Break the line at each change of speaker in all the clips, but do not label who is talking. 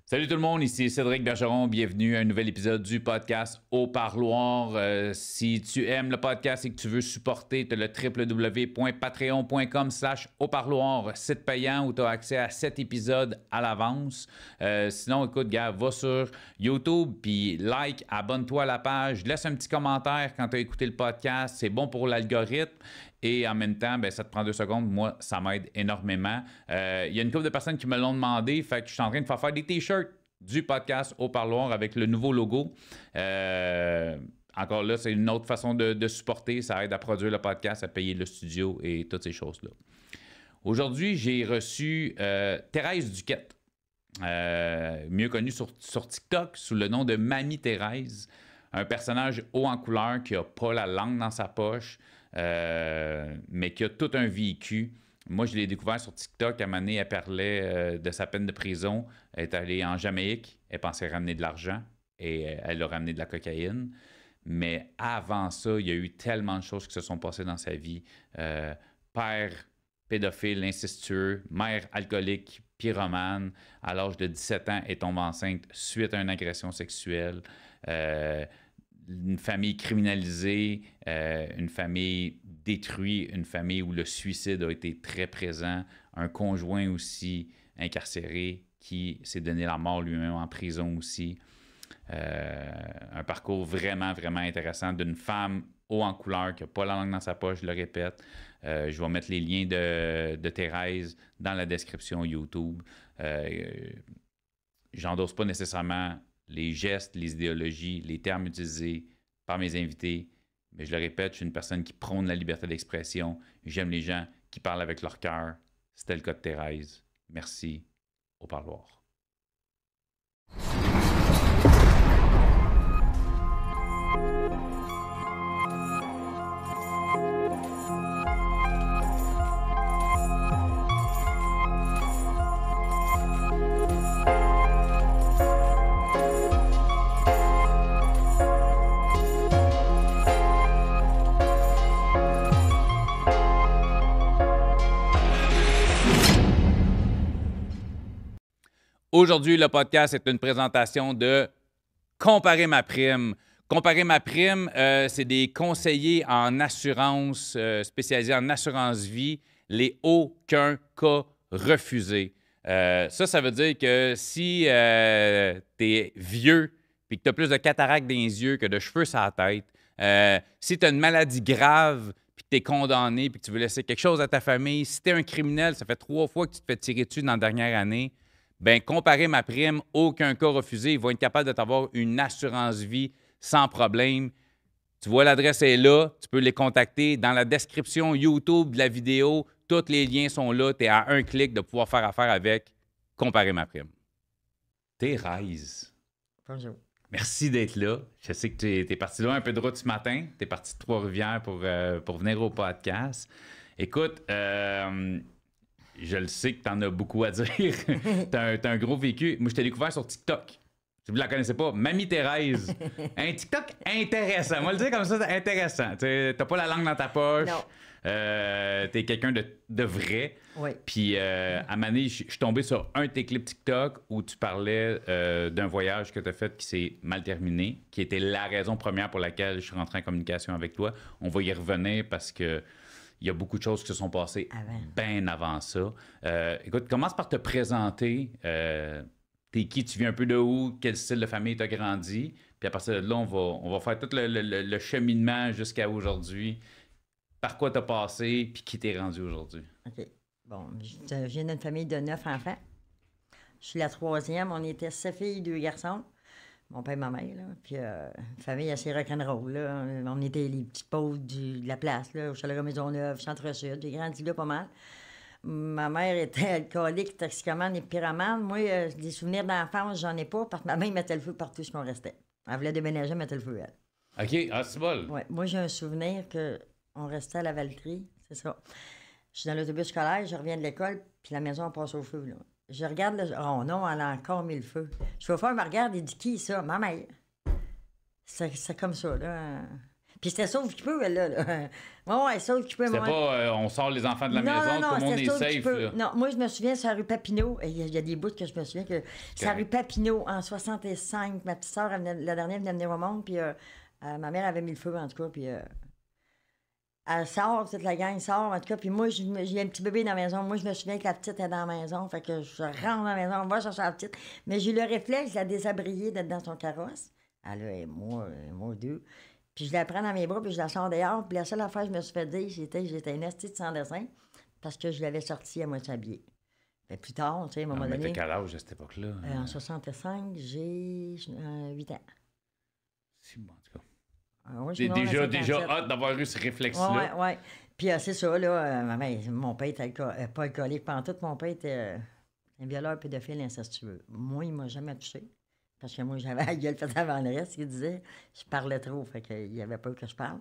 Salut tout le monde, ici Cédric Bergeron. Bienvenue à un nouvel épisode du podcast Au Parloir. Si tu aimes le podcast et que tu veux supporter, tu as le www.patreon.com/auparloir, site payant où tu as accès à 7 épisodes à l'avance. Sinon, écoute, gars, va sur YouTube, puis like, abonne-toi à la page, laisse un petit commentaire quand tu as écouté le podcast. C'est bon pour l'algorithme. Et en même temps, ben, ça te prend 2 secondes. Moi, ça m'aide énormément. Il y a une couple de personnes qui me l'ont demandé. Fait que je suis en train de faire des t-shirts du podcast Au Parloir avec le nouveau logo. Encore là, c'est une autre façon de supporter. Ça aide à produire le podcast, à payer le studio et toutes ces choses-là. Aujourd'hui, j'ai reçu Thérèse Duquette, mieux connue sur TikTok sous le nom de Mamie Thérèse. Un personnage haut en couleur qui n'a pas la langue dans sa poche. Mais qui a tout un vécu. Moi, je l'ai découvert sur TikTok. À un moment donné, elle parlait de sa peine de prison. Elle est allée en Jamaïque. Elle pensait ramener de l'argent et elle a ramené de la cocaïne. Mais avant ça, il y a eu tellement de choses qui se sont passées dans sa vie. Père pédophile, incestueux, mère alcoolique, pyromane. À l'âge de 17 ans, elle tombe enceinte suite à une agression sexuelle. Une famille criminalisée, une famille détruite, une famille où le suicide a été très présent, un conjoint aussi incarcéré qui s'est donné la mort lui-même en prison aussi. Un parcours vraiment, vraiment intéressant d'une femme haut en couleur qui n'a pas la langue dans sa poche, je le répète. Je vais mettre les liens de Thérèse dans la description YouTube. J'endosse pas nécessairement les gestes, les idéologies, les termes utilisés par mes invités. Mais je le répète, je suis une personne qui prône la liberté d'expression. J'aime les gens qui parlent avec leur cœur. C'était le cas de Thérèse. Merci. Au Parloir. Aujourd'hui, le podcast est une présentation de Comparer ma prime. Comparer ma prime, c'est des conseillers en assurance, spécialisés en assurance vie, les aucun cas refusés. Ça veut dire que si tu es vieux et que tu as plus de cataracte dans les yeux que de cheveux sur la tête, si tu as une maladie grave puis que tu es condamné puis que tu veux laisser quelque chose à ta famille, si tu es un criminel, ça fait 3 fois que tu te fais tirer dessus dans la dernière année, bien, Comparer ma prime, aucun cas refusé. Ils vont être capables de t'avoir une assurance vie sans problème. Tu vois, l'adresse est là. Tu peux les contacter. Dans la description YouTube de la vidéo, tous les liens sont là. Tu es à un clic de pouvoir faire affaire avec Comparer ma prime. Thérèse.
Bonjour.
Merci d'être là. Je sais que tu es parti loin un peu de route ce matin. Tu es parti de Trois-Rivières pour venir au podcast. Écoute, je le sais que tu en as beaucoup à dire. Tu as un gros vécu. Moi, je t'ai découvert sur TikTok. Si vous ne la connaissez pas, Mamie Thérèse. Un TikTok intéressant. Moi, le dire comme ça, c'est intéressant. Tu n'as pas la langue dans ta poche.
Non.
Tu es quelqu'un de vrai.
Oui.
Puis, à un moment donné, je suis tombé sur un de tes clips TikTok où tu parlais d'un voyage que tu as fait qui s'est mal terminé, qui était la raison première pour laquelle je suis rentré en communication avec toi. On va y revenir parce que il y a beaucoup de choses qui se sont passées bien avant ça. Écoute, commence par te présenter. T'es qui? Tu viens un peu de où? Quel style de famille t'as grandi? Puis à partir de là, on va faire tout le cheminement jusqu'à aujourd'hui. Par quoi t'as passé? Puis qui t'es rendu aujourd'hui?
OK. Bon, je viens d'une famille de 9 enfants. Je suis la 3e. On était 7 filles, 2 garçons. Mon père et ma mère, là. Puis, une famille assez rock'n'roll, là. On était les petits pauvres de la place, là, au Chalet Maisonneuve, Centre-Sud. J'ai grandi là pas mal. Ma mère était alcoolique, toxicomane et pyromane. Moi, des souvenirs d'enfance, j'en ai pas, parce que ma mère mettait le feu partout où on restait. Elle voulait déménager, mettait le feu, elle.
OK, c'est bon.
Ouais. Moi, j'ai un souvenir qu'on restait à la Valtrie, c'est ça. Je suis dans l'autobus scolaire, je reviens de l'école, puis la maison passe au feu, là. Je regarde, oh non, elle a encore mis le feu. Le chauffeur me regarde et dit, qui ça? Ma mère. C'est comme ça, là. Puis Puis c'était sauve qui peut, elle, là. Ouais, sauve qui peut,
C'était
moi.
pas on sort les enfants de la maison, tout le monde est
c'était sauve qui
safe.
peut.
Là.
Non, moi, je me souviens, c'est à rue Papineau. Il y a des bouts que je me souviens que. C'est à rue Papineau, en 65. Ma petite sœur, la dernière, venait venir au monde, puis ma mère avait mis le feu, en tout cas, puis. Elle sort, toute la gang sort, en tout cas. Puis moi, j'ai un petit bébé dans la maison. Moi, je me souviens que la petite est dans la maison. Fait que je rentre dans la maison, on va chercher la petite. Mais j'ai eu le réflexe de la déshabiller d'être dans son carrosse. Elle a un mois ou deux. Puis je la prends dans mes bras, puis je la sors dehors. Puis la seule affaire que je me suis fait dire, j'étais une estie de sans dessin parce que je l'avais sortie à moitié habillée. Mais plus tard, tu sais, à un moment donné...
Mais t'as quel âge à cette époque-là?
En 65, j'ai 8 ans.
Si, bon, en tout cas.
Ouais,
déjà hâte d'avoir eu ce réflexe-là.
Oui. Puis c'est ça, là. Mon père était pas alcoolique pantoute. Mon père était un violeur pédophile incestueux. Moi, il m'a jamais touché. Parce que moi, j'avais la gueule faite avant le reste. Il disait, je parlais trop. Fait qu'il avait pas que je parle.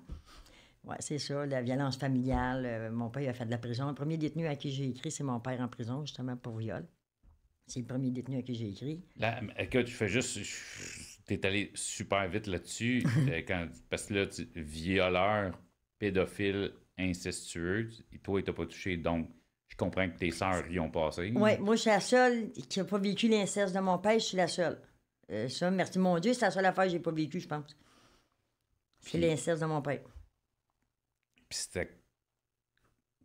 Oui, c'est ça, la violence familiale. Mon père il a fait de la prison. Le premier détenu à qui j'ai écrit, c'est mon père en prison, justement, pour viol. C'est le premier détenu à qui j'ai écrit.
Là, écoute, je fais juste... T'es allé super vite là-dessus, parce que là, violeur, pédophile, incestueux, toi, il t'a pas touché, donc je comprends que tes sœurs y ont passé.
Oui, moi, je suis la seule qui n'a pas vécu l'inceste de mon père, je suis la seule. Ça, merci mon Dieu, c'est la seule affaire que j'ai pas vécue, je pense. C'est l'inceste de mon père.
Puis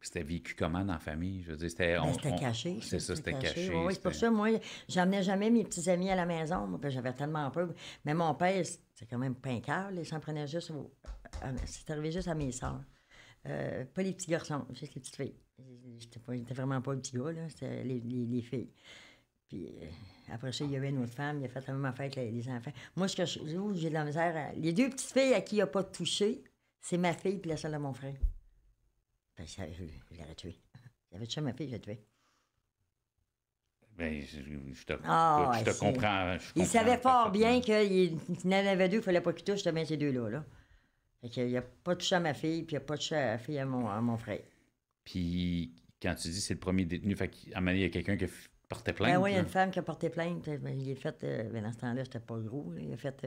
c'était vécu comment dans la famille? Je veux dire, c'était...
C'était caché.
C'est ça, c'était caché.
Oui, c'est pour ça, moi, j'emmenais jamais mes petits amis à la maison. Moi, j'avais tellement peur. Mais mon père, c'est quand même pas un cœur. Il s'en prenait juste... C'est arrivé juste à mes sœurs. Pas les petits garçons, juste les petites filles. J'étais vraiment pas le petit gars, là. C'était les filles. Puis après ça, il y avait une autre femme. Il a fait la même affaire avec les enfants. Moi, j'ai de la misère... Les deux petites filles à qui il n'a pas touché, c'est ma fille et la seule de mon frère. Ben, je l'aurais tué. J'avais touché ma fille, je l'ai tué.
Ben, je te comprends.
Il savait fort bien qu'il en avait deux, il ne fallait pas qu'il touche bien ces deux-là. Là. Fait qu'il n'a pas touché à ma fille, puis il n'a pas touché à la fille à mon frère.
Puis, quand tu dis c'est le premier détenu, fait qu'à un moment donné, il y a quelqu'un qui portait plainte?
Ben oui, il y a une femme qui a porté plainte. Ben, il a fait, dans ce temps-là, c'était pas gros. Là. Il a fait...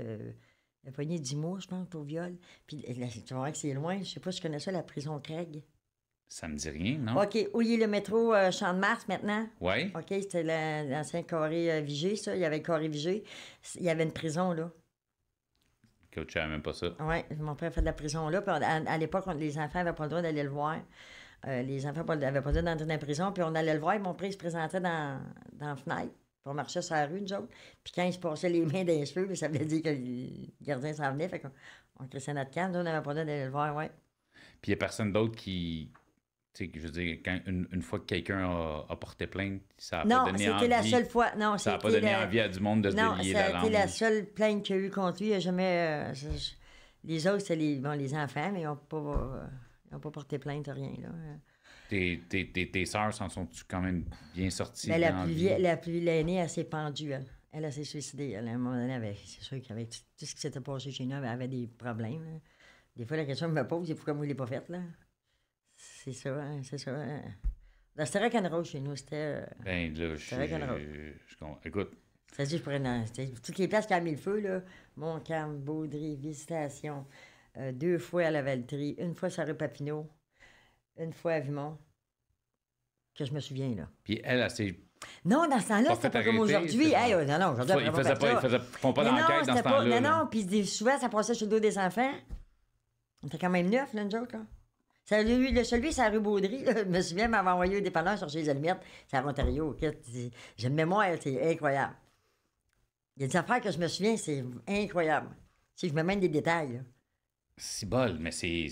il a pogné 10 mois, je pense, pour viol. Puis là, tu vois que c'est loin. Je sais pas si tu connais ça, la prison Craig.
Ça me dit rien, non?
OK. Où il y a le métro Champ-de-Mars maintenant?
Oui.
OK, c'était l'ancien carré Vigée, ça. Il y avait le carré Vigée. Il y avait une prison, là.
Écoute, je savais même pas ça.
Oui, mon père a fait de la prison là. Puis à l'époque, les enfants n'avaient pas le droit d'aller le voir. Les enfants n'avaient pas le droit d'entrer dans la prison. Puis on allait le voir. Mon père se présentait dans la fenêtre. Puis on marchait sur la rue, nous autres. Puis quand il se passait les mains dans les cheveux, ça voulait dire que le gardien s'en venait. Fait qu'on crissait notre canne. On n'avait pas le droit d'aller le voir, oui.
Puis il n'y a personne d'autre qui... Tu sais, je veux dire, une fois que quelqu'un a porté plainte, ça n'a pas donné envie... Non, c'était la
seule fois. Non,
ça n'a pas donné envie à du monde de se délier la langue.
Non, c'était la seule plainte qu'il y a eu contre lui. Il n'y a jamais... les autres, c'était les enfants, mais ils n'ont pas porté plainte, rien, là. Tes
sœurs s'en sont-tu quand même bien sorties?
Mais la plus l'aînée, elle s'est pendue, elle. Elle s'est suicidée. Elle, à un moment donné, c'est sûr qu'avec tout ce qui s'était passé chez nous, elle avait des problèmes. Là. Des fois, la question que je me pose, c'est pourquoi moi, je ne l'ai pas faite, là. C'est ça, hein, c'est ça. Hein. C'était rock'n'roll chez nous, c'était...
Ben là, écoute...
C'est-à-dire, je pourrais... Toutes les places qui ont mis le feu, là, Montcalm, Baudry, Visitation, 2 fois à la Valtrie, 1 fois sur rue Papineau, 1 fois à Vimont, que je me souviens, là.
Puis elle s'est...
Non, dans ce temps-là, c'était pas comme aujourd'hui. Hey, non, aujourd'hui,
ils font pas d'enquête dans ce temps-là.
Non, puis souvent, ça passait sur le dos des enfants. On était quand même neuf, là, nous autres, là. Celui, c'est la rue Baudry. Là. Je me souviens m'avoir envoyé au dépanneur chercher les allumettes. C'est à Ontario. J'ai une mémoire, c'est incroyable. Il y a des affaires que je me souviens, c'est incroyable. Si je me mène des détails. Là.
C'est bol, mais c'est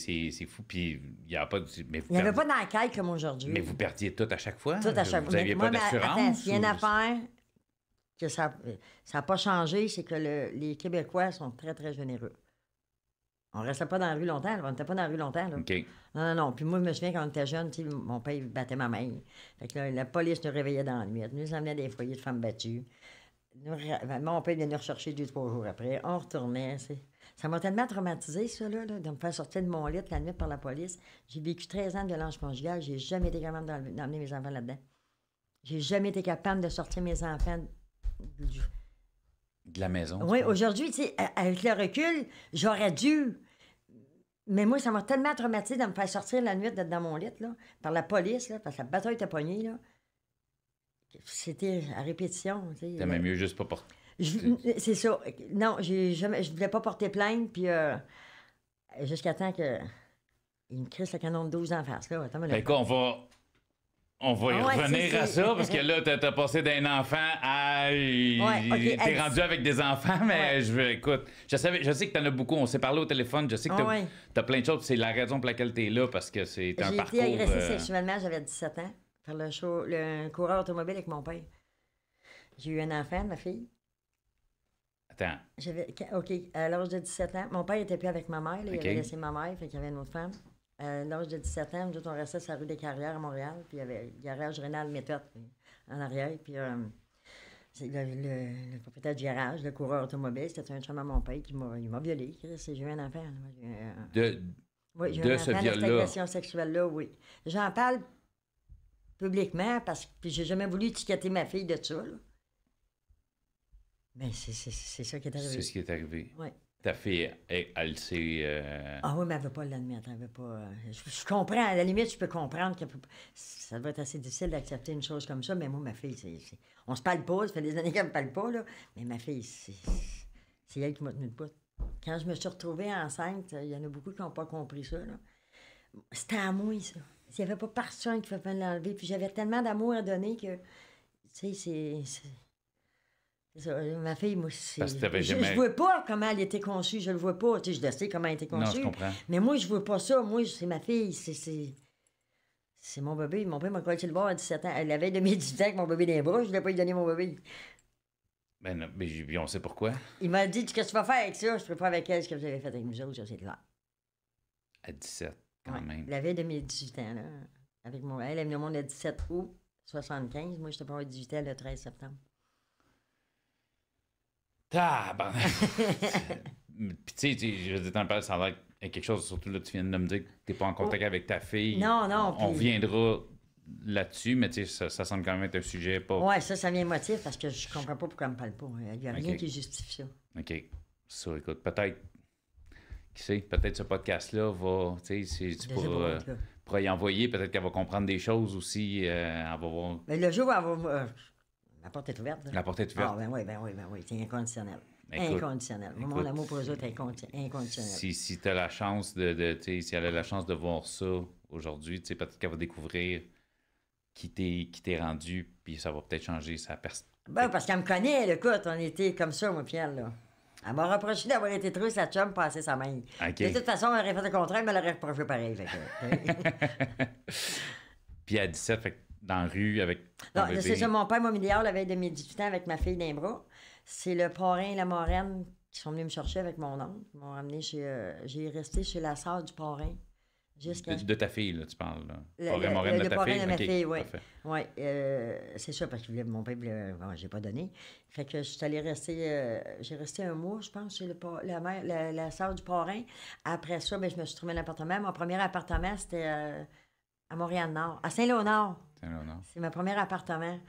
fou. Puis il n'y a pas... Il
n'y avait pas d'enquête comme aujourd'hui.
Mais vous perdiez tout à chaque fois?
Tout à chaque fois.
Vous n'aviez pas d'assurance?
Il y a une affaire que ça n'a pas changé, c'est que les Québécois sont très, très généreux. On restait pas dans la rue longtemps. On n'était pas dans la rue longtemps. Là.
OK.
Non. Puis moi, je me souviens quand on était jeune, mon père battait ma mère. Fait que là, la police nous réveillait dans la nuit. Nous emmenait des foyers de femmes battues. Mon père venait nous rechercher 2-3 jours après. On retournait. Ça m'a tellement traumatisé, ça, là, de me faire sortir de mon lit la nuit par la police. J'ai vécu 13 ans de violence conjugale. J'ai jamais été capable d'emmener mes enfants là-dedans. J'ai jamais été capable de sortir mes enfants
de la maison.
Oui, aujourd'hui, tu sais, avec le recul, j'aurais dû. Mais moi, ça m'a tellement traumatisé de me faire sortir la nuit dans mon lit, là, par la police, là, parce que la bataille était pognée, là. C'était à répétition, tu sais.
T'aimais mieux juste pas porter.
C'est ça. Non, je voulais pas porter plainte, puis jusqu'à temps que il me crisse le canon de 12 en face, là. Attends,
Fait quoi, on va y revenir à ça, parce que là, t'as passé d'un enfant à... T'es rendu avec des enfants, mais écoute, je sais que t'en as beaucoup, on s'est parlé au téléphone, je sais que t'as plein de choses, c'est la raison pour laquelle t'es là, parce que c'est un parcours...
J'ai été agressée sexuellement, j'avais 17 ans, par le coureur automobile avec mon père. J'ai eu un enfant, ma fille.
Attends.
OK, à l'âge de 17 ans, mon père était plus avec ma mère, là, il avait laissé ma mère, fait qu'il y avait une autre femme. À l'âge de 17 ans, nous autres, on restait sur la rue des Carrières à Montréal, puis il y avait le garage Rénal Méthode en arrière, puis c'est le propriétaire du garage, le coureur automobile, c'était un chum à mon père qui m'a violé. J'ai eu un enfant. Oui, j'ai eu un enfant de cette agression sexuelle-là, oui. J'en parle publiquement parce que j'ai jamais voulu étiqueter ma fille de ça, là. Mais c'est ça qui est arrivé.
C'est ce qui est arrivé.
Oui.
Ta fille, elle sait...
Ah oui, mais elle veut pas l'admettre. Elle veut pas... Je comprends. À la limite, je peux comprendre que ça doit être assez difficile d'accepter une chose comme ça, mais moi, ma fille, on se parle pas. Ça fait des années qu'elle me parle pas, là. Mais ma fille, c'est elle qui m'a tenu debout. Quand je me suis retrouvée enceinte, il y en a beaucoup qui n'ont pas compris ça, là. C'était à moi, ça. S'il n'y avait pas personne qui pouvait l'enlever. Puis j'avais tellement d'amour à donner que, tu sais, c'est ça, ma fille, moi, c'est... Je vois pas comment elle était conçue, je le vois pas. Tu sais, je le sais comment elle était conçue.
Non, je comprends.
Mais moi, je vois pas ça. Moi, c'est ma fille, c'est mon bébé. Mon père m'a collé sur le bord à 17 ans. Elle avait de mes 18 ans avec mon bébé dans les bras. Je voulais pas lui donner mon bébé.
Ben non, mais on sait pourquoi.
Il m'a dit, qu'est-ce que tu vas faire avec ça? Je ne peux pas avec elle ce que vous avez fait avec nous autres, ça, c'est là.
À 17, quand même.
La veille de mes 18 ans, là. Avec moi. Elle est venue au monde le 17 août 75. Moi, j'étais pas à 18 ans le 13 septembre.
Puis tu sais, je veux dire, t'en parles, ça a l'air quelque chose, surtout là, tu viens de me dire que t'es pas en contact avec ta fille.
Non.
On reviendra là-dessus, mais tu sais, ça semble quand même être un sujet pas...
Ouais, ça vient motif parce que je comprends pas pourquoi elle me parle pas. Il n'y a rien qui justifie ça.
OK. Ça, écoute, peut-être, qui sait, peut-être ce podcast-là va, tu sais, tu pourras y envoyer, peut-être qu'elle va comprendre des choses aussi, elle va voir...
Mais le jour où elle va... la porte est ouverte. Là.
La porte est ouverte.
Ah, ben oui, c'est inconditionnel.
Écoute,
inconditionnel. Mon amour pour eux autres est inconditionnel.
Si tu as la chance tu sais, si elle a la chance de voir ça aujourd'hui, tu sais, peut-être qu'elle va découvrir qui t'es rendu, puis ça va peut-être changer sa perspective.
Ben, parce qu'elle me connaît, là, écoute, on était comme ça, moi, puis elle, là. Elle m'a reproché d'avoir été trop sa chum passer sa main.
Okay.
De toute façon, elle aurait fait le contraire, mais elle aurait reproché pareil. Fait que,
puis à 17, fait que dans la rue avec.
Non, c'est ça, mon père m'a mis dehors la veille de mes 18 ans avec ma fille d'un bras. C'est le parrain et la marraine qui sont venus me chercher avec mon oncle. Ils m'ont ramené chez. J'ai resté chez la sœur du parrain.
De ta fille, là, tu parles.
Le parrain de ma fille, oui. Oui, c'est ça, parce que mon père voulait... Bon, j'ai pas donné. Fait que je suis allée rester... j'ai resté un mois, je pense, chez la sœur du parrain. Après ça, ben, je me suis trouvé un appartement. Mon premier appartement, c'était à Montréal-Nord, à Saint-Léonard.
Saint-Léonard.
C'est mon premier appartement.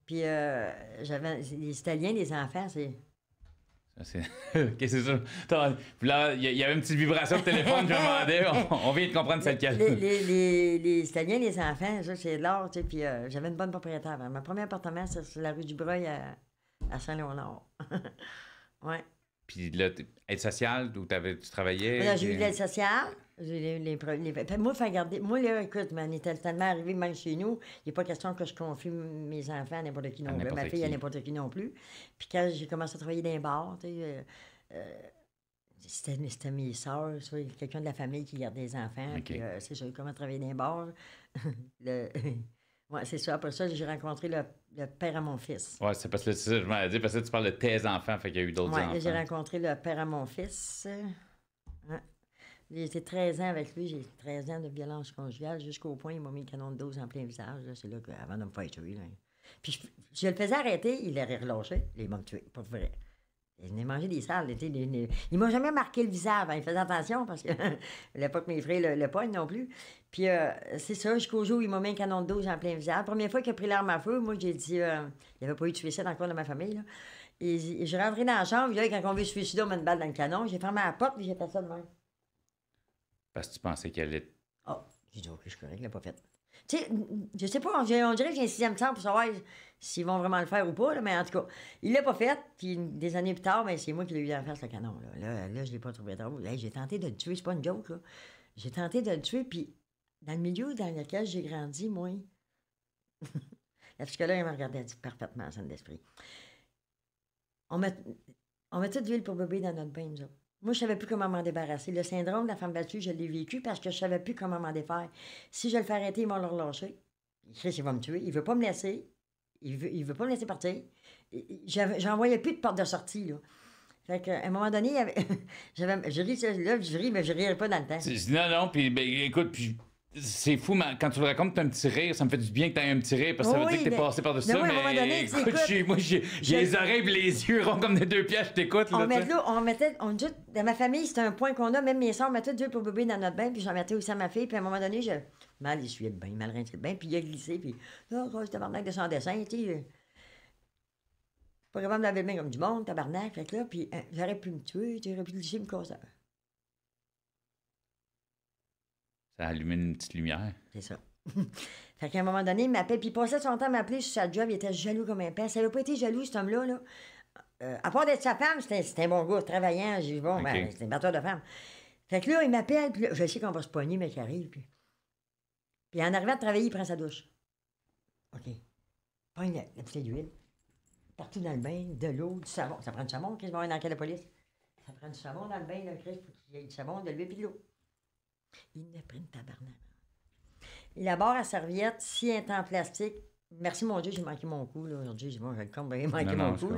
Puis j'avais... Les Italiens, les enfants, c'est...
OK, c'est ça. Là, il y avait une petite vibration de téléphone, je me demandais. On vient de comprendre celle qu'elle.
Les Italiens, les enfants, ça, c'est de l'art, tu sais. Puis j'avais une bonne propriétaire. Mon premier appartement, c'est sur la rue du Breuil à Saint-Léonard. Ouais.
Puis là, aide sociale, où tu travaillais?
Là, j'ai eu l'aide sociale. Moi, faire garder. Moi, là, écoute, on était tellement arrivé même chez nous, il n'est pas question que je confie mes enfants à n'importe qui non plus. Ma fille à n'importe qui non plus. Puis quand j'ai commencé à travailler dans les bars, tu sais, c'était mes sœurs, quelqu'un de la famille qui gardait les enfants.
Okay.
Puis c'est ça, j'ai commencé à travailler dans les bars. Ouais, c'est ça. Après ça, j'ai rencontré le père à mon fils.
Ouais, c'est parce que je m'avais dit, parce que tu parles de tes enfants, fait qu'il y a eu d'autres enfants.
J'ai rencontré le père à mon fils. Ouais. J'ai été 13 ans avec lui. J'ai 13 ans de violence conjugale jusqu'au point où il m'a mis le canon de 12 en plein visage. Là. C'est là avant de me faire tuer. Là. Puis je le faisais arrêter, il l'aurait relâché. Il m'a tué, pas vrai. Il venait manger des salles. Il m'a jamais marqué le visage. Il faisait attention parce que l'époque, mes frères le poignent non plus. Puis c'est ça, jusqu'au jour où il m'a mis un canon de 12 en plein visage. La première fois qu'il a pris l'arme à feu, moi, j'ai dit... il n'y avait pas eu de suicide encore dans ma famille. Là. Et je suis rentrée dans la chambre. Là, quand on veut se suicider, on met une balle dans le canon. J'ai fermé la porte et j'ai fait ça de même.
Parce que tu pensais qu'elle allait...
Ah, j'ai dit, OK, je suis correct, il l'a pas fait. Tu sais, je sais pas, on dirait que j'ai un sixième sens pour savoir s'ils vont vraiment le faire ou pas, là, mais en tout cas, il l'a pas fait, puis des années plus tard, ben, c'est moi qui l'ai eu à faire ce canon. Là, je l'ai pas trouvé drôle. Hey, j'ai tenté de le tuer, c'est pas une joke, là. J'ai tenté de le tuer, puis dans le milieu dans lequel j'ai grandi, moi, la psychologue, elle me regardait, elle dit parfaitement, scène d'esprit. On met toute d'huile pour bébé dans notre bain, nous autres. Moi, je savais plus comment m'en débarrasser. Le syndrome de la femme battue, je l'ai vécu parce que je savais plus comment m'en défaire. Si je le fais arrêter, ils vont le relâcher. Chris, il va me tuer. Il veut pas me laisser. Il veut pas me laisser partir. J'en voyais plus de porte de sortie, là. Fait qu'à un moment donné, je ris, là, je ris, mais je rirais pas dans le temps.
Non, puis ben, écoute, puis c'est fou, mais quand tu le racontes, t'as un petit rire, ça me fait du bien que t'aies un petit rire, parce que ça veut dire que t'es passé par-dessus ça,
moi, à un moment donné,
écoute, moi, j'ai les oreilles et les yeux ronds comme des deux pièces, je t'écoute.
Dans ma famille, c'est un point qu'on a, même mes soeurs mettaient d'huile pour bébé dans notre bain, puis j'en mettais aussi à ma fille, puis à un moment donné, mal essuyé le bain, mal rincé le bain, puis il a glissé, puis là, je tabarnak de son dessin, tu sais. Pas capable de laver le bain comme du monde, tabarnak, fait que là, puis j'aurais pu me tuer, tu aurais pu glisser, me casser.
Ça a allumé une petite lumière.
C'est ça. Fait qu'à un moment donné, il m'appelle, puis il passait son temps à m'appeler sur sa job, il était jaloux comme un père. Ça n'avait pas été jaloux, cet homme-là, là. À part d'être sa femme, c'était un bon gars, travaillant, j'ai dit, bon, ben, c'était un batteur de femme. Fait que là, il m'appelle, puis là, je sais qu'on va se pogner, mais qu'il arrive, puis en arrivant de travailler, il prend sa douche. OK. Pogne la bouteille d'huile. Partout dans le bain, de l'eau, du savon. Ça prend du savon, Chris, va avoir une enquête de police. Ça prend du savon dans le bain, là, Chris, pour qu'il y ait du savon, de l'huile, puis de l'eau. Il ne prend une tabarnak. La barre à serviette, si elle est en plastique, merci mon Dieu, j'ai manqué mon coup, là, aujourd'hui, j'ai bon, je le compte, j'ai manqué mon coup.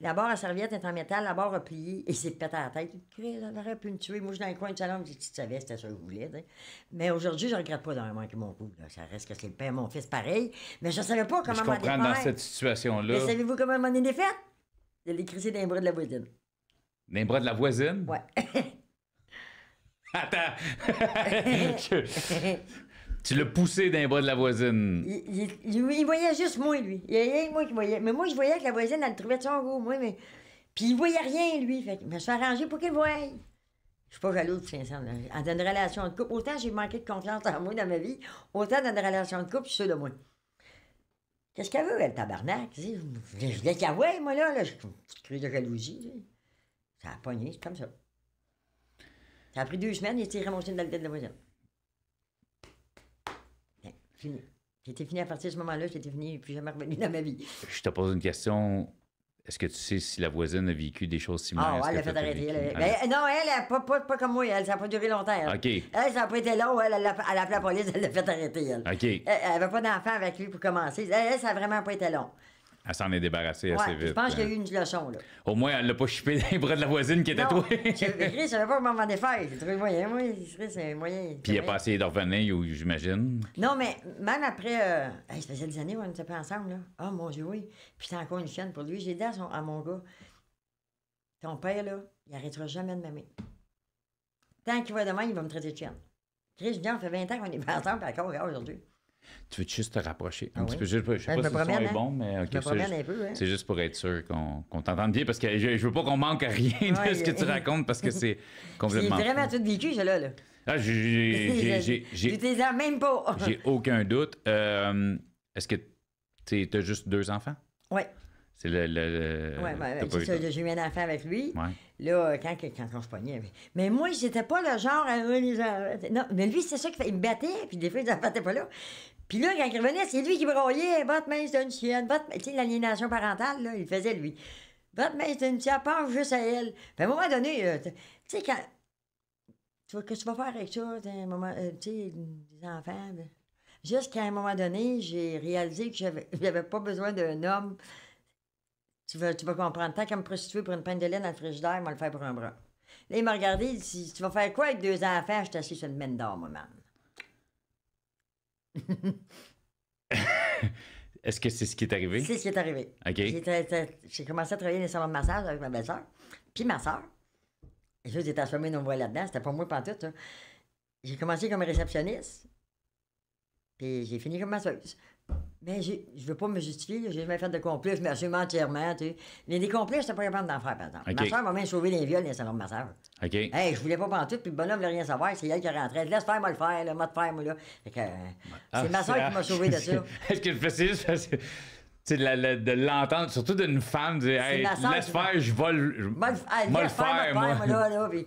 La barre à serviette est en métal, la barre a plié et s'est pété à la tête. Elle aurait pu me tuer. Moi, je suis dans le coin du salon, je dis, tu savais, c'était ça que je voulais. T'sais. Mais aujourd'hui, je ne regrette pas d'avoir manqué mon coup. Là. Ça reste que c'est le père, mon fils, pareil. Mais je ne savais pas comment m'en défaire.
Je comprends dans cette situation-là.
Mais savez-vous comment m'en est défaite? Je l'ai crissé dans les bras de la voisine.
Dans les bras de la voisine?
Ouais.
Attends! Tu l'as poussé dans les bras de la voisine.
Il voyait juste moi, lui. Il y a rien que moi qui voyait. Mais moi, je voyais que la voisine, elle trouvait son gros, moi, mais... Puis il voyait rien, lui. Fait que je me suis arrangé pour qu'il voie. Je suis pas jalouse, sincèrement. Dans une relation de couple, autant j'ai manqué de confiance en moi dans ma vie, autant dans une relation de couple, je suis sûre de moi. Qu'est-ce qu'elle veut, elle, tabarnak? Je voulais qu'elle voie, moi, là. Je crie de jalousie. Ça a pogné, c'est comme ça. Ça a pris 2 semaines, il a tiré mon chien dans le tête de la voisine. Fini. J'étais fini à partir de ce moment-là, j'étais fini, puis jamais revenu dans ma vie.
Je te pose une question. Est-ce que tu sais si la voisine a vécu des choses similaires?
Ah, elle a fait arrêter. Non, elle, pas comme moi, elle, ça n'a pas duré longtemps. Elle.
OK.
Elle, ça n'a pas été long, elle a appelé la police, elle l'a fait arrêter, elle.
OK.
Elle n'avait pas d'enfant avec lui pour commencer. Elle, ça n'a vraiment pas été long.
Elle s'en est débarrassée assez vite.
Je pense qu'il y a eu une leçon, là.
Au moins, elle l'a pas chipé dans les bras de la voisine qui était toi.
Je savais pas comment m'en défaire. J'ai trouvé moyen. Moi, c'est moyen.
Puis il a pas essayé de revenir, j'imagine.
Non, mais même après, ça faisait des années qu'on n'était pas ensemble, là. Ah, mon Dieu, oui. Puis c'est encore une chaîne pour lui. J'ai dit à mon gars, ton père, là, il arrêtera jamais de m'aimer. Tant qu'il va demain, il va me traiter de chienne. Chris, je dis, on fait 20 ans qu'on est pas ensemble, puis encore, regarde, aujourd'hui.
Tu veux juste te rapprocher un petit
oui?
peu? Je sais pas si le son est bon, mais
je me promène un peu, hein?
C'est juste pour être sûr qu'on t'entende bien, parce que je veux pas qu'on manque à rien de ce que tu racontes, parce que c'est complètement
C'est vraiment tout vécu, ça, là.
Ah,
Je t'ai même pas.
J'ai aucun doute. Est-ce que tu as juste 2 enfants?
Oui.
C'est
c'est ça, j'ai eu un enfant avec lui.
Ouais.
Là, quand on se pognait. Mais moi, j'étais pas le genre à non, mais lui, c'est ça qu'il fait. Il me battait, puis des fois, il ne battait pas là. Puis là, quand il revenait, c'est lui qui broyait. Votre main, c'est une chienne. Tu sais, l'aliénation parentale, là, il faisait, lui. Votre main, c'est une chienne, pense juste à elle. Puis à un moment donné, tu sais, quand. Qu'est-ce que tu vas faire avec ça, tu sais, des enfants? Jusqu'à un moment donné, j'ai réalisé que j'avais pas besoin d'un homme. Tu vas comprendre. Tant qu'à me prostituer pour une pinte de lait dans le frigidaire, il va le faire pour un bras. Là, il m'a regardé, il dit, tu vas faire quoi avec 2 enfants? Je suis assis sur une mine d'or, moi, man.
Est-ce que c'est ce qui est arrivé?
C'est ce qui est arrivé.
OK.
J'ai commencé à travailler dans les salons de massage avec ma belle-sœur, puis ma sœur. Et je j'ai transformé nos voix là-dedans, c'était pas moi pantoute. Hein. J'ai commencé comme réceptionniste, puis j'ai fini comme masseuse. Mais je veux pas me justifier, là, j'ai jamais fait de complice, je m'assume entièrement, tu sais. Mais des complices, j'étais pas capable d'en faire, par exemple.
OK.
Ma soeur m'a même sauvé les viols dans le salon de ma soeur.
OK.
Hey, je voulais pas pantoute, puis le bonhomme voulait rien savoir, c'est elle qui rentrait. Laisse faire, moi le faire, là, moi te faire, moi là. Fait que, c'est ma soeur qui m'a sauvé de ça.
Est-ce que je fais ça juste parce que... Tu sais, de l'entendre, surtout d'une femme, dire hey,
ma sœur
laisse
qui
faire, je vais le faire, moi.
Moi, là, puis...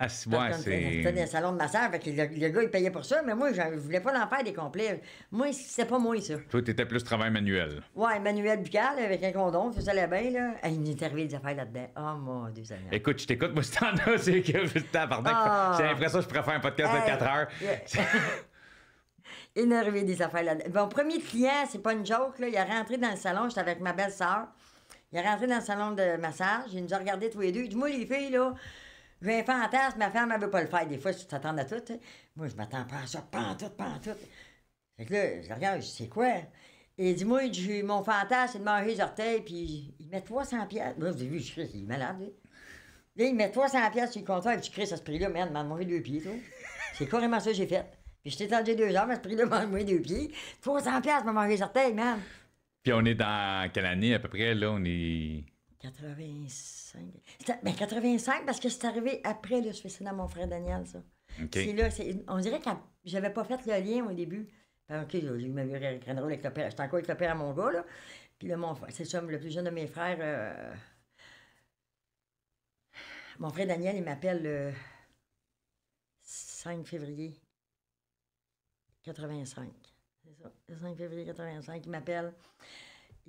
Ah, ouais,
C'était
c'est...
dans le salon de ma soeur, fait que le gars, il payait pour ça, mais moi, je voulais pas en faire des complets. Moi, c'est pas moi, ça.
Toi, t'étais plus travail manuel.
Ouais, manuel buccal avec un condom, ça allait bien, là. Hey, il m'est arrivé des affaires là-dedans. Oh, mon Dieu, Seigneur.
Écoute, je t'écoute, moi, ce temps-là, c'est que j'ai l'impression que je pourrais faire un podcast de 4 heures.
Il m'est arrivé des affaires là-dedans. Mon premier client, c'est pas une joke, là. Il est rentré dans le salon, j'étais avec ma belle-sœur. Il est rentré dans le salon de massage, il nous a regardés tous les deux. Il dit, moi, les filles, là, j'ai un fantasme, ma femme, elle veut pas le faire. Des fois, tu t'attends à tout, hein. Moi, je m'attends pas à ça, pas en tout. Fait que là, je regarde, je dis, c'est quoi? Et il dit, moi, mon fantasme, c'est de manger les orteils, puis il met 300 piastres. Moi, j'ai vu, je crie, il est malade, lui. Là, il met 300 piastres sur le comptoir, et je crie, à ce prix-là, merde, m'a mangé 2 pieds, toi. C'est carrément ça que j'ai fait. Puis je t'ai tendu 2 heures, mais à ce prix-là, m'a mangé 2 pieds. 300 piastres, m'a mangé les orteils, man.
Puis on est dans quelle année, à peu près, là? On est...
85. Ben, 85, parce que c'est arrivé après le suicide à mon frère Daniel, ça.
OK.
C'est là, on dirait que j'avais pas fait le lien au début. Ben, OK, j'ai eu ma vie rock'n'roll avec le père. J'étais encore avec le père à mon gars, là. Puis là, c'est ça, le plus jeune de mes frères. Mon frère Daniel, il m'appelle le 5 février 85. C'est ça, le 5 février 85, il m'appelle.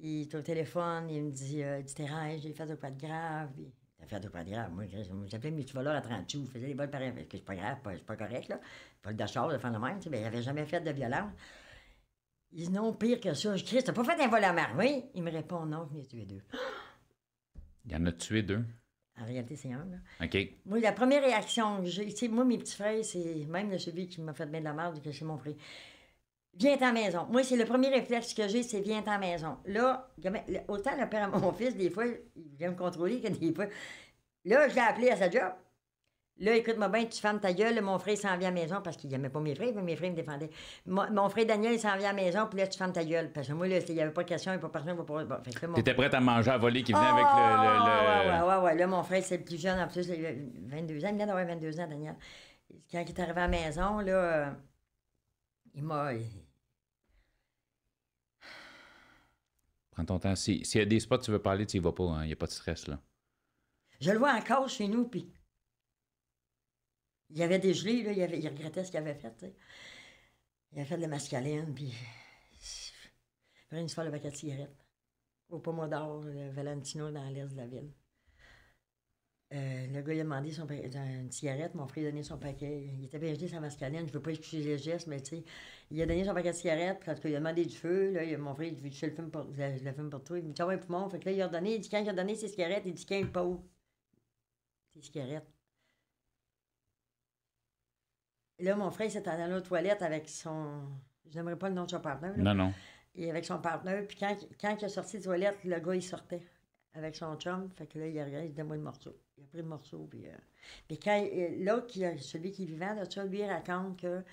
Il est au téléphone, il me dit, Thérèse, j'ai fait de quoi de grave. Il a fait de quoi de grave. Moi, j'appelais mes petits voleurs à 30 sous. Je faisais des vols pareils. C'est pas grave, c'est pas correct, là. Pas de char, de faire le même. Tu sais, ben, il avait jamais fait de violence. Il dit, non, pire que ça. Je crie, t'as pas fait un vol à mer, oui? Il me répond, non, je n'ai tué 2.
Il y en a tué 2?
En réalité, c'est un, là.
OK.
Moi, la première réaction que j'ai, tu sais, moi, mes petits frères, c'est même celui qui m'a fait bien de la merde, que c'est mon frère. Viens à la maison. Moi, c'est le premier réflexe que j'ai, c'est viens à la maison. Là, autant le père à mon fils, des fois, il vient me contrôler que des fois. Là, je l'ai appelé à sa job. Là, écoute-moi bien, tu fermes ta gueule. Mon frère s'en vient à la maison parce qu'il n'aimait pas mes frères, mais mes frères me défendaient. Mon frère Daniel, il s'en vient à la maison, puis là, tu fermes ta gueule. Parce que moi, là, il n'y avait pas de question, il n'y avait pas personne pour pouvoir. Bon,
T'étais prête à manger à voler qui venait avec le...
Ouais. Là, mon frère, c'est le plus jeune, en plus, il a 22 ans. Il vient d'avoir 22 ans, Daniel. Quand il est arrivé à la maison, là, il m'a.
Prends ton temps. S'il y a des spots que tu veux parler, tu y vas pas. Il n'y a pas de stress, là.
Je le vois encore chez nous, puis il avait dégelé, là, il regrettait ce qu'il avait fait, tu sais. Il avait fait de la mascaline, puis il prenait une fois le paquet de cigarettes. Au Pomodoro, le Valentino, dans l'est de la ville. Le gars, il a demandé une cigarette, mon frère a donné son paquet. Il était bien gelé sa mascaline, je veux pas excuser les gestes, mais tu sais, il a donné son paquet de cigarettes, quand il a demandé du feu, là, mon frère, il dit, je le fume pour toi. Il me dit, tiens, ouais, poumon. Fait que là, il a donné, il dit, quand il a donné ses cigarettes, il dit, qu'un pot. Ses cigarettes. Et là, mon frère, il s'est allé aux toilettes avec son. Je n'aimerais pas le nom de son partenaire.
Non.
Et avec son partenaire. Puis quand il a sorti des toilettes, le gars, il sortait avec son chum. Fait que là, il a regardé, il donne-moi le morceau. Il a pris le morceau. Puis quand l'autre, celui qui est vivant, là, ça, lui, il raconte que.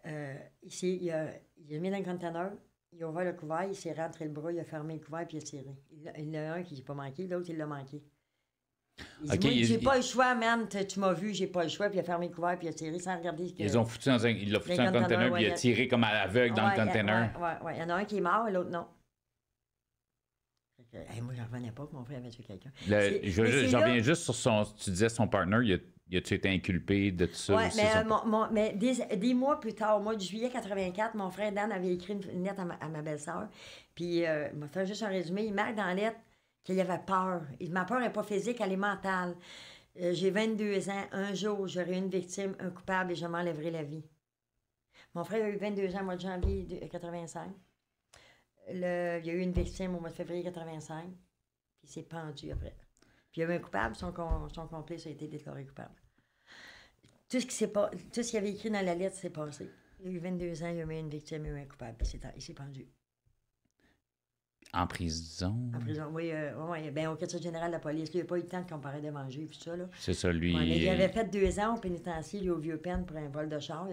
Il a mis dans le conteneur, il a ouvert le couvert, il s'est rentré le bras, il a fermé le couvert, puis il a tiré. Il y en a un qui n'a pas manqué, l'autre, il l'a manqué. Il dit, moi, j'ai pas le choix, man. Tu m'as vu, j'ai pas le choix. Puis il a fermé le couvert, puis il a tiré sans regarder.
Ils l'ont foutu dans un conteneur, puis il a tiré comme à l'aveugle dans le conteneur.
Ouais. Il y en a un qui est mort et l'autre non. Moi, j'en revenais pas que mon frère avait tué quelqu'un.
Je reviens juste sur son. Tu disais son partner, il a-tu été inculpé de tout ça?
Oui, mais des mois plus tard, au mois de juillet 84, mon frère Dan avait écrit une lettre à ma belle-sœur. Puis, il m'a fait juste un résumé. Il marque dans la lettre qu'il avait peur. Ma peur n'est pas physique, elle est mentale. J'ai 22 ans. Un jour, j'aurai une victime, un coupable, et je m'enlèverai la vie. Mon frère a eu 22 ans au mois de janvier 85. Il y a eu une victime au mois de février 85. Puis il s'est pendu après. Puis il y avait un coupable, son complice a été déclaré coupable. Tout ce qu'il avait écrit dans la lettre s'est passé. Il a eu 22 ans, il a eu une victime, il a eu un coupable, puis il s'est pendu.
En prison?
En prison, oui. Ben, au quartier général de la police, lui, il n'a pas eu le temps de comparer devant le juge, tout ça, là.
C'est ça, lui.
Ouais, mais il avait fait 2 ans au pénitencier, lui, au Vieux-Pen, pour un vol de char.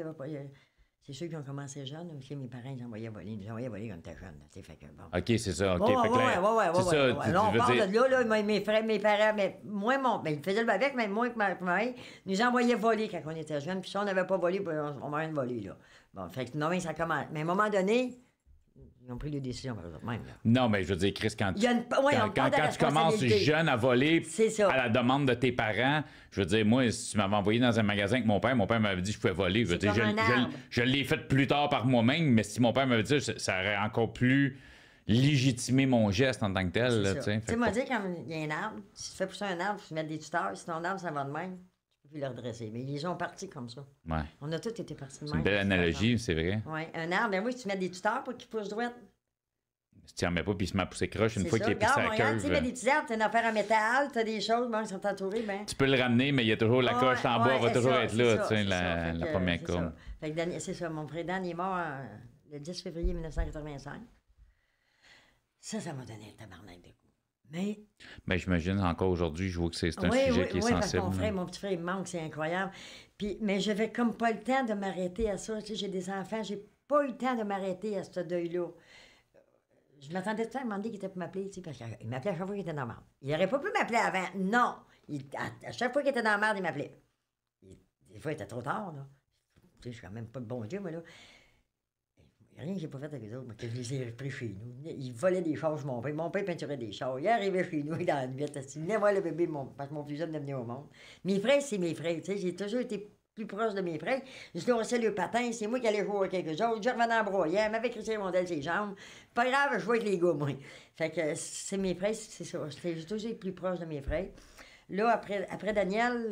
C'est ceux qui ont commencé jeunes. Aussi, mes parents, ils envoyaient voler. Ils nous envoyaient voler quand on était jeunes. Fait que, bon.
OK, c'est ça. OK.
Ouais,
Fait que là, c'est ça.
Là, on
veux
parle
dire...
de là, mes frères, mes parents, mais moi, ils faisaient le avec, mais moi, ma mère, nous envoyaient voler quand on était jeunes. Puis si on n'avait pas volé, on m'aurait volé, là. Bon, fait que non, ça commence. Mais à un moment donné, ils ont pris des décisions par eux même. Là.
Non, mais je veux dire, Chris, quand tu commences jeune à voler à la demande de tes parents, je veux dire, moi, si tu m'avais envoyé dans un magasin avec mon père m'avait dit que je pouvais voler. Je veux dire, je l'ai fait plus tard par moi-même, mais si mon père m'avait dit ça aurait encore plus légitimé mon geste en tant que tel. Tu sais,
moi, dire, quand il y a un arbre, si tu fais pousser un arbre, tu mets des tuteurs, si ton arbre, ça va de même, tu peux plus le redresser. Mais ils ont parti comme ça.
Ouais.
On a tous été partis de même.
C'est une belle analogie, c'est vrai.
Oui, un arbre, ben oui, si tu mets des tuteurs pour qu'il pousse droit.
Si tu n'en mets pas, puis il se met à pousser croche une fois qu'il est pissé à la curve.
Tu mets des petits arbres, tu as une affaire en métal, tu as des choses, bon, ils sont entourés, ben.
Tu peux le ramener, mais il y a toujours la coche en bois, va toujours être là, tu sais, la première courbe.
C'est ça, mon frère Dan est mort le 10 février 1985. Ça m'a donné le tabarnak de coup. Mais.
Ben, j'imagine encore aujourd'hui, je vois que c'est un sujet qui est sensible.
Parce que mon petit frère, il me manque, c'est incroyable. Puis, mais j'avais comme pas le temps de m'arrêter à ça. Tu sais, j'ai des enfants, j'ai pas eu le temps de m'arrêter à ce deuil-là. Je m'attendais tout le temps à demander qu'il était pour m'appeler, tu sais, parce qu'il m'appelait à chaque fois qu'il était dans la merde. Il n'aurait pas pu m'appeler avant. Non. À chaque fois qu'il était dans la merde, il m'appelait. Des fois, il était trop tard, là. Tu sais, je suis quand même pas le bon Dieu, moi, là. Il n'y a rien que j'ai pas fait avec les autres, mais que je les ai repris chez nous. Ils volaient des chars, mon père. Mon père peinturait des chars. Il arrivait chez nous, dans la nuit. Il venait voir le bébé, parce que mon plus jeune venait au monde. Mes frères, c'est mes frères, tu sais. J'ai toujours été plus proche de mes frères. Je lançais le patin, c'est moi qui allais jouer avec quelques autres. Je revenais en broyant, m'avait crissé les rondelles ses jambes. Pas grave, je jouais avec les gars, moi. Fait que c'est mes frères, c'est ça. J'ai toujours été plus proche de mes frères. Là, après Daniel...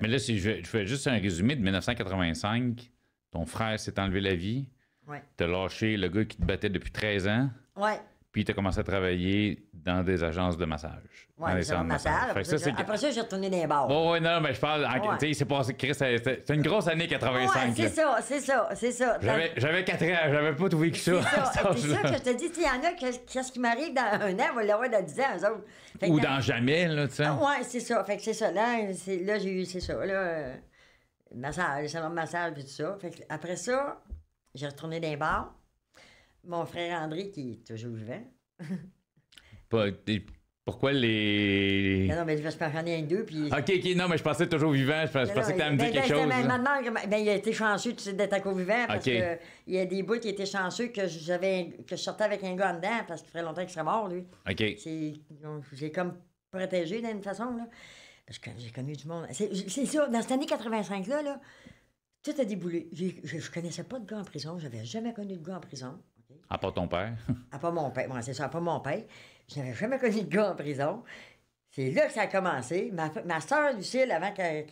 Mais là, si je fais juste un résumé de 1985. Ton frère s'est enlevé la vie.
Ouais.
T'as lâché le gars qui te battait depuis 13 ans.
Ouais.
Puis t'as commencé à travailler dans des agences de massage.
Oui, des salons de massage. Après ça, j'ai retourné dans les bars.
Oh, oui, non, mais je parle... Tu sais, il s'est passé... Chris, c'était une grosse année 85.
Oui, c'est ça.
J'avais 4 ans, j'avais pas tout vécu ça.
C'est ça que je te dis. Il y en a, qu'est-ce qui m'arrive dans un an, on va l'avoir dans 10 ans, eux autres.
Ou dans jamais, là, tu sais.
Oui, c'est ça. Fait que c'est ça. Là, j'ai eu, c'est ça, là... massage, les salons de massage, puis tout ça. Fait que après ça, j'ai retourné dans les bars. Mon frère André, qui est toujours vivant.
Pourquoi les...
Non, mais j'en ai un deux, puis...
OK, non, mais je pensais toujours vivant. Je pensais que tu allais me dire quelque chose.
Il a été chanceux d'être encore vivant, parce que il y a des bouts qui étaient chanceux que je sortais avec un gars en dedans, parce qu'il ferait longtemps qu'il serait mort, lui.
OK.
J'ai comme protégé d'une façon, là. Parce que j'ai connu du monde. C'est ça, dans cette année 85-là, là, tout a déboulé. Je connaissais pas de gars en prison. J'avais jamais connu de gars en prison. Okay?
À part ton père.
À part mon père. Moi, c'est ça, à part mon père. Je n'avais jamais connu de gars en prison. C'est là que ça a commencé. Ma soeur Lucille, avant qu'elle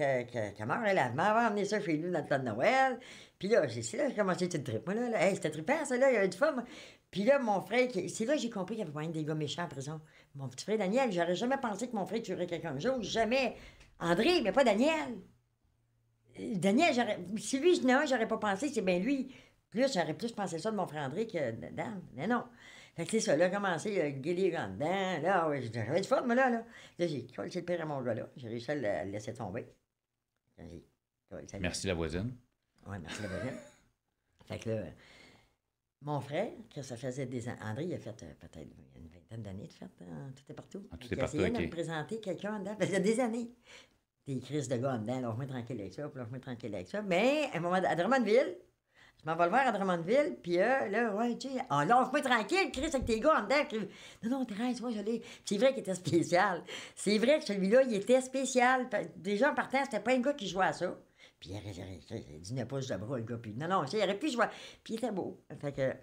meure, elle m'avait emmené ça chez nous dans le temps de Noël. Puis là, c'est là que j'ai commencé tout le trip. Moi, là, hey, c'était trippant, ça, là, il y avait du fun. Puis là, mon frère, c'est là que j'ai compris qu'il y avait pas des gars méchants en prison. Mon petit frère Daniel, j'aurais jamais pensé que mon frère tuerait quelqu'un un jour. Jamais. André, mais pas Daniel. Daniel, si lui, non, j'aurais pas pensé, c'est bien lui. J'aurais plus pensé ça de mon frère André que de Dan. Mais non. Fait que c'est ça, là, commencé, guérir en dedans. Là, ouais, j'avais du fun, moi, là. Là, j'ai collé le père à mon gars, là. J'ai réussi à le laisser tomber.
Merci, la voisine.
Oui, merci, la voisine. Fait que là, mon frère, que ça faisait des ans. André, il a fait peut-être une vingtaine d'années de fait, tout est partout.
Tout est partout,
il a essayé de me présenter quelqu'un en dedans. Ça faisait des années. Des crises de gars en dedans, là, on va tranquille avec ça, puis là, on va tranquille avec ça. Mais, à un moment, à Drummondville, je m'en vais le voir à Drummondville, puis là, ouais, tu sais, là, on va tranquille, Chris, avec tes gars en dedans. Non, Thérèse, moi, je l'ai. C'est vrai qu'il était spécial. C'est vrai que celui-là, il était spécial. Déjà, en partant, c'était pas un gars qui jouait à ça. Puis il dînait pas de bras, le gars. Puis non, il aurait pu jouer. Puis il était beau. Fait que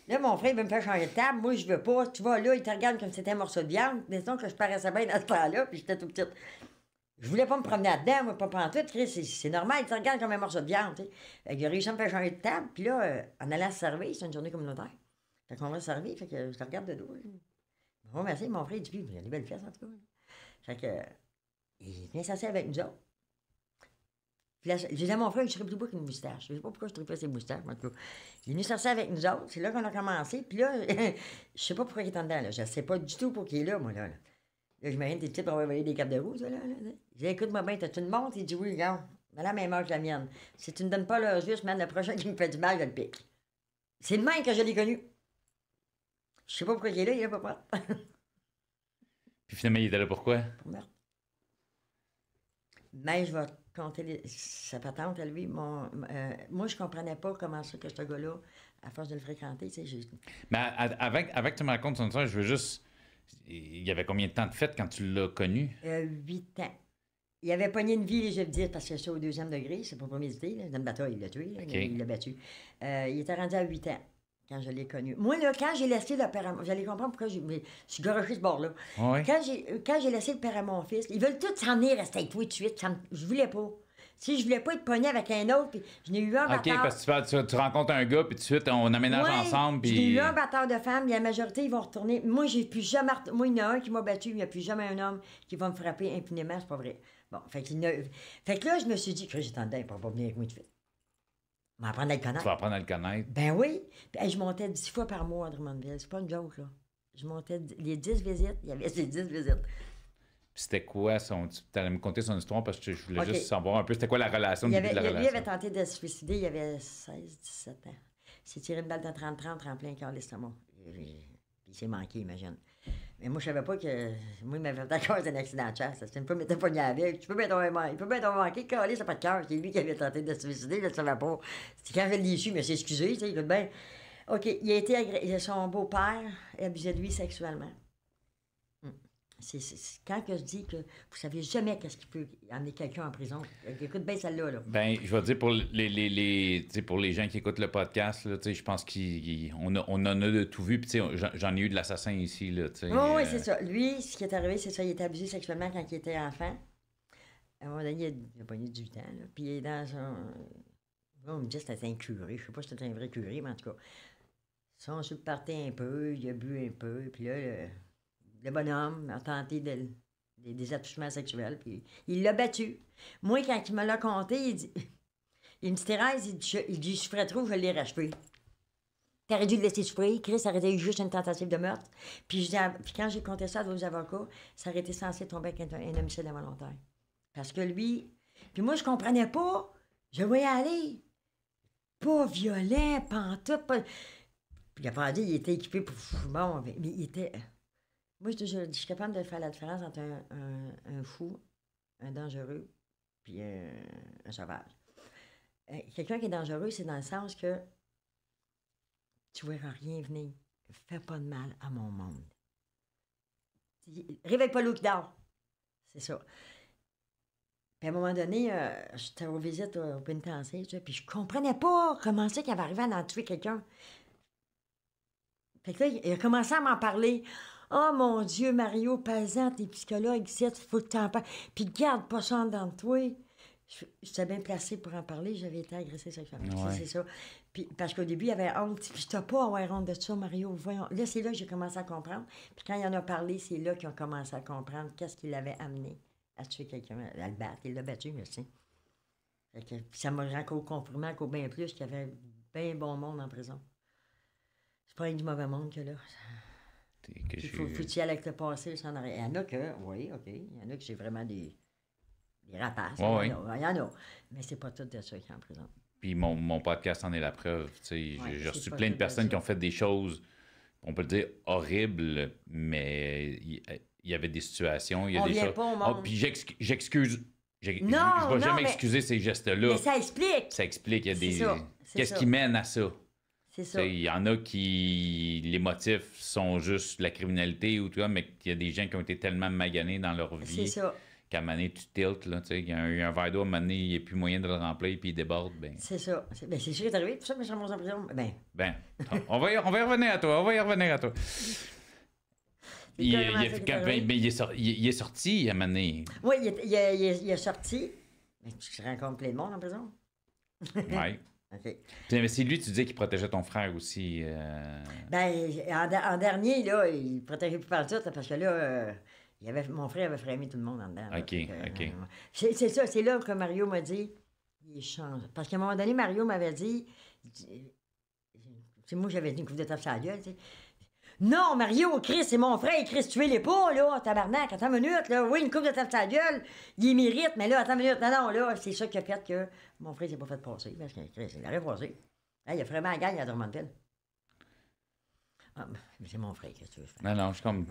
là, mon frère, il veut me faire changer de table. Moi, je veux pas. Tu vois, là, il te regarde comme si c'était un morceau de viande. Disons que je paraissais bien dans ce temps-là, puis j'étais tout petite. Je voulais pas me promener là-dedans, moi, pas pantoute, Chris. C'est normal, il te regarde comme un morceau de viande, tu sais. Il a réussi à me faire changer de table, puis là, en allant se servir, c'est une journée communautaire. Fait qu'on va se servir, fait que je te regarde de dos. Bon, merci, mon frère, il dit, il a des belles fesses, en tout cas. Fait que, il vient s'asseoir avec nous autres. Puis là, je disais à mon frère, je serais plus beau qu'une moustache. Je sais pas pourquoi je trippais ses moustaches, en tout cas. Il est venu s'asseoir avec nous autres, c'est là qu'on a commencé, puis là, je sais pas pourquoi il est en dedans, là. Je sais pas du tout pour qui il est là, moi, là. Là, j'imagine, t'es petit pour avoir volé des capes de roue, ça, là. Je dis, écoute-moi bien, t'as-tu une montre? Il dit, oui, regarde. Elle a la même âge que la mienne. Si tu ne donnes pas l'heure juste, man, le prochain qui me fait du mal, je le pique. C'est le même que je l'ai connu. Je sais pas pourquoi il est là, il est pas prêt.
Puis finalement, il était là pourquoi?
Pour meurtre. Mais je vais te compter sa patente à lui. Moi, je comprenais pas comment ça que ce gars-là, à force de le fréquenter, tu sais,
Mais avec que tu me racontes son histoire, je veux juste. Il y avait combien de temps de fête quand tu l'as connu?
8 ans. Il avait pogné une vie, je veux dire, parce que c'est au 2e degré, c'est pas prémédité. Là. Dans le bateau, il l'a tué, là, il l'a battu. Il était rendu à 8 ans quand je l'ai connu. Moi, là, quand j'ai laissé le père à mon... Vous allez comprendre pourquoi je suis garoché ce bord-là.
Ouais.
Quand j'ai laissé le père à mon fils, ils veulent tous s'en venir rester avec toi tout de suite. Je voulais pas. Si je voulais pas être pogné avec un autre, puis je n'ai eu un
OK,
bâtard.
parce que tu rencontres un gars, puis tout de suite, on aménage ensemble, puis...
J'ai eu un batteur de femmes, la majorité, ils vont retourner. Moi, j'ai plus jamais... Moi, il y en a un qui m'a battu, il n'y a plus jamais un homme qui va me frapper impunément, c'est pas vrai. Bon, fait que là, je me suis dit que j'étais en dedans, il ne pourra pas venir avec moi tout de suite. Je vais apprendre à le connaître.
Tu vas apprendre à le connaître.
Ben oui. Puis, je montais 10 fois par mois à Drummondville. C'est pas une joke, là. Je montais les 10 visites. Il y avait ces 10 visites.
Puis c'était quoi son... Tu allais me conter son histoire parce que je voulais
OK.
juste savoir un peu c'était quoi la relation, le début de la relation.
Lui avait tenté de se suicider, il avait 16-17 ans. Il s'est tiré une balle de 30-30 en plein cœur l'estomac. Puis il s'est manqué, imagine. Mais moi, je savais pas que. Moi, il m'avait fait à cause d'un accident de chasse. C'était une fois, il m'était pogné avec. Tu peux bien tomber manqué. Il peut bien tomber manqué. Calé, ça n'a pas de cœur. C'est lui qui avait tenté de se suicider. Je ne savais pas. C'était quand je l'ai su, il s'est excusé. Tu sais, écoute bien. OK. Il a été son beau-père abusait de lui sexuellement. Quand que je dis que vous savez jamais qu'est-ce qui peut amener quelqu'un en prison. Écoute bien celle-là. Là.
Ben, je vais dire pour pour les gens qui écoutent le podcast, là, je pense qu'on en a de tout vu. Puis j'en ai eu de l'assassin ici. Là,
oui, c'est ça. Lui, ce qui est arrivé, c'est ça. Il était abusé sexuellement quand il était enfant. À un moment donné, il a pogné 18 ans. Là, puis il est dans un... On me dit que c'était un curé. Je sais pas si c'était un vrai curé, mais en tout cas. Son se partait un peu, il a bu un peu. Puis là, le bonhomme a tenté des attouchements sexuels. Puis il l'a battu. Moi, quand il me l'a conté, il dit... Il me dit, Thérèse, il dit, je ferais trop, je l'ai racheté. T'aurais dû le laisser souffrir. Chris, ça aurait été juste une tentative de meurtre. Puis quand j'ai compté ça à vos avocats, ça aurait été censé tomber avec un homicide involontaire. Parce que lui... Puis moi, je comprenais pas. Je voyais aller. Pas violent, pantoute, pas... Puis il a pas dit, il était équipé pour... Bon, mais il était... Moi, je suis capable de faire la différence entre un fou, un dangereux, puis un sauvage. Quelqu'un qui est dangereux, c'est dans le sens que tu ne verras rien venir. Fais pas de mal à mon monde. Réveille pas l'eau qui dort. C'est ça. Puis à un moment donné, j'étais aux visites au pénitencier, puis je comprenais pas comment c'est qu'il avait arrivé à en tuer quelqu'un. Fait que là, il a commencé à m'en parler. Oh mon Dieu, Mario, Pazan, t'es psychologue ici, il faut que t'en parles. Puis garde pas ça dans toi. J'étais bien placée pour en parler, j'avais été agressée sexuellement.
Ouais.
C'est ça. Puis, parce qu'au début, il y avait honte. Puis, je pas à avoir honte de ça, Mario. Voyons. Là, c'est là que j'ai commencé à comprendre. Puis, quand il en a parlé, c'est là qu'ils ont commencé à comprendre qu'est-ce qui l'avait amené à tuer quelqu'un, à le battre. Il l'a battu, merci. Puis, ça m'a encore confirmé encore bien plus qu'il y avait bien bon monde en prison. C'est pas un du mauvais monde que là. Il faut y aller avec le passé, ça en arrière. Il y en a que, oui, OK. Il y en a que c'est vraiment des rapaces.
Ouais,
il y en a. Mais c'est pas tout de ça qui est en prison.
Puis mon podcast en est la preuve. J'ai reçu plein de personnes qui ont fait des choses, on peut le dire, horribles, mais il y avait des situations. Il y a
on
des
vient
choses.
pas au monde.
Puis j'excuse. Je ne
Non,
vais jamais
mais-
excuser ces gestes-là.
Mais ça explique.
Ça explique. Il y a
C'est
des.
ça, c'est
Qu'est-ce
ça.
qui mène à ça?
C'est ça.
Il y en a qui. Les motifs sont juste la criminalité ou tout ça, mais il y a des gens qui ont été tellement maganés dans leur
C'est
vie
ça.
qu'à un moment donné, tu tiltes. Là, il y a un verre d'eau, à un moment donné, il n'y a plus moyen de le remplir, puis il déborde. Ben,
C'est ça. C'est sûr qu'il est arrivé. Tout ça, mais je suis en prison. Ben,
on va y revenir à toi. On va y revenir à toi.
c'est carrément ça qui est arrivé.
Il est sorti à un moment donné.
Oui, il est sorti. Mais tu rencontres plein de monde en prison.
Ouais.
OK.
Puis, mais c'est lui, tu disais qu'il protégeait ton frère aussi.
Ben, en dernier, là, il protégeait plus par tout, parce que là, mon frère avait frémé tout le monde en dedans. là.
OK,
Fait que,
OK.
C'est ça, c'est là que Mario m'a dit, il change. Parce qu'à un moment donné, Mario m'avait dit, moi j'avais dit une coupe de tape sur la gueule, tu sais. Non, Mario, Chris, c'est mon frère, Chris, tuez-les pas, là, tabarnak, attends une minute, là. Oui, une coupe de tape sa gueule, il mérite, mais là, attends une minute. Non, non, là, c'est ça qui a fait que mon frère s'est pas fait passer, parce que Chris, il l'aurait passé. Hey, il a vraiment la gagne à Drummondville. Ah, mais c'est mon frère, qu'est-ce que tu veux faire?
Non, non, je suis comme.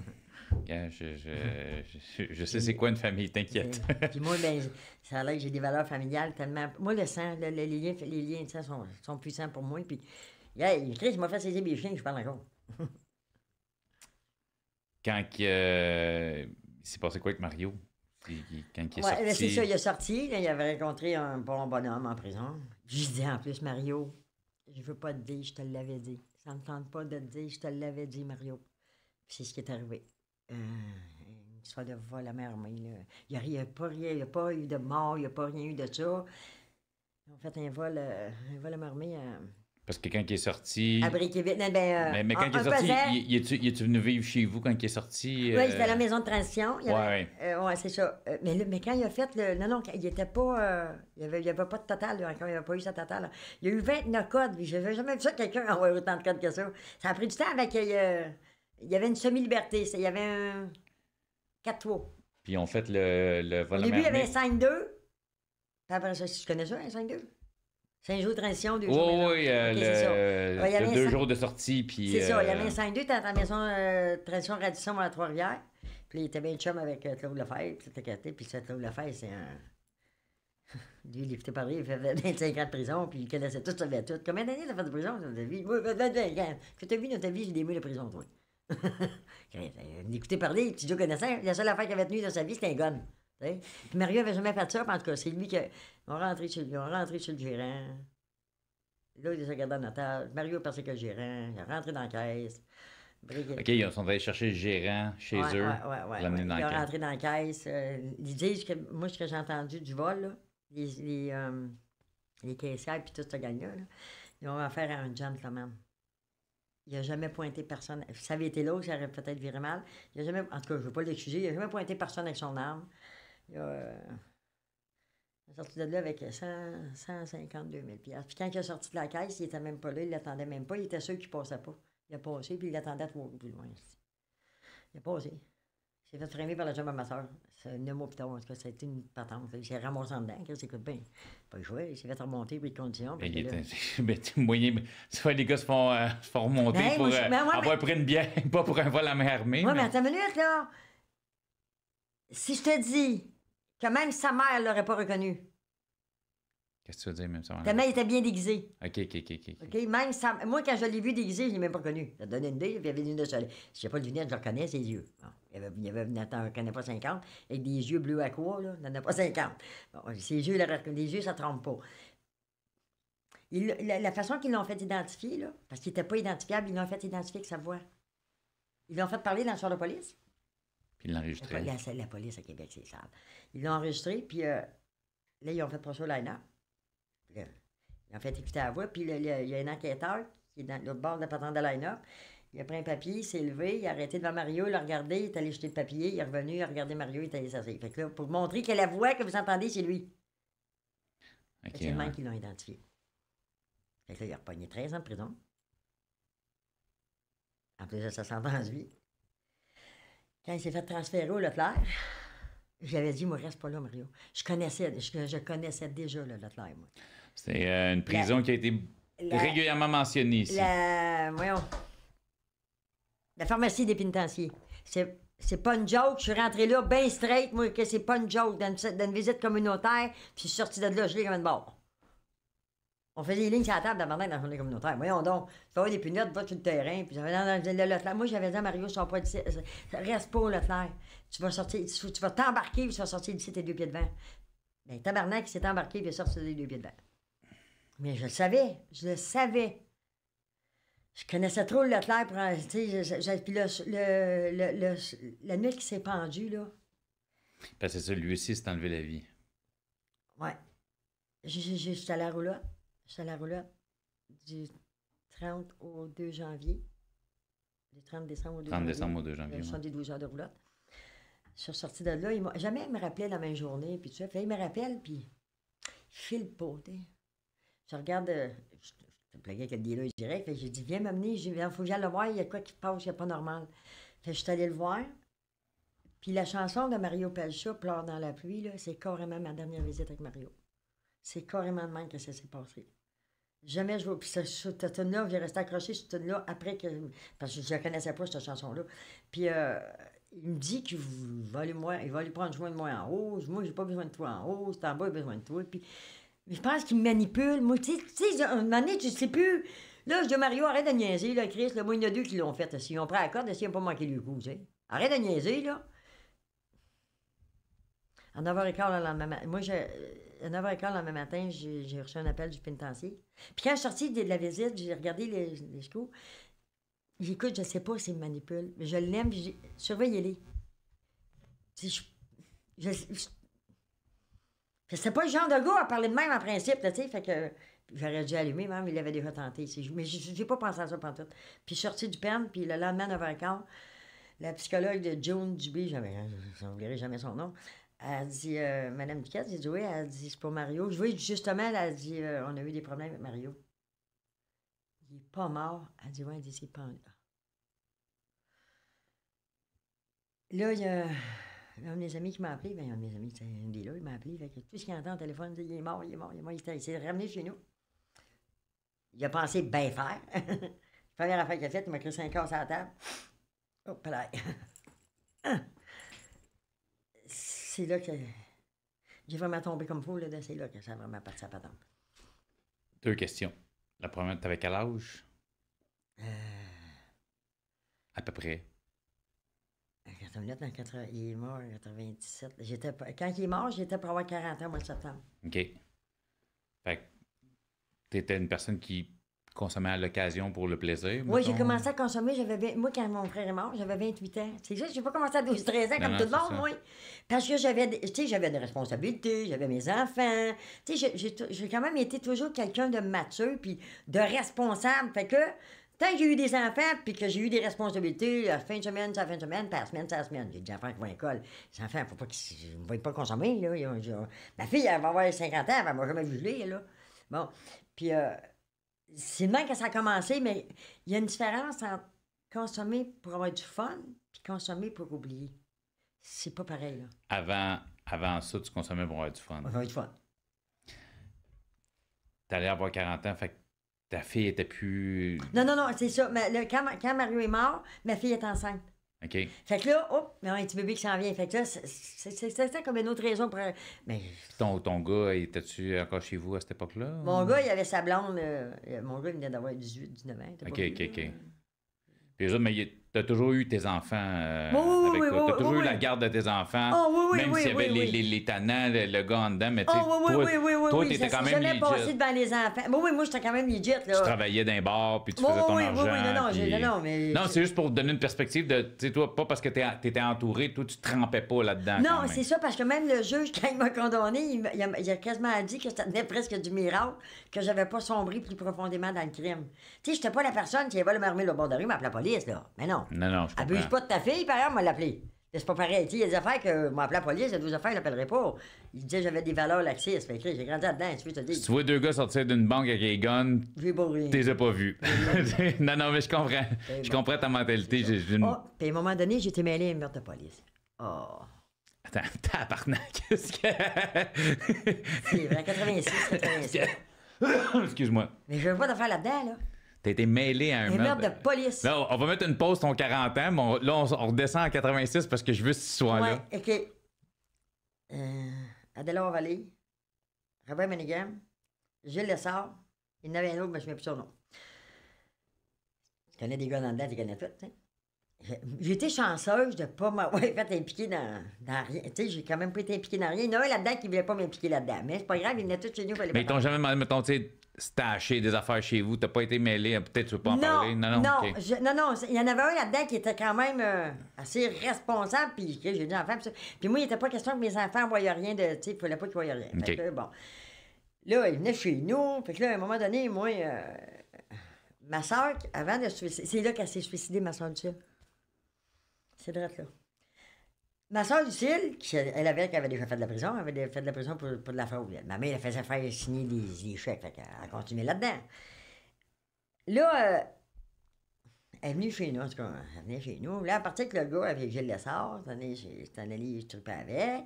Je sais c'est quoi une famille, t'inquiète.
Puis moi, ben, ça a l'air que j'ai des valeurs familiales tellement. Moi, le sang, les liens de sang sont puissants pour moi. Puis, hey, Chris, il m'a fait saisir mes chiens, je parle encore.
Quand il s'est passé quoi avec Mario? Quand il est
Ouais,
sorti.
c'est ça, il est sorti. Là, il avait rencontré un bon bonhomme en prison. Je dis en plus, Mario, je veux pas te dire, je te l'avais dit. Ça me tente pas de te dire, je te l'avais dit, Mario. Puis c'est ce qui est arrivé. Une histoire de vol à main armée. Là. Il n'y a pas rien, il n'y a pas eu de mort, il n'y a pas rien eu de ça. Ils ont fait un vol à main armée
Parce que quand il est sorti.
à Briqueville.
Mais quand il est sorti, il est-tu venu vivre chez vous quand il est sorti?
Oui, c'était à la maison de transition.
Oui.
Oui, c'est ça. Mais quand il a fait le. Non, il n'était pas. Il n'y avait pas de total, là, encore. Il n'y avait pas eu sa totale. Là. Il y a eu 29 codes. Je n'avais jamais vu ça, quelqu'un envoyer autant de codes que ça. Ça a pris du temps avec. Il y avait une semi-liberté. Il y avait un 4-3.
Puis ils ont fait le vol
Au
à
début, il y
main
avait
armée.
un 5-2. Puis après ça, tu connais ça, un 5-2? 5 jours de transition, 2 jours de
Oui, oui,
il y avait
2 jours de sortie. Puis,
c'est ça, il y avait un 5-2, t'es à ta maison de transition Radisson à Trois-Rivières. Puis il était bien chum avec Claude Lefebvre, puis c'était gâté. Puis ça, Claude Lefebvre, c'est un. Lui, il était parlé, il fait 25 ans de prison, puis il connaissait tout, savait tout. Combien d'années t'as fait de prison dans ta vie? Moi, 25 ans. Que t'as vu dans ta vie, j'ai des mois de prison, toi. D'écouter parler, tu dis connaissais. La seule affaire qu'il avait tenue dans sa vie, c'était un gun. T'sais? Puis Mario avait jamais fait ça, puis en tout cas, c'est lui qui. Ils ont rentré sur le gérant. Là, il les a gardés en otage. Mario a passé que le gérant. Il est rentré dans la caisse.
OK, ils sont allés chercher le gérant chez eux. L'amener dans
il
la
est
caisse.
rentré dans la caisse. Ils disent que, moi, ce que j'ai entendu du vol, là, les caissières puis toute cette gang-là, là, ils ont affaire à un gentleman. Il n'a jamais pointé personne. Si ça avait été là, ça aurait peut-être viré mal. Il a jamais, en tout cas, je ne veux pas l'excuser, il n'a jamais pointé personne avec son arme. Il est sorti de là avec 152 000 $. Puis quand il est sorti de la caisse, il n'était même pas là, il ne l'attendait même pas. Il était sûr qu'il ne passait pas. Il a passé, puis il l'attendait à 3 roues plus loin. Il a passé. Il s'est fait freiner par la jambe à ma soeur. C'est 9 mois plus tard. En tout cas, ça a été une patente. Il s'est ramassé en dedans. Il s'écoute bien. Pas le choix. Il s'est fait remonter, puis de conditions.
Mais moyen. Soit les gars se font remonter
Ben,
pour avoir
mais...
pris une bière, pas pour un vol à main armée.
Oui, mais attends une minute, là. Si je te dis que même sa mère ne l'aurait pas reconnu.
Qu'est-ce que tu veux dire, même ça?
Tellement il était bien déguisé.
OK.
Même moi, quand je l'ai vu déguisé, je ne l'ai même pas reconnu. Ça donne une idée, puis il y avait une lunettes de soleil. Si je n'ai pas de lunettes, je le reconnais, ses yeux. Bon, il y avait Nathan, je ne connais pas 50, avec des yeux bleus à quoi, là, il n'en a pas 50. Bon, ses yeux, les yeux, ça ne trompe pas. La façon qu'ils l'ont fait identifier, là, parce qu'il n'était pas identifiable, ils l'ont fait identifier avec sa voix. Ils l'ont fait parler dans le soir de police.
Puis ils l'ont enregistré.
La police à Québec, c'est sale. Ils l'ont enregistré, puis là, ils ont fait passer au line-up. Ils ont fait écouter la voix, puis il y a un enquêteur qui est dans l'autre bord de la patente de line-up. Il a pris un papier, il s'est levé, il a arrêté devant Mario, il l'a regardé, il est allé jeter le papier, il est revenu, il a regardé Mario, il est allé s'asseoir. Fait que là, pour montrer que la voix que vous entendez, c'est lui. C'est le même qui l'ont identifié. Fait que là, il a repogné 13 ans de prison. En plus de sa sentence de vie. Quand il s'est fait transférer au Leclerc, je lui avais dit, moi, reste pas là, Mario. Je connaissais déjà le Leclerc, moi.
C'est une prison qui a été régulièrement mentionnée ici.
La pharmacie des pénitenciers. C'est pas une joke. Je suis rentré là bien straight, moi, que c'est pas une joke dans une visite communautaire, puis je suis sorti de là gelé comme une barre. On faisait des lignes sur la table d'abandon dans la journée communautaire. Voyons donc, tu vas avoir des pinottes, va sur le terrain, puis j'avais dans le Leclerc. Moi, j'avais dit à Mario, sors pas d'ici, reste pas au Leclerc. Tu vas sortir, tu vas t'embarquer, puis tu vas sortir d'ici tes 2 pieds devant. Ben, tabarnak, il s'est embarqué, puis il est sorti des 2 pieds devant. Mais je le savais. Je connaissais trop le Leclerc pour. Tu sais, puis la nuit qui s'est pendue, là.
Parce que c'est ça, lui aussi s'est enlevé la vie.
Ouais. J'étais à la roulotte. J'étais à la roulotte du 30 au 2 janvier. Du 30 décembre au 2
30
janvier.
décembre au 2 janvier.
72 heures de roulotte. Je suis sortie de là. Jamais il me rappelait la même journée, puis tout ça. Fait, il me rappelle, puis il file pas, tu sais. Je regarde, Ça me plaguait que le dealer direct. Fait que j'ai dit, viens m'amener. Il faut que j'aille le voir. Il y a quoi qui se passe, c'est pas normal. Fait que je suis allée le voir. Puis la chanson de Mario Pelcha, Pleure dans la pluie, là, c'est carrément ma dernière visite avec Mario. C'est carrément de même que ça s'est passé. Jamais je vais. Puis cette tune-là, j'ai resté accroché sur cette tune-là après que. Parce que je ne connaissais pas, cette chanson-là. Puis il me dit qu'il va aller prendre soin de moi en haut. Moi, j'ai pas besoin de toi en haut. C'est en bas, il a besoin de toi. Puis je pense qu'il me manipule. Moi, tu sais, un moment donné, tu sais plus. Là, je dis Mario, arrête de niaiser, là, Chris. Là, moi, il y en a deux qui l'ont fait. S'ils ont pris la corde, s'ils n'ont pas manqué le coup, tu sais. Arrête de niaiser, là. À 9h15 le lendemain matin. Moi, à 9h15 le lendemain matin, j'ai reçu un appel du pénitencier. Puis quand je suis sortie de la visite, j'ai regardé les scouts. J'écoute, je sais pas s'il me manipule. Mais je l'aime, puis surveillez-les. C'est pas le genre de gars à parler de même en principe, tu sais. Fait que j'aurais dû allumer, même, il avait déjà tenté. Mais j'ai pas pensé à ça pendant tout. Puis je suis sortie du pen, puis le lendemain à 9h15, la psychologue de June Dubé, je n'oublierai jamais son nom, elle dit, Madame Duquette, j'ai dit oui, elle dit, c'est pour Mario. Je vois justement, elle a dit, on a eu des problèmes avec Mario. Il est pas mort. Elle dit, oui, elle dit, c'est pas là. Là, il y a un de mes amis qui m'a appelé. Ben, un de mes amis, c'est un des là, il m'a appelé. Fait que tout ce qu'il entend au téléphone, il dit, il est mort, il est mort, il est mort. Il s'est ramené chez nous. Il a pensé bien faire. La première affaire qu'il a faite, il m'a créé 5 heures sur la table. Hop là. C'est là que j'ai vraiment tombé comme fou, là, c'est là que ça a vraiment parti à patente.
2 questions. La première, t'avais quel âge? À peu près.
Il est mort en 97. Quand il est mort, j'étais pour avoir 40 ans au mois de septembre.
OK. Fait que t'étais une personne qui consommait à l'occasion pour le plaisir?
Oui, j'ai commencé à consommer. Moi, quand mon frère est mort, j'avais 28 ans. C'est ça, j'ai pas commencé à 12-13 ans comme tout le monde, moi. Parce que j'avais des responsabilités, j'avais mes enfants. Tu sais, j'ai quand même été toujours quelqu'un de mature puis de responsable. Fait que tant que j'ai eu des enfants puis que j'ai eu des responsabilités, la fin de semaine, c'est la fin de semaine, puis la semaine, c'est la semaine. J'ai des enfants qui vont à l'école. Les enfants, faut pas qu'ils ne vont pas consommer, là. Ma fille, elle va avoir 50 ans, elle m'a jamais vu là. Bon. Puis c'est le même que ça a commencé, mais il y a une différence entre consommer pour avoir du fun puis consommer pour oublier. C'est pas pareil, là.
Avant ça, tu consommais pour avoir du fun.
Pour avoir du fun.
T'allais avoir 40 ans, fait que ta fille était plus...
Non, c'est ça. Mais quand Mario est mort, ma fille est enceinte.
OK.
Fait que là, mais on a un petit bébé qui s'en vient. Fait que là, c'est comme une autre raison pour... Mais...
Ton gars, était-tu encore chez vous à cette époque-là?
Mon gars, il avait sa blonde. Mon gars, il venait d'avoir 18, 19 ans.
OK. Puis les autres, mais t'as toujours eu tes enfants avec toi. T'as toujours eu la garde de tes enfants. Même s'il y avait les tannants, le gars en dedans. Mais tu sais, toi, t'étais quand même legit.
Passé devant les enfants. Oui, moi, j'étais quand même legit. Là.
Tu travaillais dans un bar, puis tu faisais ton argent.
Non,
c'est juste pour te donner une perspective de, tu sais, toi, pas parce que t'étais entouré, toi, tu trempais pas là-dedans.
Non, c'est ça, parce que même le juge, quand il m'a condamné, il a quasiment dit que ça tenait presque du miracle que j'avais pas sombré plus profondément dans le crime. Tu sais, j'étais pas la personne qui va le m'armer le bord de rue, m'appeler la police, là. Mais non.
Non, je comprends.
Abuse pas de ta fille, par exemple, m'a l'appelé. C'est pas pareil. Il y a des affaires que m'a appelé la police, il y a d'autres affaires, il l'appellerait pas. Il disait que j'avais des valeurs laxistes. Fait que j'ai grandi là-dedans,
Si tu vois 2 gars sortir d'une banque avec des guns,
tu
les as pas vus. non, mais je comprends. Je comprends ta mentalité.
Puis à un moment donné, j'ai été mêlé à une meurtre de police. Oh.
Attends, tabarnak, qu'est-ce que...
C'est vrai, 86.
Excuse-moi.
Mais je veux pas de faire là-dedans, là.
T'as été mêlé à un
meurtre de police.
Là, on va mettre une pause ton 40 ans, mais là, on redescend en 86 parce que je veux cette histoire-là.
Ouais, OK. Adélard Vallée, Robert Manigam, Gilles Lessard, il y en avait un autre, mais je ne sais plus son nom. Tu connais des gars dans le dedans, tu connais tout, tu sais. J'ai été chanceuse de ne pas m'avoir fait impliquer dans rien. Tu sais, j'ai quand même pas été impliqué dans rien. Il y en a un là-dedans qui ne voulait pas m'impliquer là-dedans. Mais c'est pas grave, il venait tout chez nous.
Mais ils t'ont jamais demandé, mettons, tu sais, staché des affaires chez vous, t'as pas été mêlé, peut-être tu veux pas en parler? Non,
il y en avait un là-dedans qui était quand même assez responsable, puis j'ai dit enfant, puis moi, il n'était pas question que mes enfants ne voyaient rien de, tu sais, il fallait pas qu'ils voyaient rien. Fait que, bon, là, il venait chez nous, fait que là, à un moment donné, moi, ma soeur, avant de se suicider, c'est là qu'elle s'est suicidée, ma soeur Lucille. C'est drôle, là. Ma soeur Lucille, elle avait déjà fait de la prison, elle avait fait de la prison pour de la fraude. Ma mère, elle faisait faire signer des chèques, fait qu'elle a continué là-dedans. Là, elle est venue chez nous, en tout cas, elle venait chez nous. Là, à partir que le gars avec Gilles Lessard, c'était un allé, je tripais avec.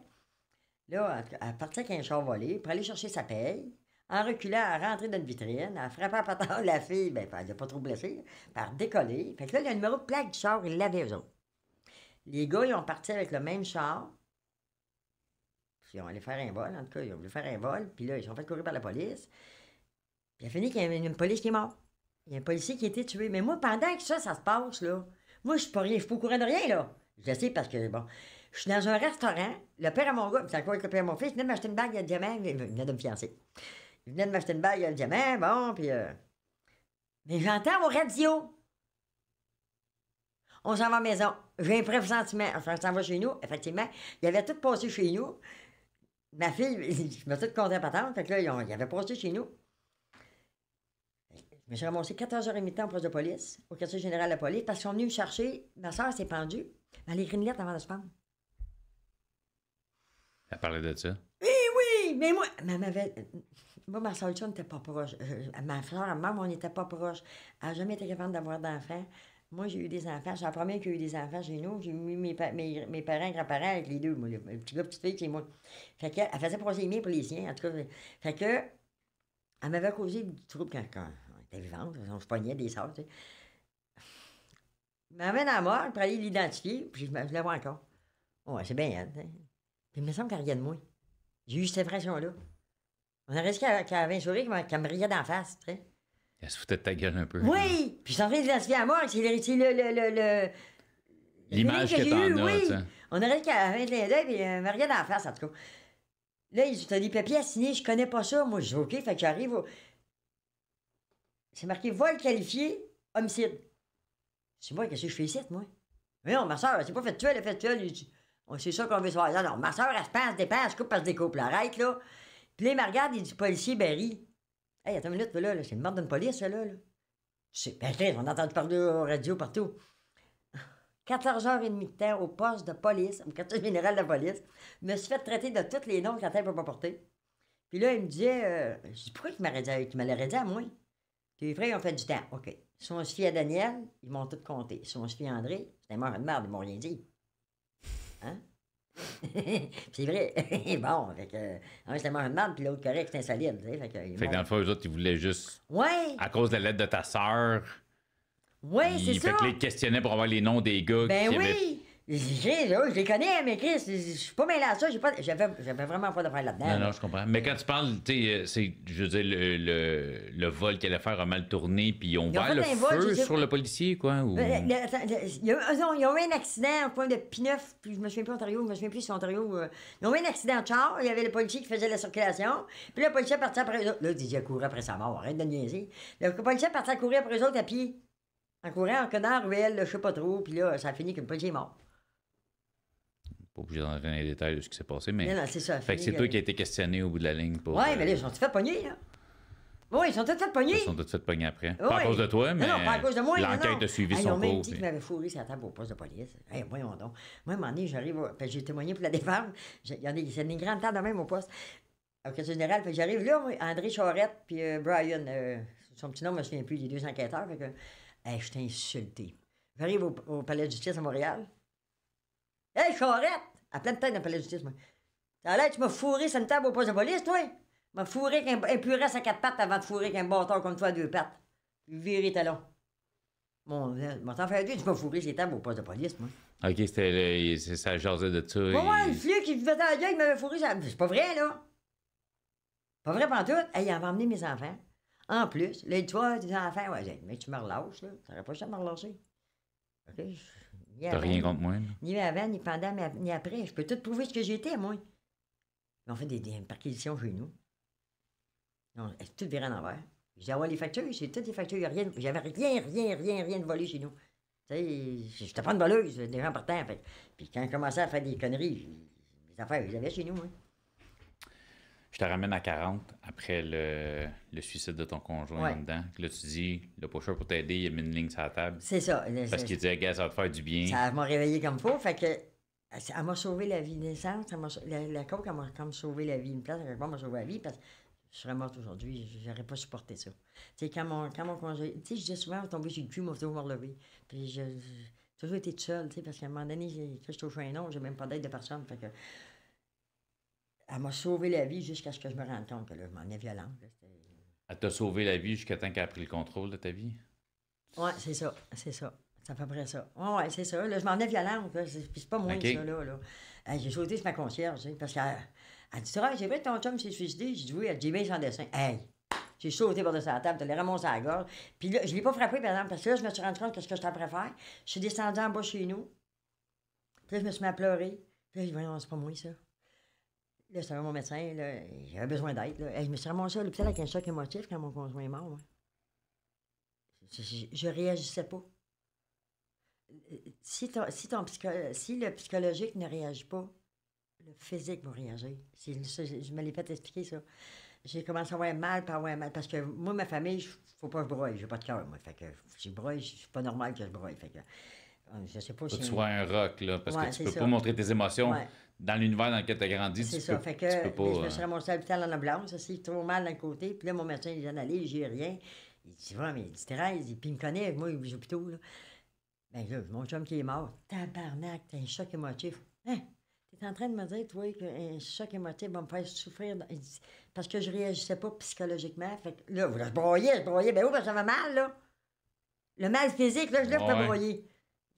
Là, en tout cas, elle partait avec un char volé pour aller chercher sa paye. En reculant, elle rentrait dans une vitrine, elle frappait à patente la fille, ben, elle n'a pas trop blessé, par décoller. Fait que là, le numéro de plaque du char, ils l'avaient, eux autres. Les gars, ils ont parti avec le même char. Puis ils ont allé faire un vol, en tout cas, ils ont voulu faire un vol. Puis là, ils sont fait courir par la police. Puis il a fini qu'il y avait une police qui est morte. Il y a un policier qui a été tué. Mais moi, pendant que ça se passe, là, moi, je suis pas rien, je suis pas au courant de rien, là. Je le sais parce que, bon, je suis dans un restaurant. Le père à mon gars, c'est encore avec le père à mon fils, il venait de m'acheter une bague de diamant. Il venait de me fiancer. Il venait de m'acheter une bague de diamant, bon, puis... Mais j'entends au radio. On s'en va à la maison. J'ai un pressentiment. Enfin, on s'en va chez nous, effectivement. Il avait tout passé chez nous. Ma fille, je me suis tout compté à patente. Fait que là, il avait passé chez nous. Je me suis ramassé 14h30 de temps au poste de police, au quartier général de la police, parce qu'ils sont venus me chercher. Ma soeur s'est pendue dans les grenouillettes avant de se pendre.
Elle parlait de ça.
Oui, mais moi... Moi, ma soeur, on n'était pas proche. Ma soeur, ma mère, on n'était pas proche. Elle n'a jamais été capable d'avoir d'enfants. Moi, j'ai eu des enfants. Je suis la première qui a eu des enfants chez nous. J'ai mis mes parents, grands-parents avec les deux. Moi, le petit gars, petite fille, c'est moi. Fait qu'elle faisait passer les miens pour les siens. En tout cas, fait que... Elle m'avait causé du trouble quand on était vivante. On se pognait des sorts, tu sais. Elle m'amène à la mort pour aller l'identifier. Puis je la vois encore. Ouais, c'est bien elle, tu sais. Puis il me semble qu'elle riait de moi. J'ai eu cette impression-là. On a risqué qu'elle avait un sourire qu'elle me riait d'en face, tu sais.
Elle se foutait de ta gueule un peu.
Oui! Puis je suis en train d'identifier à mort. C'est
l'image que t'en as,
oui.
tu sais.
On aurait qu'elle avait un clin d'œil, puis elle me riait d'en face, en tout cas. Là, t'as des papiers à signer, je connais pas ça. Moi, je dis OK, fait que j'arrive au... C'est marqué vol qualifié, homicide. C'est moi, qu'est-ce que je fais ici, moi? Mais non, ma soeur, elle s'est pas fait tuer, elle a fait tuer. C'est ça qu'on veut savoir. Non, ma soeur, elle se passe, elle se dépense, elle se coupe, elle se découpe. Là, arrête, là. Puis là, il me regarde, il dit policier, Barry. Hey, attends une minute, là, c'est une mort d'une police, ça, là. Ben, on a entendu parler au radio partout. 14h30 de temps au poste de police, au quartier général de la police. Je me suis fait traiter de tous les noms que la tête ne peut pas porter. Puis là, il me disait, je dis, pourquoi il me l'aurait dit à moi? Tes frères, ils ont fait du temps. OK. Si on se fie à Daniel, ils m'ont tout compté. Si on se fie à André, c'était mort de merde, ils m'ont rien dit. Hein? c'est vrai. Bon, fait que. Un, c'était mort de merde, puis l'autre, correct, c'était insolide. Fait que
dans le fond, eux autres, ils voulaient juste.
Ouais!
À cause de la lettre de ta sœur.
Oui, c'est ça.
Fait que les questionnaient pour avoir les noms des gars
ben
qui
oui.
avaient...
Je les connais, mais Chris, je suis pas mêlé à ça. J'avais vraiment pas d'affaires là-dedans.
Non, je comprends. Mais quand tu parles, tu sais, je veux dire, le vol qu'elle allait faire a mal tourné, puis ils ont ouvert le feu sur le policier, quoi? Ou...
Ils ont eu un accident au point de P9, puis je me souviens plus Ontario, je me souviens plus si c'est Ontario. Ils ont eu un accident de char, il y avait le policier qui faisait la circulation, puis le policier est parti après eux autres. Là, il a couru après sa mort, arrête de niaiser. Le policier est parti à courir après eux autres à pied. En courant, en connard, ruelle, je sais pas trop, puis là, ça a fini que le policier est mort.
Pas obligé d'entrer dans les détails de ce qui s'est passé, mais.
Non, c'est ça.
Fait que c'est toi qui as été questionné au bout de la ligne pour.
Ouais, mais là, ils sont tous fait pogner, là. Oui, ils sont tous fait pogner.
Ils sont tous fait pogner après.
Ouais.
Pas à cause de toi, mais.
Non, pas à cause de moi.
L'enquête a suivi son
cours. Ils ont même
cours.
dit qu'ils m'avaient fourré sur la table au poste de police. Hey, voyons donc. Moi, à un moment donné, j'arrive. J'ai témoigné pour la défense. Il y a une grande table de même au poste. Au quartier général. Fait que j'arrive là, moi, André Charette, puis Brian. Son petit nom, je me souviens plus, les deux enquêteurs. Fait que. Hey, je t'ai insulté. J'arrive au palais de justice à Montréal. Hey, Charette! À pleine tête dans le palais de justice, moi. T'as l'air, tu m'as fourré sur une table au poste de police, toi? M'a fourré avec un puresse à 4 pattes avant de fourrer avec un bâtard comme toi à 2 pattes. Puis virer talon. Bon, t'en fais deux, tu m'as fourré sur les tables au poste de police, moi.
Ok, c'était ça jasait de ça.
Ouais, le flic qui faisait la gueule, il m'avait fourré. C'est pas vrai, là. Pas vrai pantoute. Hey, il avait emmené mes enfants. En plus, là, toi, tes enfants, ouais, mais tu me relâches, là. T'aurais pas jamais me relâcher. OK?
T'as rien contre moi, là.
Ni avant, ni pendant, ni après. Je peux tout prouver ce que j'étais, moi. Ils ont fait des perquisitions chez nous. C'est tout viré en envers. J'ai avoir les factures, c'est toutes les factures. J'avais rien de volé chez nous. Tu sais, j'étais pas une voleuse, des gens partant. Fait. Puis quand ils commençaient à faire des conneries, les affaires, ils avaient chez nous, moi.
Je te ramène à 40 après le suicide de ton conjoint là-dedans. Là, tu dis, le pusher pour t'aider, il a mis une ligne sur la table.
C'est ça.
Parce qu'il disait, gars, ça va te faire du bien.
Ça m'a réveillé comme faut. Fait que, elle m'a sauvé la vie naissante. La coke, elle m'a comme sauvé la vie. Une place, elle m'a sauvé la vie parce que je serais morte aujourd'hui, j'aurais pas supporté ça. Tu sais, quand mon congé... Tu sais, je dis souvent, on va tomber sur le cul, moi, je vais me relever. Puis j'ai toujours été toute seule, tu sais, parce qu'à un moment donné, quand j'étais au chaînon, j'ai même pas d'aide de personne. Fait que elle m'a sauvé la vie jusqu'à ce que je me rende compte que là, je m'en ai violente. Là,
Elle t'a sauvé la vie jusqu'à temps qu'elle a pris le contrôle de ta vie?
ouais, c'est ça, c'est ça. Ça fait à peu près ça. Ouais, c'est ça. Là, je m'en ai violente. Là. Puis c'est pas moins
OK.
que ça, là. J'ai sauté sur ma concierge, tu sais, parce qu'elle dit, ah, c'est vrai que ton chum s'est suicidé? J'ai dit, oui, elle dit, bien sans dessin. Hey! J'ai sauté par-dessus la table, t'as les ramassé à la gorge. Puis là, je l'ai pas frappé, par exemple, parce que là, je me suis rendu compte que ce que j'étais après faire. Je suis descendue en bas chez nous. Puis là, je me suis mis à pleurer. Puis là, j'ai dit, voyons, c'est pas moi, ça. Là, c'était mon médecin, là. J'avais besoin d'aide, là. Hey, je me suis ramassée à l'hôpital avec un choc émotif quand mon conjoint est mort, moi. Je réagissais pas. Si le psychologique ne réagit pas, le physique va réagir. Je me l'ai fait expliquer, ça. J'ai commencé à avoir mal, pas avoir mal. Parce que moi, ma famille, faut pas que je broye. J'ai pas de cœur, moi. Fait que si je broye, c'est pas normal que je broye. Fait que je sais pas
Faut
si...
que tu sois un rock, là, parce
Ouais,
que tu
c'est
peux
ça.
pas montrer tes émotions
Ouais.
dans l'univers dans lequel tu as grandi.
C'est
Tu
ça.
peux,
Fait
tu
que
peux pas...
je me suis ramassée à l'hôpital en ambulance, aussi, trop mal d'un côté. Puis là, mon médecin, il vient d'aller, j'ai rien. Il dit, ouais, mais il dit, Thérèse, puis il me connaît, moi, les hôpitaux, là. Ben là, mon chum qui est mort, tabarnak, t'as un choc émotif. Hein? T'es en train de me dire, toi, qu'un choc émotif va me faire souffrir. Il dit, parce que je réagissais pas psychologiquement. Fait que là, je broyais. Ben oui, parce que j'avais mal, là. Le mal physique, là, je l'ai fait broyer.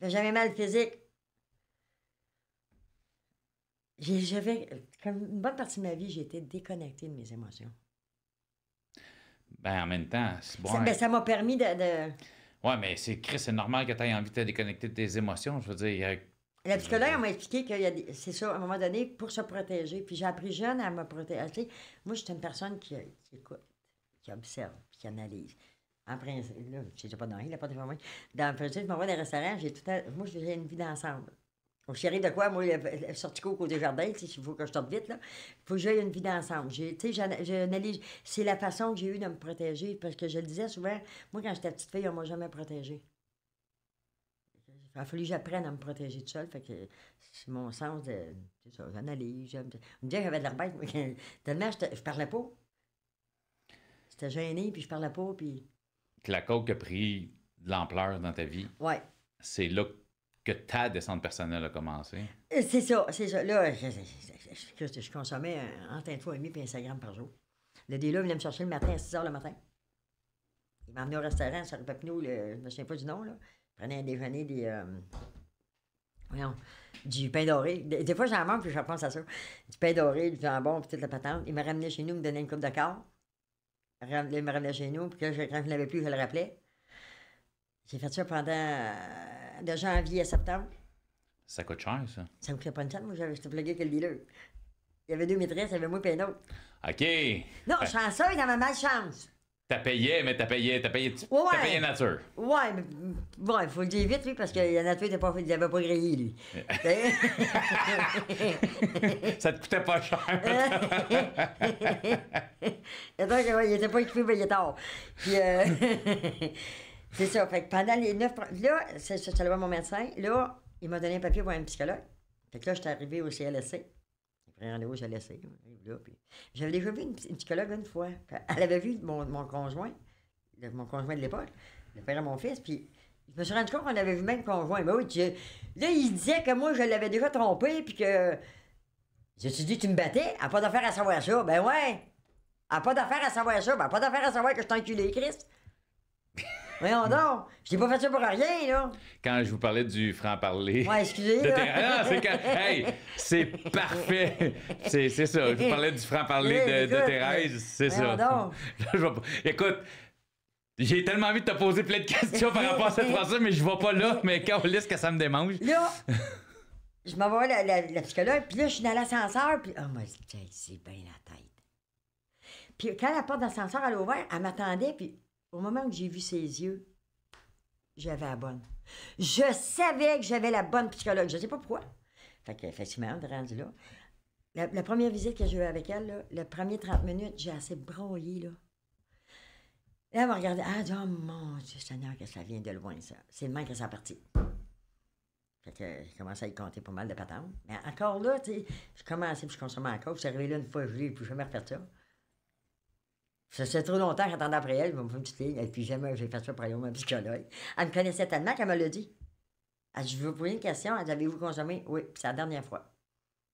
J'avais mal physique. J'avais, comme une bonne partie de ma vie, j'ai été déconnectée de mes émotions.
Ben, en même temps, c'est bon.
Ça m'a permis de...
Ouais, mais c'est normal que tu aies envie de te déconnecter de tes émotions. Je veux dire,
La psychologue, elle m'a expliqué que c'est ça, à un moment donné, pour se protéger. Puis j'ai appris jeune à me protéger. Tu sais, moi, j'étais une personne qui écoute, qui observe, puis qui analyse. En principe, là, je sais pas dans il n'a pas de famille. Dans le principe, je m'envoie dans les restaurants, moi, j'ai une vie d'ensemble. Donc, s'il arrive de quoi, moi, sorti au côté jardin, tu sais, il faut que je sorte vite, là. Il faut que j'aie une vie d'ensemble. Tu sais, j'analyse. C'est la façon que j'ai eue de me protéger, parce que je le disais souvent, moi, quand j'étais petite fille, on m'a jamais protégée. Il a fallu que j'apprenne à me protéger toute seule. Fait que c'est mon sens de. C'est ça, j'analyse. On me disait que j'avais de l'air bête. Mais tellement je parlais pas. J'étais gênée, puis je parlais pas. Puis...
que la coke a pris de l'ampleur dans ta vie,
ouais.
C'est là que ta descente personnelle a commencé.
C'est ça, c'est ça. Là, je consommais entre 1 fois et demi et 1 gramme par jour. Le dealer venait me chercher le matin à 6 h le matin. Il m'a emmené au restaurant sur le Papineau, je me souviens pas du nom, là. Je prenais un déjeuner du pain doré. Des fois, j'en mange puis je repense à ça. Du pain doré, du jambon, puis toute la patente. Il m'a ramené chez nous, me donnait une coupe de quart. Il me ramenait chez nous, puis quand je ne l'avais plus, je le rappelais. J'ai fait ça pendant de janvier à septembre.
Ça coûte cher, ça?
Ça me coûtait pas une scène, moi, j'étais plugué avec le dealer. Il y avait 2 maîtresses, il y avait moi et un autre.
OK.
Non, chanceux, il avait malchance.
T'as payé nature.
Ouais, mais bon, il faut le dire vite, lui, parce que la nature il n'avait pas grillé, lui.
Ça te coûtait pas cher.
Donc, il n'était pas équipé, mais il est tard. Puis, c'est ça. Fait que pendant les 9... Là, ça allait mon médecin. Là, il m'a donné un papier pour un psychologue. Fait que là, j'étais arrivé au CLSC. J'ai pris rendez-vous au CLSC. J'avais déjà vu une psychologue une fois. Elle avait vu mon conjoint de l'époque, le père de mon fils, puis je me suis rendu compte qu'on avait vu même conjoint. Mais oui, là, il disait que moi, je l'avais déjà trompé, puis que... Je me suis dit, tu me battais? Elle n'a pas d'affaire à savoir ça. Ben ouais! Elle n'a pas d'affaire à savoir ça. Ben, elle n'a pas d'affaire à savoir que je t'ai enculé, Christ. Voyons donc, je t'ai pas fait ça pour rien, là.
Quand je vous parlais du franc-parler...
Ouais, excusez.
C'est quand... Hey, c'est parfait. C'est ça, je vous parlais du franc-parler de Thérèse, c'est ça.
Donc.
Écoute, j'ai tellement envie de te poser plein de questions par rapport à cette phrase-là, mais je vais pas là, mais quand on lit que ça me démange.
Là, je m'en vais voir la psychologue, puis là, je suis dans l'ascenseur, puis... Oh, moi, c'est bien la tête. Puis quand la porte d'ascenseur, elle a ouvert, elle m'attendait, puis... Au moment où j'ai vu ses yeux, j'avais la bonne. Je savais que j'avais la bonne psychologue. Je ne sais pas pourquoi. Fait que, effectivement, on est rendu là. La première visite que j'ai eue avec elle, là, les premiers 30 minutes, j'ai assez broyé, là. Là, elle m'a regardé. Ah, oh mon Dieu Seigneur, que ça vient de loin, ça. C'est le même que ça a parti. Fait que j'ai commencé à y compter pas mal de patentes. Mais encore là, tu sais, je commençais puis je consommais encore. Je suis arrivé là une fois, je l'ai plus jamais refait ça. Ça fait trop longtemps que j'attendais après elle, je me fais une petite ligne, et puis jamais j'ai fait ça pour aller voir ma psychologue. Elle me connaissait tellement qu'elle me l'a dit. Elle dit, je veux vous poser une question, elle dit, avez-vous consommé? Oui, puis c'est la dernière fois.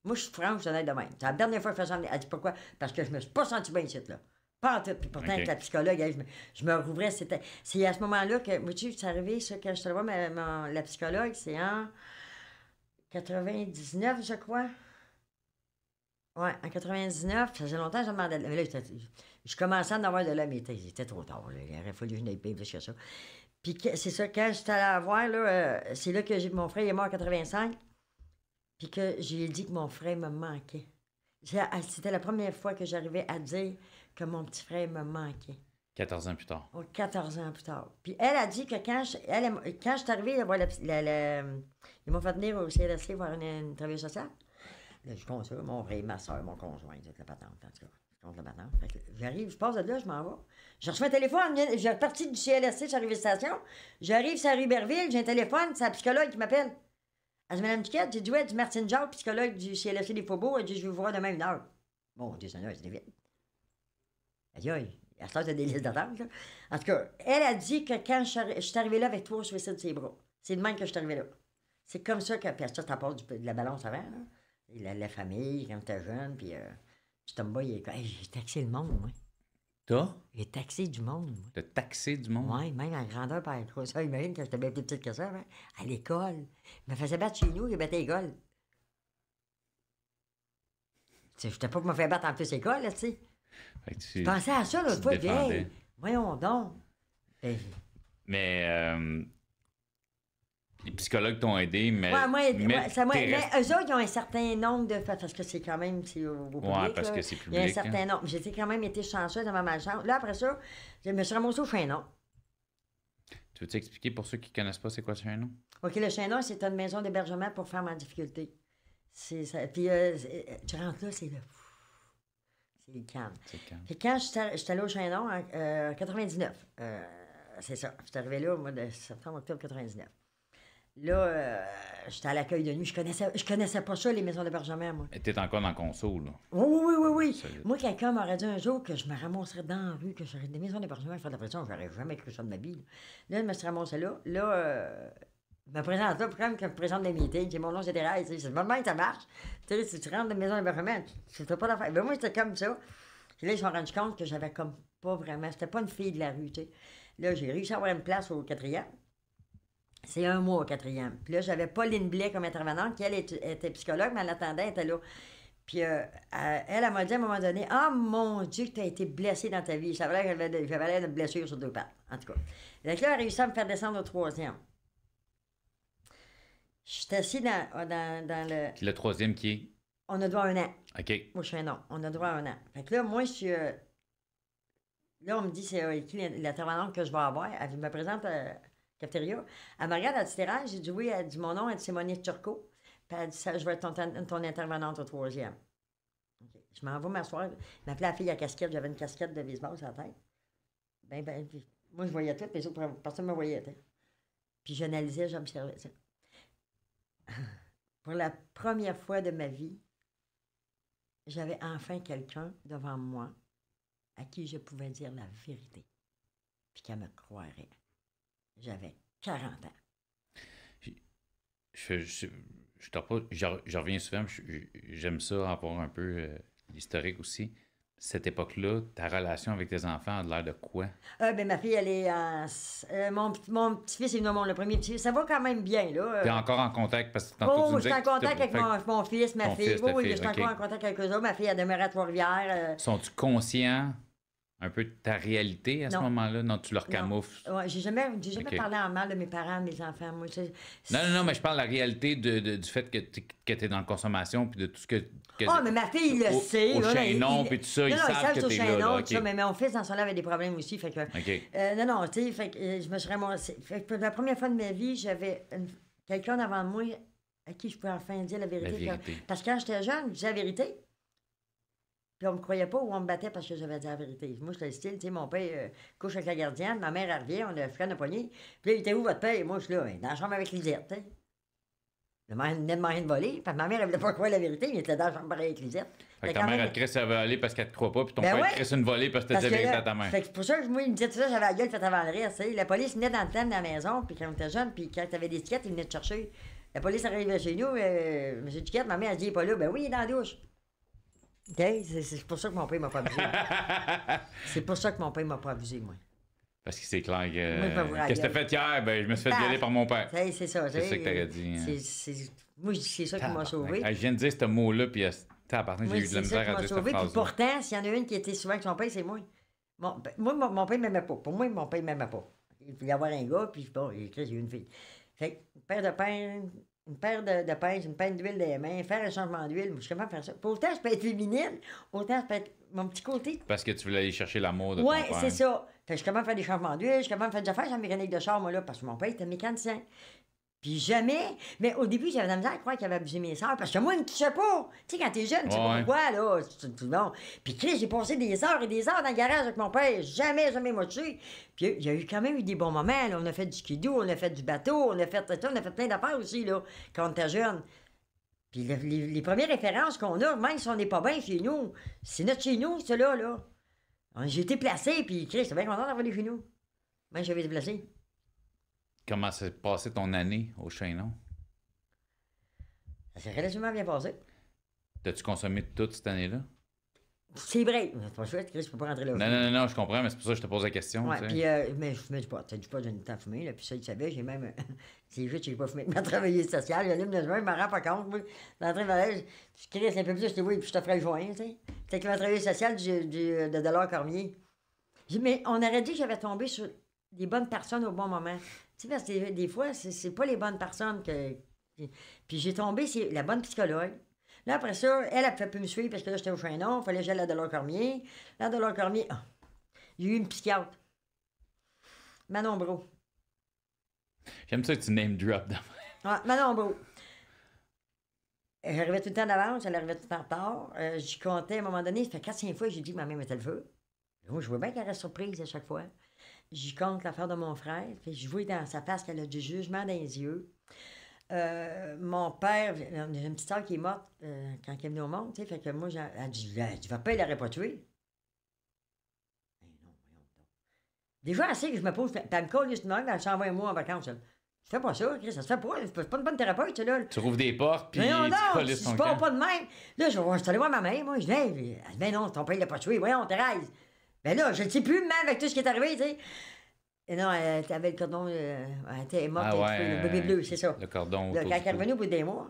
Moi, je suis franche, je suis honnête de même. C'est la dernière fois que je fais ça. Elle dit, pourquoi? Parce que je me suis pas senti bien ici, là. Pas en tout. Puis pourtant, avec la psychologue, je me rouvrais. C'est à ce moment-là que, moi, tu sais, c'est arrivé, ça, quand je te vois, la psychologue, c'est en 99, je crois. Ouais, en 99, ça faisait longtemps que je demandais. Mais là, je commençais à en avoir de là, mais c'était trop tard. Là. Il aurait fallu que je n'aille pas plus que ça. Puis c'est ça, quand j'étais allée la voir, là, c'est là que mon frère est mort en 85, puis que j'ai dit que mon frère me manquait. C'était la première fois que j'arrivais à dire que mon petit frère me manquait.
14 ans plus tard.
Oh, 14 ans plus tard. Puis elle a dit que quand je suis arrivée à voir ils m'ont fait venir au CLSC voir une travailleuse sociale. Là, je compte ça, mon frère, ma soeur, mon conjoint, toute la patente, en tout cas. Je compte la patente. Fait que j'arrive, je passe de là, je m'en vais. Je reçois un téléphone, j'ai reparti du CLSC, j'arrive à la station. J'arrive sur la rue Berville, j'ai un téléphone, c'est la psychologue qui m'appelle. Elle dit, Madame Duquette, j'ai dit, ouais, du Martine Jacques, psychologue du CLSC des Faubourgs. Elle dit, je vais vous voir demain 1h. Bon, Dieu Seigneur, c'est vite. Elle dit, aïe, à ce temps, t'as des listes d'attente, là. En tout cas, elle a dit que quand je suis arrivée là avec 3 suicides de ses bras, c'est de même que je suis arrivée là. C'est comme ça que, puis ça, t'en passes de la balance avant, là. La famille, quand t'es jeune, puis tu tombes bas, j'ai taxé le monde, moi.
T'as?
J'ai taxé du monde, moi.
T'as taxé du monde?
Oui, même en grandeur par la ça. Imagine quand j'étais bien plus petite que ça, hein, à l'école. Il me faisait battre chez nous, il battait l'école. Je n'étais pas pour me faire battre en plus l'école, là, tu sais. Je pensais à ça l'autre fois, vieille. Voyons donc.
Mais les psychologues t'ont aidé, mais.
Ouais, mais eux autres, ils ont un certain nombre de. Parce que c'est quand même. C'est au public.
Ouais, parce
là.
que c'est public.
Il y a un certain nombre. J'ai quand même été chanceuse dans ma malchance. Là, après ça, je me suis ramassée au Chaînon.
Tu veux t'expliquer pour ceux qui ne connaissent pas c'est quoi le Chaînon?
OK, le Chaînon, c'est une maison d'hébergement pour femmes en difficulté. C'est ça. Puis, tu rentres là, c'est le. C'est le calme. Puis quand j'étais allée au Chaînon en 99, c'est ça. J'étais arrivée là au mois de septembre, octobre 99. Là, j'étais à l'accueil de nuit. Je connaissais pas ça, les maisons d'hébergement, moi.
T'es encore dans la console, là.
Oui. Moi, quelqu'un m'aurait dit un jour que je me ramasserais dans la rue, que j'aurais des maisons d'hébergement à faire de la pression. J'aurais jamais cru ça de ma vie. Là, je me suis ramassée là. Là, je me présente là, comme que je me présente des meetings. J'ai mon nom, c'est Thérèse. C'est le moment que ça marche. Tu sais, si tu rentres dans une maison d'hébergement, tu fais pas d'affaires. Ben, moi, c'était comme ça. Puis là, je me suis rendu compte que j'avais comme pas vraiment. C'était pas une fille de la rue, tu sais. Là, j'ai réussi à avoir une place au 4e. C'est 1 mois au 4e. Puis là, j'avais Pauline Blais comme intervenante, qui, elle, était psychologue, mais elle attendait, elle était là. Puis elle m'a dit à un moment donné, « Ah, mon Dieu, que tu as été blessée dans ta vie. » Ça avait l'air que j'avais l'air d'une blessure sur 2 pattes, en tout cas. Donc là, elle a réussi à me faire descendre au 3e. Je suis assis dans le...
Puis le 3e qui est?
On a droit à 1 an.
OK.
Moi, je fais non. On a droit à 1 an. Fait que là, moi, je suis... là, on me dit, c'est qui l'intervenante que je vais avoir. Elle me présente... cafétéria. Elle me regarde, elle dit Thérèse, j'ai dit oui, elle dit mon nom, elle dit c'est Monique Turcot. Puis elle dit ça, je vais être ton intervenante au 3e. Okay. Je m'en vais m'asseoir. Elle m'appelait la fille à casquette, j'avais une casquette de baseball sur la tête. Puis, moi je voyais tout, puis les autres, personne ne me voyait. T'sais. Puis j'analysais, j'observais. Pour la première fois de ma vie, j'avais enfin quelqu'un devant moi à qui je pouvais dire la vérité. Puis qu'elle me croirait. J'avais 40 ans.
Je reviens souvent, j'aime ça, avoir un peu l'historique aussi. Cette époque-là, ta relation avec tes enfants a l'air de quoi?
Ma fille, elle est en... mon petit-fils est venu, le premier petit-fils. Ça va quand même bien, là.
T'es encore en contact? Parce que tantôt, tu
je suis en contact avec mon fils, ma fille. Oui, je suis encore en contact avec eux autres. Ma fille, elle demeure à Trois-Rivières.
Sont-tu conscients un peu de ta réalité à ce moment-là? Non, tu leur camoufles?
Ouais, j'ai jamais parlé en mal de mes parents, de mes enfants. Moi,
non, mais je parle de la réalité du fait que tu es dans la consommation puis de tout ce que...
mais ma fille, il le sait.
Au Chaînon, puis tout ça, ils savent que t'es là.
Okay. Mais mon fils, dans son là, avait des problèmes aussi. Fait que, tu sais, fait que je me suis ramassée. Pour la première fois de ma vie, j'avais quelqu'un devant moi à qui je pouvais enfin dire la vérité. Parce que quand j'étais jeune, je disais la vérité. Puis on me croyait pas ou on me battait parce que j'avais dit la vérité. Moi, j'étais le style, tu sais, mon père couche avec la gardienne, ma mère, elle revient, on a frère de poignée. Puis là, il était où votre père? Et moi, je suis là, dans la chambre avec Lisette, tu sais. Le maire venait de moyen de voler. Puis ma mère, elle voulait pas croire la vérité, mais il était dans la chambre pareille avec Lisette.
Fait que ta mère, elle te crisse à voler parce qu'elle te croit pas, puis ton
Ben
père
ouais.
te crisse une volée parce que tu
Parce
dit
que
la vérité
là,
à ta mère.
fait que c'est pour ça que moi, il me disait tout ça, j'avais la gueule faite avant le reste. Tu sais. La police venait dans le thème de la maison, puis quand on était jeune, puis quand t'avais des tickets, ils venaient te chercher. La police arrivait chez nous, monsieur Tiquette, ma mère, elle dit, il est pas là. Ben oui, il est dans la douche. OK? C'est pour ça que mon père m'a pas abusé. C'est pour ça que mon père m'a pas abusé, moi.
Parce que c'est clair
Moi, je vais vous
que qu'est-ce que t'as fait hier? Ben, je me suis fait violer par mon père.
C'est ça.
C'est ça que t'aurais dit. Hein.
Moi, je dis que c'est ça qui m'a sauvé.
Je viens de dire ce mot-là, puis tabarnak, j'ai eu de la misère à dire cette
Puis
phrase.
pourtant, s'il y en a une qui était souvent avec son père, c'est moi. Mon père m'aimait pas. Pour moi, mon père m'aimait pas. Il voulait avoir un gars, puis bon, j'ai eu une fille. Fait que, une paire de pain, une paire de pince, une paire d'huile dans les mains, faire un changement d'huile, je suis capable de faire ça. Puis autant je peux être féminine, autant je peux être mon petit côté.
Parce que tu voulais aller chercher l'amour de ton père.
Oui, c'est ça. Fait que je suis capable de faire des changements d'huile, je suis capable de faire des affaires, j'ai un mécanique de char, moi, là, parce que mon père était mécanicien. Puis jamais, mais au début, j'avais de la misère à croire qu'il avait abusé mes soeurs, parce que moi, il ne touchait pas. Tu sais, quand t'es jeune, tu sais pas pourquoi, là, c'est tout bon. Puis Chris, j'ai passé des heures et des heures dans le garage avec mon père, jamais m'a tué. Puis il y a eu quand même eu des bons moments, là. On a fait du skidoo, on a fait du bateau, on a fait plein d'affaires aussi, là, quand on était jeune. Puis les premières références qu'on a, même si on n'est pas bien chez nous, c'est notre chez nous, cela, là. J'ai été placé, puis Chris, j'étais bien content d'avoir les chez nous. Même j'avais été placé.
Comment s'est passé ton année au Chaînon?
Ça s'est relativement bien passé.
T'as-tu consommé toute cette année-là?
C'est vrai. C'est pas chouette, Chris, je peux pas rentrer là.
Non, je comprends, mais c'est pour ça que je te pose la question.
Ouais, puis, mais je fumais du pot. Du pot, j'ai une temps fumé, là, puis ça, il savait, j'ai même. C'est juste que j'ai pas fumé avec ma travailleuse sociale. J'allume le joint, je m'en rends pas compte, moi. L'entrée de je crie un peu plus, je te vois, puis je te ferai le joint, tu sais. C'est avec ma travailleuse sociale de Delors Cormier. Mais on aurait dit que j'avais tombé sur des bonnes personnes au bon moment. Tu sais, parce que des fois, c'est pas les bonnes personnes que. Puis j'ai tombé, c'est la bonne psychologue. Là, après ça, elle a fait plus me suivre parce que là, j'étais au Chaînon. Il fallait que j'aille à Delors Cormier. Là, Delors Cormier, il y a eu une psychiatre. Manon Bro.
J'aime ça que tu name drop.
Manon Bro. J'arrivais tout le temps d'avance, elle arrivait tout le temps en retard. J'y comptais à un moment donné, ça fait 4-5 fois que j'ai dit que ma mère mettait le feu. Moi, je vois bien qu'elle reste surprise à chaque fois. J'y compte l'affaire de mon frère. Puis je vois dans sa face qu'elle a du jugement dans les yeux. Mon père, j'ai une petite soeur qui est morte quand elle est venue au monde, tu sais, fait que moi, elle dit, tu vas pas, il l'aurait pas tué. Ben non, voyons donc. Déjà, elle sait que je me pose, elle me colle juste de même, elle s'envoie un mois en vacances. Elle. Tu fais pas ça, Chris, ça se fait pas, c'est pas une bonne thérapeute, ça, là.
Tu rouvres des portes, puis
non,
tu colles
tu
ton
pars
camp.
pas de même. Là, je vais aller voir ma mère, moi, je viens, elle dit, ben non, ton père, il l'a pas tué, voyons, Thérèse. Ben là, je ne sais plus, même avec tout ce qui est arrivé, tu sais. Et non, elle avait le cordon, elle était morte, le bébé bleu, c'est ça.
Le cordon.
Là, quand elle est revenue au bout des mois,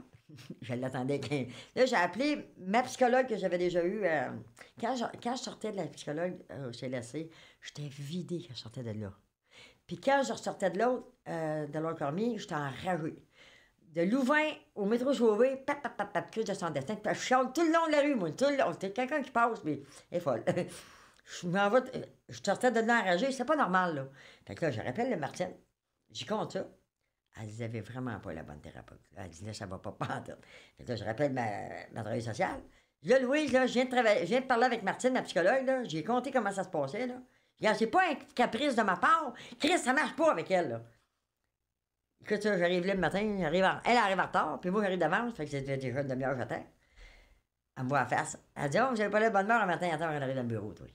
je l'attendais. Là, j'ai appelé ma psychologue que j'avais déjà eue. Quand je sortais de la psychologue au CLSC, j'étais vidée quand je sortais de là. Puis quand je ressortais de l'autre, de l'autre Cormier, j'étais enragée. De Louvain au métro Sauvé, crise de son destin. Je chante tout le long de la rue, moi. Tout le long. C'était quelqu'un qui passe, mais elle est folle. Je sortais de là enragée, c'est pas normal, là. Fait que là, je rappelle le Martine. J'y compte ça. Elle disait, avait vraiment pas la bonne thérapeute. Elle disait, là, ça va pas en tout. Fait que là, je rappelle ma travailleuse sociale. Là, Louise, là, je viens de parler avec Martine, ma psychologue, là. J'ai compté comment ça se passait, là. Regarde, c'est pas un caprice de ma part. Chris, ça marche pas avec elle, là. Écoute, ça, j'arrive là le matin, elle arrive en retard, puis moi, j'arrive d'avance, fait que c'était déjà une demi-heure, j'attends. Elle me voit en face. Elle dit, oh, vous avez pas la bonne humeur un matin, attends, on arrive dans le bureau, toi.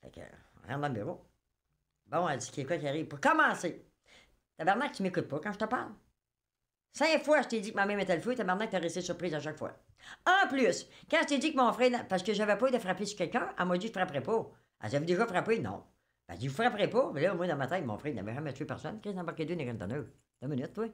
Fait que, on rentre dans le bureau. Bon, elle dit, qu'il y a quoi qui arrive? Pour commencer, tabarnak, tu m'écoutes pas quand je te parle. 5 fois, je t'ai dit que ma mère mettait le feu, tabarnak, t'as resté surprise à chaque fois. En plus, quand je t'ai dit que mon frère, parce que j'avais pas eu de frapper sur quelqu'un, elle m'a dit, je frapperais pas. Elle dit, j'avais déjà frappé? Non. Elle dit, vous frapperez pas. Mais là, moi, dans ma tête, mon frère, il n'avait jamais tué personne. Chris, embarqué deux, n'est qu'un 2 minutes, toi.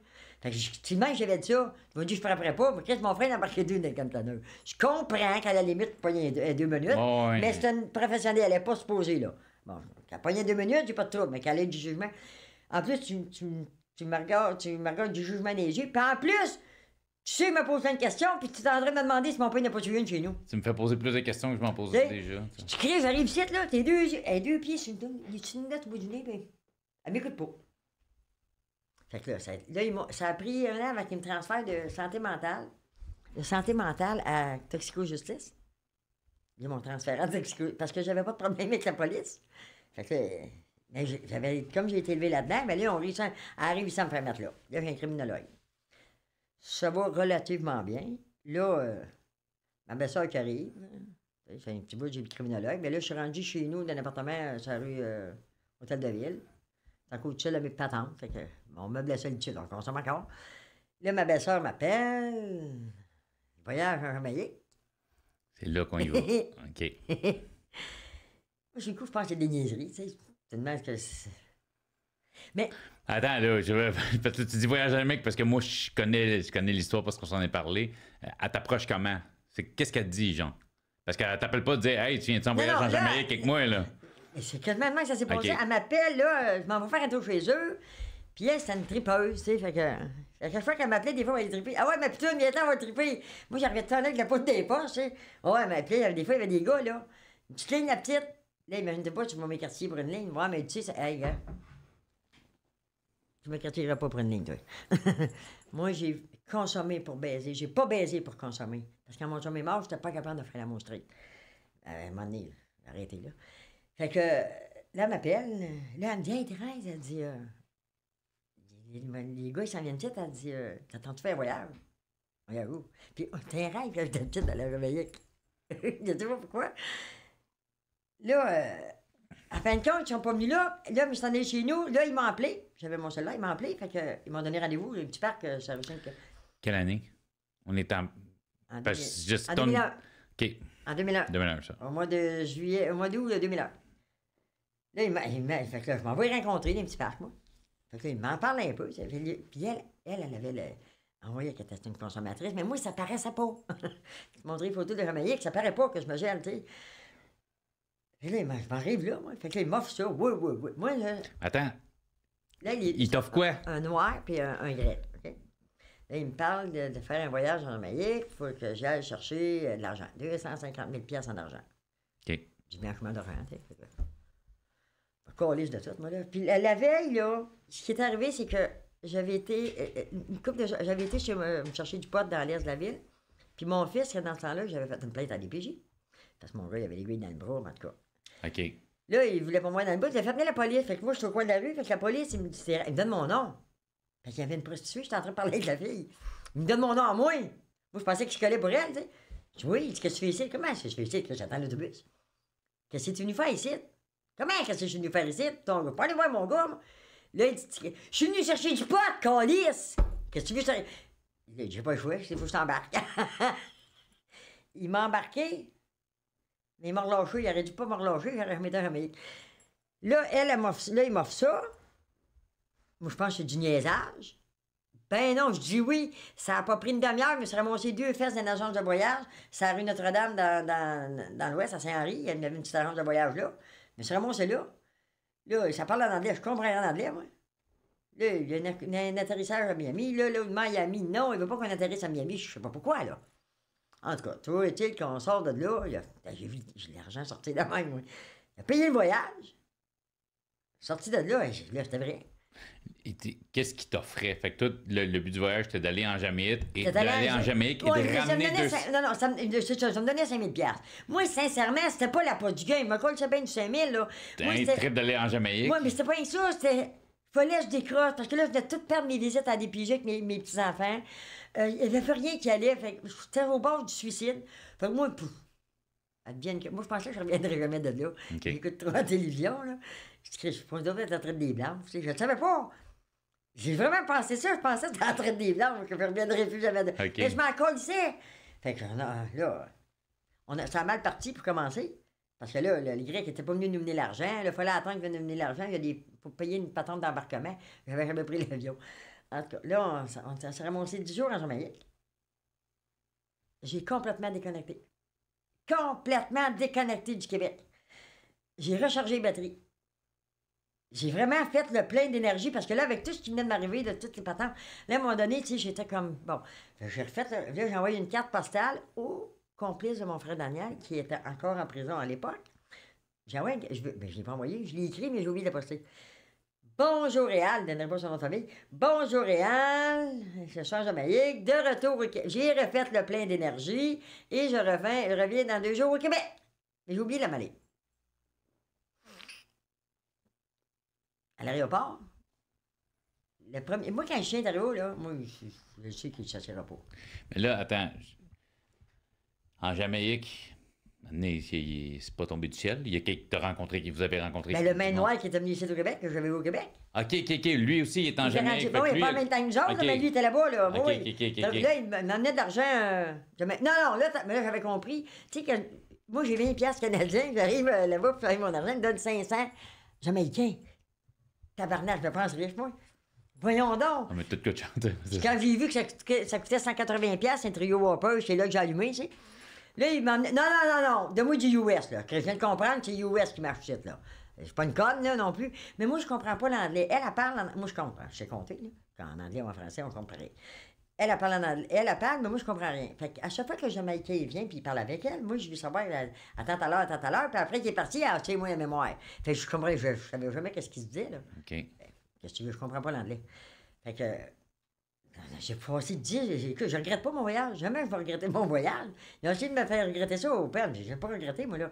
Fait que si même j'avais dit ça, tu m'as dit, je frapperais pas. Mais Chris, mon frère, embarqué deux, n'est qu'un 2. Je comprends qu'à la limite, pogner 2 minutes.
Oh, oui.
Mais c'est une professionnelle, elle n'est pas supposée, là. Bon, qu'elle pognait 2 minutes, j'ai pas de trouble, mais qu'elle ait du jugement. En plus, tu me regardes du jugement des yeux. Puis en plus, tu sais, me poses plein de questions, puis tu es en train de me demander si mon père n'a pas tué une chez nous.
Tu me fais poser plus de questions que je m'en pose
T'sais,
déjà.
Tu cries, j'arrive ici, là, tes deux pieds sur une note au bout du nez, puis elle m'écoute pas. Fait que là, ça a pris un an avant qu'il me transfère de santé mentale à toxico-justice. Ils m'ont transféré en toxico, parce que j'avais pas de problème avec la police. Fait que là, comme j'ai été élevé là-dedans, mais là, on réussit à arriver ici à me faire mettre là. Là, j'ai un criminologue. Ça va relativement bien. Là, ma belle-sœur qui arrive, c'est un petit bout, j'ai le criminologue, mais là, je suis rendu chez nous dans un appartement sur la rue Hôtel de Ville. C'est à côté de ça, là, mes patentes. Fait que mon meuble est solitude, on consomme encore. Là, ma belle-sœur m'appelle. Voyage en Jamaïque.
C'est là qu'on y va. OK.
Moi, j'ai le coup, je pense que c'est des niaiseries, tu sais. Tu te demandes que c'est... Mais...
Attends, là, parce que tu dis voyage en Jamaïque parce que moi, je connais l'histoire parce qu'on s'en est parlé. Elle t'approche comment? Qu'est-ce qu'elle te dit, genre? Parce qu'elle t'appelle pas de dire Hey, tu viens en voyage en Jamaïque avec moi, là.
C'est quasiment que ça s'est passé.
OK.
Elle m'appelle, là, je m'en vais faire un tour chez eux. Puis elle, c'est une tripeuse, tu sais. Fait que à chaque fois qu'elle m'appelait, des fois, elle allait triper. Ah ouais, mais putain, viens on va triper. Moi, j'arrivais de avec la poudre des poches, tu sais. Ah ouais, elle m'appelait, des fois, il y avait des gars, là. Une petite ligne, la petite. Là, imagine pas, tu vas m'écartier pour une ligne. Ouais, mais tu sais, ça... Hey, gars. Je m'écartierai pas pour une ligne, toi. Moi, j'ai consommé pour baiser. J'ai pas baisé pour consommer. Parce que quand mon chum est mort, j'étais pas capable de faire la monstrer. À un moment donné, arrêtez là. Fait que là, elle m'appelle. Là, elle me dit Hey, Thérèse, elle dit les gars, ils s'en viennent vite. Elle dit T'attends-tu faire un voyage? Regarde où? Puis, t'es un rêve, j'étais petite dans la réveiller. Je sais pas pourquoi. Là, à fin de compte, ils sont pas venus là. Là, je suis allé chez nous. Là, ils m'ont appelé. J'avais mon cellulaire, ils m'ont appelé. Fait que, ils m'ont donné rendez-vous. Un petit parc, ça veut dire que.
Quelle année? On est en.
En,
Juste
en 2001.
OK.
En 2001.
2001, ça.
Au mois de juillet, au mois d'août 2001. Là, fait que là, je m'en vais rencontrer dans un petit parc, moi. Fait que là, il m'en parle un peu. Puis elle avait envoyé qu'elle était une consommatrice, mais moi, ça paraissait pas. Je te montrais une photo de Jamaïque, ça paraît pas que je me gèle, tu sais. Et là, je m'arrive là, moi. Fait que là, il m'offre ça. Oui. Moi, là.
Attends.
Là,
Il t'offre quoi?
Un noir puis un grec. OK? Là, il me parle de faire un voyage en Jamaïque. Il faut que j'aille chercher de l'argent. 250 000 en argent.
OK.
Du blanchiment d'argent, tu sais. Calisse de tout, moi, là. Puis la veille, là, ce qui est arrivé, c'est que j'avais été j'avais été me chercher du pot dans l'est de la ville. Puis mon fils, dans ce temps-là, j'avais fait une plainte à DPJ. Parce que mon gars, il avait l'aiguille dans le bras, en tout cas.
OK.
Là, il voulait pas moi dans le bout. Il a fait venir la police. Fait que moi, je suis au coin de la rue. Fait que la police, il me donne mon nom. Fait qu'il y avait une prostituée. J'étais en train de parler avec la fille. Il me donne mon nom à moi. Moi, je pensais que je collais pour elle, tu sais. Je dis, oui, qu'est-ce que tu fais ici? Comment est-ce que je fais ici? Là, j'attends l'autobus. Qu'est-ce que tu es venu faire ici? Comment qu'est-ce que je suis venu faire ici? Ton gars, pas aller voir mon gars, moi. Là, il dit, je suis venu chercher du pot, calice! Qu'est-ce que tu veux faire? J'ai pas le choix, il faut que je t'embarque. Il m'a embarqué. Mais il m'a relâché, il aurait dû pas me relâcher, j'aurais remis dans Jamaïque. Là, il m'offre ça. Moi, je pense que c'est du niaisage. Ben non, je dis oui. Ça n'a pas pris une demi-heure, je me suis ramassé 2 fesses dans une agence de voyage. C'est à rue Notre-Dame dans l'ouest, à Saint-Henri. Il y avait une petite agence de voyage là. Je me suis ramassé là. Là, ça parle en anglais, je comprends en anglais, moi. Là, il y a un atterrissage à Miami. Là, au Miami, non, il veut pas qu'on atterrisse à Miami. Je sais pas pourquoi, là. En tout cas, toi, est-il qu'on sort de là, j'ai vu l'argent sortir de même, moi. Il a payé le voyage. Sorti de là, j'étais vrai.
Qu'est-ce qu'il t'offrait? Fait que toi, le but du voyage, c'était d'aller en Jamaïque et de ramener
Non, ça me donnait 5 000 $. Moi, sincèrement, c'était pas la part du gain. Il m'a collé ça bien du 5 000, là.
Moi, un trip d'aller en Jamaïque?
Moi, mais c'était pas ça, c'était... Fallait que je décroche, parce que là, je venais de tout perdre mes visites à des DPJ avec mes petits-enfants. Il n'y avait plus rien qui allait, fait que j'étais au bord du suicide. Fait que moi, pouf, moi, je pensais que je reviendrais jamais de là.
Okay.
J'écoute trop la télévision, là. Je pense que j'étais en train de des blancs. Je ne savais pas. J'ai vraiment pensé ça. Je pensais que j'étais en train de des blancs, que je ne reviendrais plus jamais de là.
Okay.
Mais je m'en colissais. Fait que là, ça a mal parti pour commencer. Parce que là, les Grecs n'étaient pas venus nous mener l'argent. Il fallait attendre qu'ils viennent nous mener l'argent. Pour payer une patente d'embarquement. J'avais jamais pris l'avion. En tout cas, là, on s'est ramassé 10 jours en Jamaïque. J'ai complètement déconnecté. Complètement déconnecté du Québec. J'ai rechargé les batteries. J'ai vraiment fait le plein d'énergie parce que là, avec tout ce qui venait de m'arriver, de toutes les patentes, là, à un moment donné, tu sais, j'étais comme, bon, j'ai refait, là, j'ai envoyé une carte postale au complice de mon frère Daniel, qui était encore en prison à l'époque. J'ai envoyé, je ne l'ai pas envoyé, je l'ai écrit, mais j'ai oublié de la poster. Bonjour Réal, je ne donnerai pas son nom de famille. Bonjour Réal, je suis en Jamaïque, de retour au Québec. J'ai refait le plein d'énergie et je reviens dans 2 jours au Québec. Mais j'ai oublié la mallette. À l'aéroport, Moi, quand je chien d'arrière, là, moi, je sais qu'il ne chassera pas.
Mais là, attends. En Jamaïque, c'est pas tombé du ciel. Il y a quelqu'un que t'as rencontré, que vous avez rencontré.
Ben, le main noir qui était venu ici au Québec, que j'avais au Québec.
OK. Lui aussi, il est en Jamaïque.
Oui, il pas en même temps que nous autres, mais lui, il était là-bas. Là,
OK.
Là, il m'amenait de l'argent. Non, là, j'avais compris. Tu sais, que moi, j'ai 20 piastres canadiens, j'arrive là-bas pour faire mon argent, il me donne 500 Jamaïcains. Tabarnak, je me pense riche, moi. Voyons donc.
Ah, mais tout que tu chantes.
Quand j'ai vu que ça coûtait 180 piastres, un trio Whopper, c'est là que j'ai allumé, tu sais. Là, il m'a emmené... Non. Donne-moi du US, là. Que je viens de comprendre, c'est US qui marche ici, là. C'est pas une conne, là, non plus. Mais moi, je comprends pas l'anglais. Elle parle en... Moi, je comprends. Je sais compter, là. Quand en anglais ou en français, on comprend rien. Elle parle en anglais. Elle parle, mais moi, je comprends rien. Fait qu'à chaque fois que le Jamaïcain vient puis il parle avec elle, moi, je veux savoir, attends à l'heure. Puis après, il est parti, tu sais, moi, la mémoire. Fait que je comprends, je savais jamais qu'est-ce qu'il se disait, là.
OK.
Qu'est-ce que tu veux, je comprends pas l'anglais. Fait que... J'ai passé 10... Écoute, je regrette pas mon voyage. Jamais je vais regretter mon voyage. Ils ont essayé de me faire regretter ça au père. J'ai pas regretté, moi, là.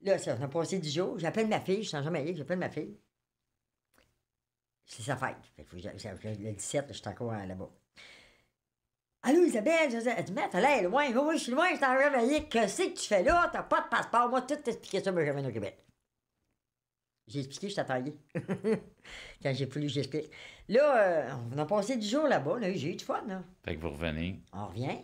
Là, ça, on a passé 10 jours. J'appelle ma fille. Je suis en Jamaïque. J'appelle ma fille. C'est sa fête. Fait que le 17, je suis encore là-bas. Allô, Isabelle? Elle dit, mais t'as l'air loin. Oui, je suis loin. Je suis en Jamaïque. Qu'est-ce que tu fais là? T'as pas de passeport. Moi, tout t'expliquer ça, mais je viens au Québec. J'ai expliqué, je t'attendais. Quand j'ai voulu, j'explique. Là, on a passé 10 jours là-bas. J'ai eu du fun, là.
Fait que vous revenez.
On revient.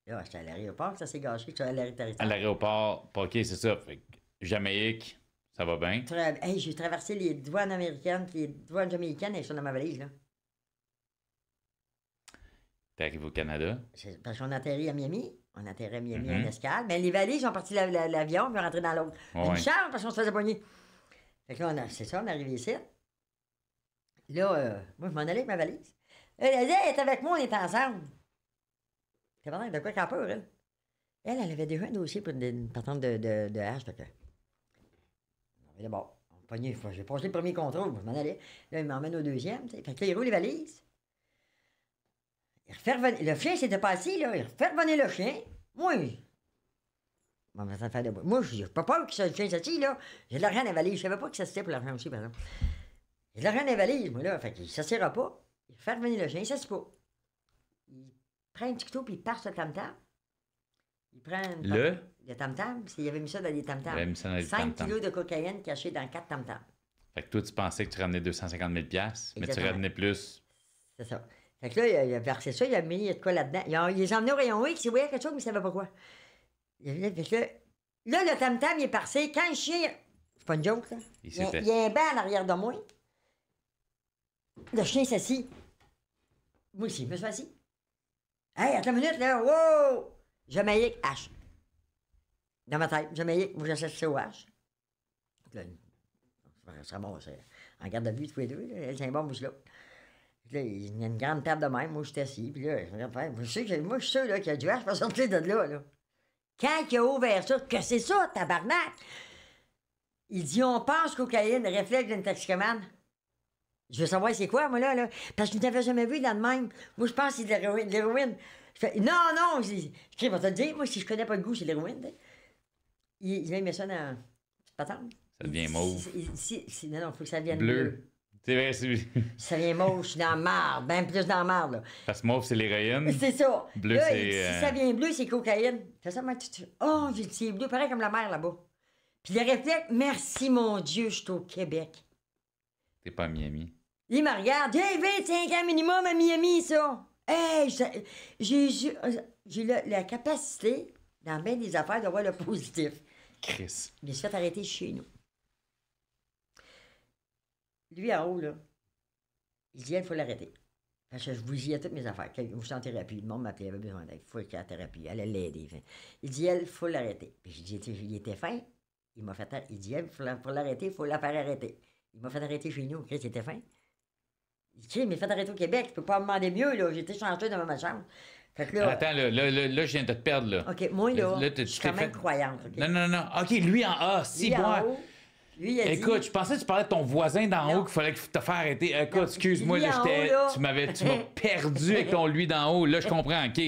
Là, j'étais à l'aéroport, ça s'est gâché. J'étais à l'aéroport.
À l'aéroport, OK, c'est ça. Fait que Jamaïque, ça va bien.
Hey, j'ai traversé les douanes américaines, puis les douanes jamaïcaines, elles sont dans ma valise, là.
T'es arrivé au Canada.
Parce qu'on atterrit à Miami. On atterrit à Miami en escale. Mais les valises sont partis l'avion, puis on rentré dans l'autre. Une charge, parce qu'on se faisait pogner. Fait que là, c'est ça, on est arrivé ici. Là, moi, je m'en allais avec ma valise. Elle est avec moi, on est ensemble. T'es pas de quoi qu'elle a peur, elle? Elle avait déjà un dossier pour une patente de hache. Fait que... D'abord, j'ai passé le premier contrôle, je m'en allais. Là, il m'emmène au deuxième. T'sais. Fait que là, il roule les valises. Il refait revenir... Le chien s'était passé, là. Il refait revenir le chien. Moi, moi, j'ai pas peur que ce chien s'assied, là. J'ai de l'argent dans la valise. Je savais pas que ça c'était pour l'argent aussi, par exemple. J'ai de l'argent dans la valise, moi, là. Fait qu'il s'assiera pas. Il fait revenir le chien, il s'assied pas. Il prend un petit couteau, puis il part sur le tam-tam. Il prend le tam-tam, parce qu'il avait mis ça dans des tam-tams. 5 kilos de cocaïne cachés dans 4 tam-tams.
Fait que toi, tu pensais que tu ramenais 250 000 mais tu ramenais plus.
C'est ça. Fait que là, il a versé ça, il a mis de quoi là-dedans. Il les a emmenés au rayon X, il voyait quelque chose, mais il savait pas quoi. Fait que là, le tam-tam, il est passé. Quand le chien... C'est pas une joke, ça. Il y a un banc en arrière de moi. Le chien s'assit. Moi aussi, je me suis assis. Hey, attends une minute, là. Wow! Jamaïque, H. Dans ma tête, Jamaïque, moi, j'achète ça au H. Là, ça sera bon, c'est en garde à vue, tous les deux. Là. Elle, c'est un bon, moi, je suis là. Là, il y a une grande table de même, moi, je suis assis. Puis là, je regarde faire. Moi, je suis sûr là, qu'il y a du H pour sortir de là. Quand il a ouvert ça, que c'est ça, tabarnak? Il dit, on pense cocaïne, réflexe d'une toxicomane. Je veux savoir c'est quoi, moi, là. Parce que je n'avais jamais vu dans le même. Moi, je pense que c'est de l'héroïne. Non, je vais te le dire, moi, si je connais pas le goût, c'est de l'héroïne. Il met ça dans... C'est pas tant.
Ça devient mauve.
Non, il faut que ça devienne
bleu. C'est vrai, c'est...
Ça devient mauve, je suis dans la marde, bien plus dans la marde, là.
Parce que mauve, c'est l'héroïne.
C'est ça.
Bleu,
là,
c'est...
Si ça vient bleu, c'est cocaïne. Fais ça, moi, oh, c'est bleu, pareil comme la mer, là-bas. Puis le réflexe, merci, mon Dieu, je suis au Québec.
T'es pas à Miami.
Il me regarde, hey, 25 ans minimum à Miami, ça. Hey, j'ai la capacité, dans bien des affaires, de voir le positif.
Chris.
Il s'est fait arrêter chez nous. Lui, en haut, là, il dit, il faut l'arrêter. Parce que je vous disais toutes mes affaires. Je suis en thérapie. Le monde m'appelait, il avait besoin d'aide. Il faut qu'il y ait la thérapie. Elle allait l'aider. Il dit, il faut l'arrêter. Puis je dis, il était fin. Il m'a fait, il dit, pour l'arrêter, il faut la faire arrêter. Il m'a fait arrêter chez nous. Chris, il était fin. Il dit, mais fait arrêter au Québec. Tu peux pas me demander mieux, là. J'étais chanceuse dans ma chambre. Fait que là,
attends, là, je viens de te perdre, là.
OK, moi, là, je suis quand même croyante. Okay?
Non. OK, lui en A, si, moi.
Lui, il a
écoute,
dit...
je pensais que tu parlais de ton voisin d'en haut qu'il fallait te faire arrêter. Écoute, excuse-moi, là, tu m'as perdu avec ton lui d'en haut. Là, je comprends, OK.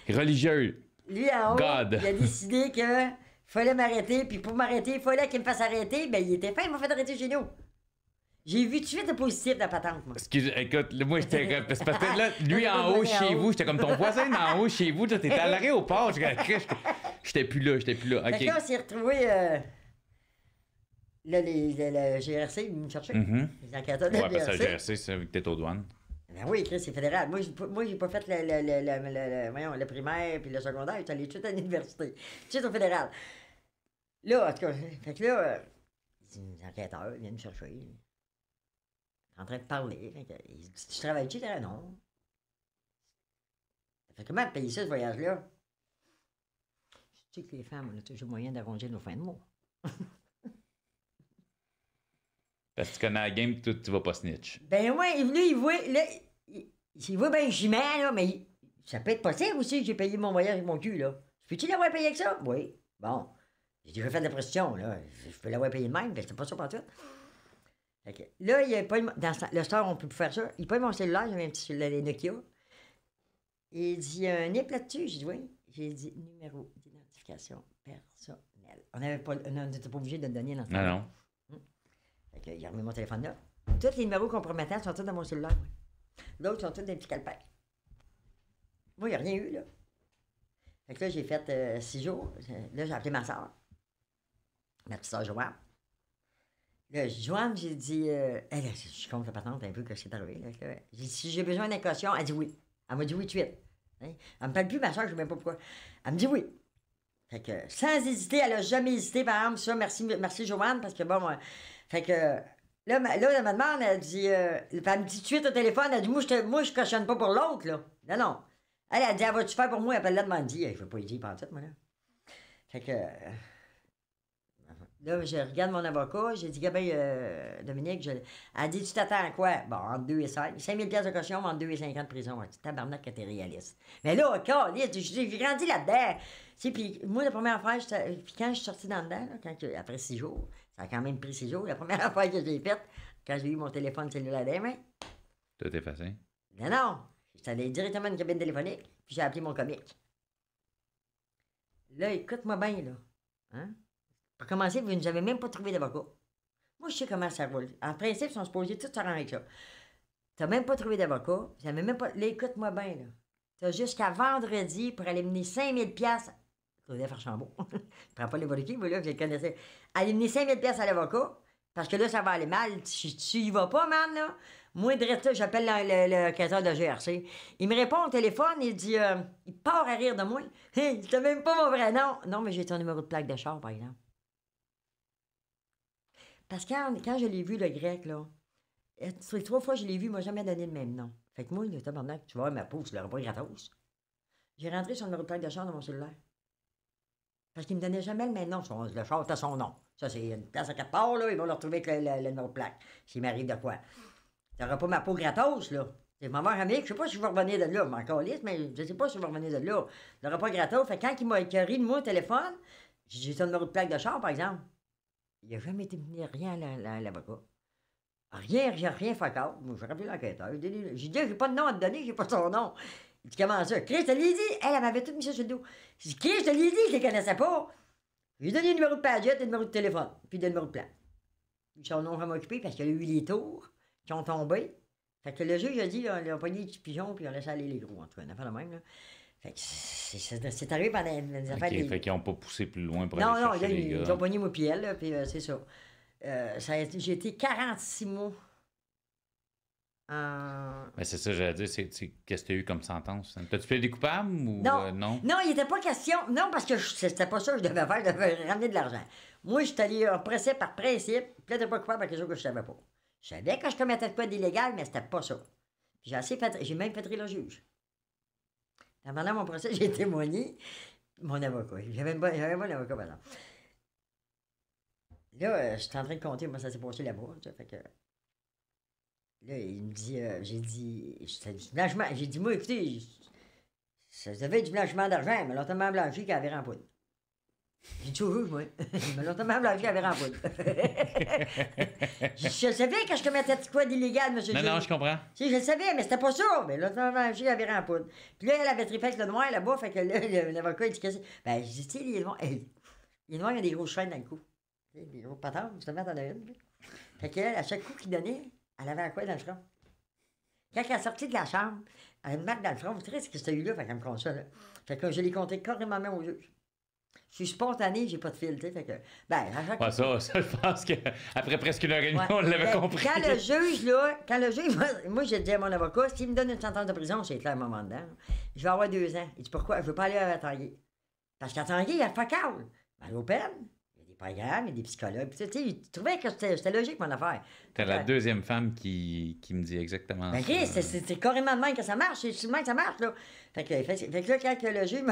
Religieux.
Lui en haut,
God.
Il a décidé que fallait m'arrêter, puis pour m'arrêter, il fallait qu'il me fasse arrêter. Ben, il était fin, il m'a fait arrêter chez nous. J'ai vu tout de suite le positif de la patente, moi.
Excuse, écoute, moi, j'étais. Parce que là, lui en haut chez vous, j'étais comme ton voisin en haut chez vous, t'étais à l'aéroport. J'étais plus là.
Fait que là, on s'est retrouvés. Là, le GRC, ils me cherchaient. Les enquêteurs de la
Ouais, parce que
GRC.
le GRC, c'est avec t'es aux douanes.
Ben oui, Chris, c'est fédéral. Moi, j'ai pas fait le primaire puis le secondaire. J'étais allé tout à l'université. Tout au fédéral. Là, en tout cas, fait que là, les enquêteurs viennent me chercher. Ils sont en train de parler. Fait que, ils disent, tu travailles-tu? Je dis, non. Fait comment payer ça, ce voyage-là? Je sais que les femmes, on a toujours moyen d'arranger nos fins de mois.
Parce que tu connais la game, tu vas pas snitch.
Ben ouais, lui, il voit, là, il voit ben j'y mets, là, mais ça peut être possible aussi que j'ai payé mon voyage avec mon cul, là. Peux-tu l'avoir payé avec ça? Oui. Bon. J'ai déjà fait de la pression, là. Je peux l'avoir payé de même, mais c'était pas ça pour tout. Fait que, là, il a pas dans le store, on peut plus faire ça. Il paye mon cellulaire, j'avais un petit cellulaire, les Nokia. Il dit, il y a un nip là-dessus. J'ai dit, oui. J'ai dit, numéro d'identification personnelle. On n'était pas obligé de le donner dans ce
Non, non.
Fait que, il a remis mon téléphone là. Tous les numéros compromettants sont tous dans mon cellulaire. Moi. L'autre sont tous dans des petits calepins. Moi, il n'y a rien eu, là. Fait que là, j'ai fait 6 jours. Là, j'ai appelé ma soeur. Ma petite soeur Joanne. Là, Joanne, j'ai dit... je compte la patente un peu que c'est arrivé. Là. J'ai dit, si j'ai besoin d'une caution, elle dit oui. Elle m'a dit oui tout de suite. Hein? Elle me parle plus, ma soeur, je ne sais même pas pourquoi. Elle me dit oui. Fait que, sans hésiter, elle n'a jamais hésité, par exemple, ça, merci Joanne, parce que bon, moi... Fait que... Là, elle me demande, elle dit... elle me dit tout de suite au téléphone, elle dit, moi, je cautionne pas pour l'autre, là. Non, non. Elle dit, vas-tu faire pour moi? Elle appelle là, elle dit, je ne vais pas y dire par tout, moi, là. Fait que... là, je regarde mon avocat, j'ai dit, Dominique, elle dit, tu t'attends à quoi? Bon, entre 2 et 5. 5 000 $ de caution, entre 2 et 5 ans de prison. Elle dit, tabarnak que t'es réaliste. Mais là, j'ai grandi là-dedans. Tu sais, puis moi, la première affaire, puis quand je suis sorti dans dedans, là, après 6 jours, ça a quand même pris 6 jours, la première affaire que j'ai faite, quand j'ai eu mon téléphone cellulaire dans les mains.
Tout effacé.
Non, non. J'étais allé directement à une cabine téléphonique, puis j'ai appelé mon comique. Là, écoute-moi bien, là. Hein? Pour commencer, vous n'avez même pas trouvé d'avocat. Moi, je sais comment ça roule. En principe, ils sont supposés tout s'arranger avec ça. Tu n'as même pas trouvé d'avocat. Vous n'avez même pas... Là, écoute-moi bien, là. Tu as jusqu'à vendredi pour aller mener 5 000 $. Claudia Farchambault. Je ne prends pas les volets, moi, là, je les connaissais. Aller mener 5 000 $ à l'avocat, parce que là, ça va aller mal. Si tu y vas pas, man, là, moi, de là, j'appelle le caseur de GRC. Il me répond au téléphone, il dit... il part à rire de moi. Hey, tu n'as même pas mon vrai nom. Non, mais j'ai ton numéro de plaque de char, par exemple. Parce que quand je l'ai vu, le grec, là, les 3 fois que je l'ai vu, il m'a jamais donné le même nom. Fait que moi, le tabarnak, tu vois, ma peau, tu l'auras pas gratos. J'ai rentré son numéro de plaque de char dans mon cellulaire. Parce qu'il me donnait jamais le même nom. Le char, t'as son nom. Ça, c'est une place à 4 parts, là, ils vont le retrouver avec le numéro de plaque. S'il m'arrive de quoi. T'auras pas ma peau gratos, là. Je m'en vais en Amérique, je sais pas si je vais revenir de là. Je m'en calisse, mais je sais pas si je vais revenir de là. T'auras pas gratos. Fait que quand il m'a écrit de moi au téléphone, j'ai son numéro de plaque de char, par exemple. Il n'a jamais été venu rien à l'avocat. Rien, j'ai rien fait out. Moi, j'ai rappelé l'enquêteur. J'ai dit, j'ai pas de nom à te donner, j'ai pas son nom. Il dit, comment ça? Chris, je te l'ai dit. Elle m'avait tout mis ça sur le dos. J'ai dit, Chris, je te l'ai dit, je les connaissais pas. J'ai donné le numéro de Padgett et le numéro de téléphone, puis le numéro de plan. Son nom va m'occuper parce qu'il y a eu les tours qui ont tombé. Fait que le juge a dit, on a pogné les petits pigeons, puis on a laissé aller les gros, en tout cas, on a fait le même, là. Fait que c'est arrivé pendant les affaires
des... Fait qu'ils n'ont pas poussé plus loin pour
non,
aller chercher les gars.
Ils ont pogné moi puis elle, là, puis c'est ça. J'ai été 46 mois.
Mais c'est ça, j'allais dire, qu'est-ce que tu as eu comme sentence? T'as-tu plaidé coupable ou
non?
Non,
non, il n'était pas question. Non, parce que c'était pas ça que je devais faire, je devais ramener de l'argent. Moi, je suis allé pressé par principe, plaidé pas coupable à quelque chose que je savais pas. Je savais que je commettais de quoi d'illégal, mais c'était pas ça. Puis j'ai même fait rire le juge. Pendant mon procès, j'ai témoigné. Mon avocat. J'avais pas l'avocat, par exemple. Là, je suis en train de compter comment ça s'est passé là-bas. Fait que... Là, il me dit... j'ai dit... C'était du blanchiment. J'ai dit, moi, écoutez, ça devait être du blanchiment d'argent, mais l'autrement blanchi qu'elle avait en poudre. J'ai dit au juge, moi. Mais l'autrement blanchi qu'elle avait en poudre. Je savais que je commettais quoi d'illégal, monsieur.
Non, je comprends.
Si, je le savais, mais c'était pas ça. Mais l'autrement blanchi qu'elle avait en poudre. Puis là, elle avait trippé avec le noir là-bas, fait que là, l'avocat, il dit que c'est... Ben, je dis, tu sais, les noirs, il y a des grosses chaînes dans le cou. Des gros patentes, justement, t'en as une. Fait qu'elle, à chaque coup qu'il donnait, elle avait un quoi dans le front. Quand elle est sortie de la chambre, elle a une marque dans le front. Vous savez ce que c'était eu-là? Fait qu'elle me compte ça, là. Fait que je l'ai compté carrément même au juge. Je suis spontané, j'ai pas de fil, tu sais. Fait que, ben, à chaque
Ouais, ça, je pense qu'après presque une heure et demie,
Ouais.
on l'avait
Ben,
compris.
quand le juge, moi, j'ai dit à mon avocat, s'il me donne une sentence de prison, c'est clair un moment dedans, je vais avoir 2 ans. Il dit pourquoi? Je veux pas aller à Tanguay. Parce qu'à Tanguay, il y a fuck all. À l'Open, il y a des programmes, il y a des psychologues. Tu sais, il trouvait que c'était logique, mon affaire.
T'es la deuxième femme qui me dit exactement
Ben,
ça.
Chris, c'est carrément de même que ça marche. C'est de même que ça marche, là. Fait que là, quand le juge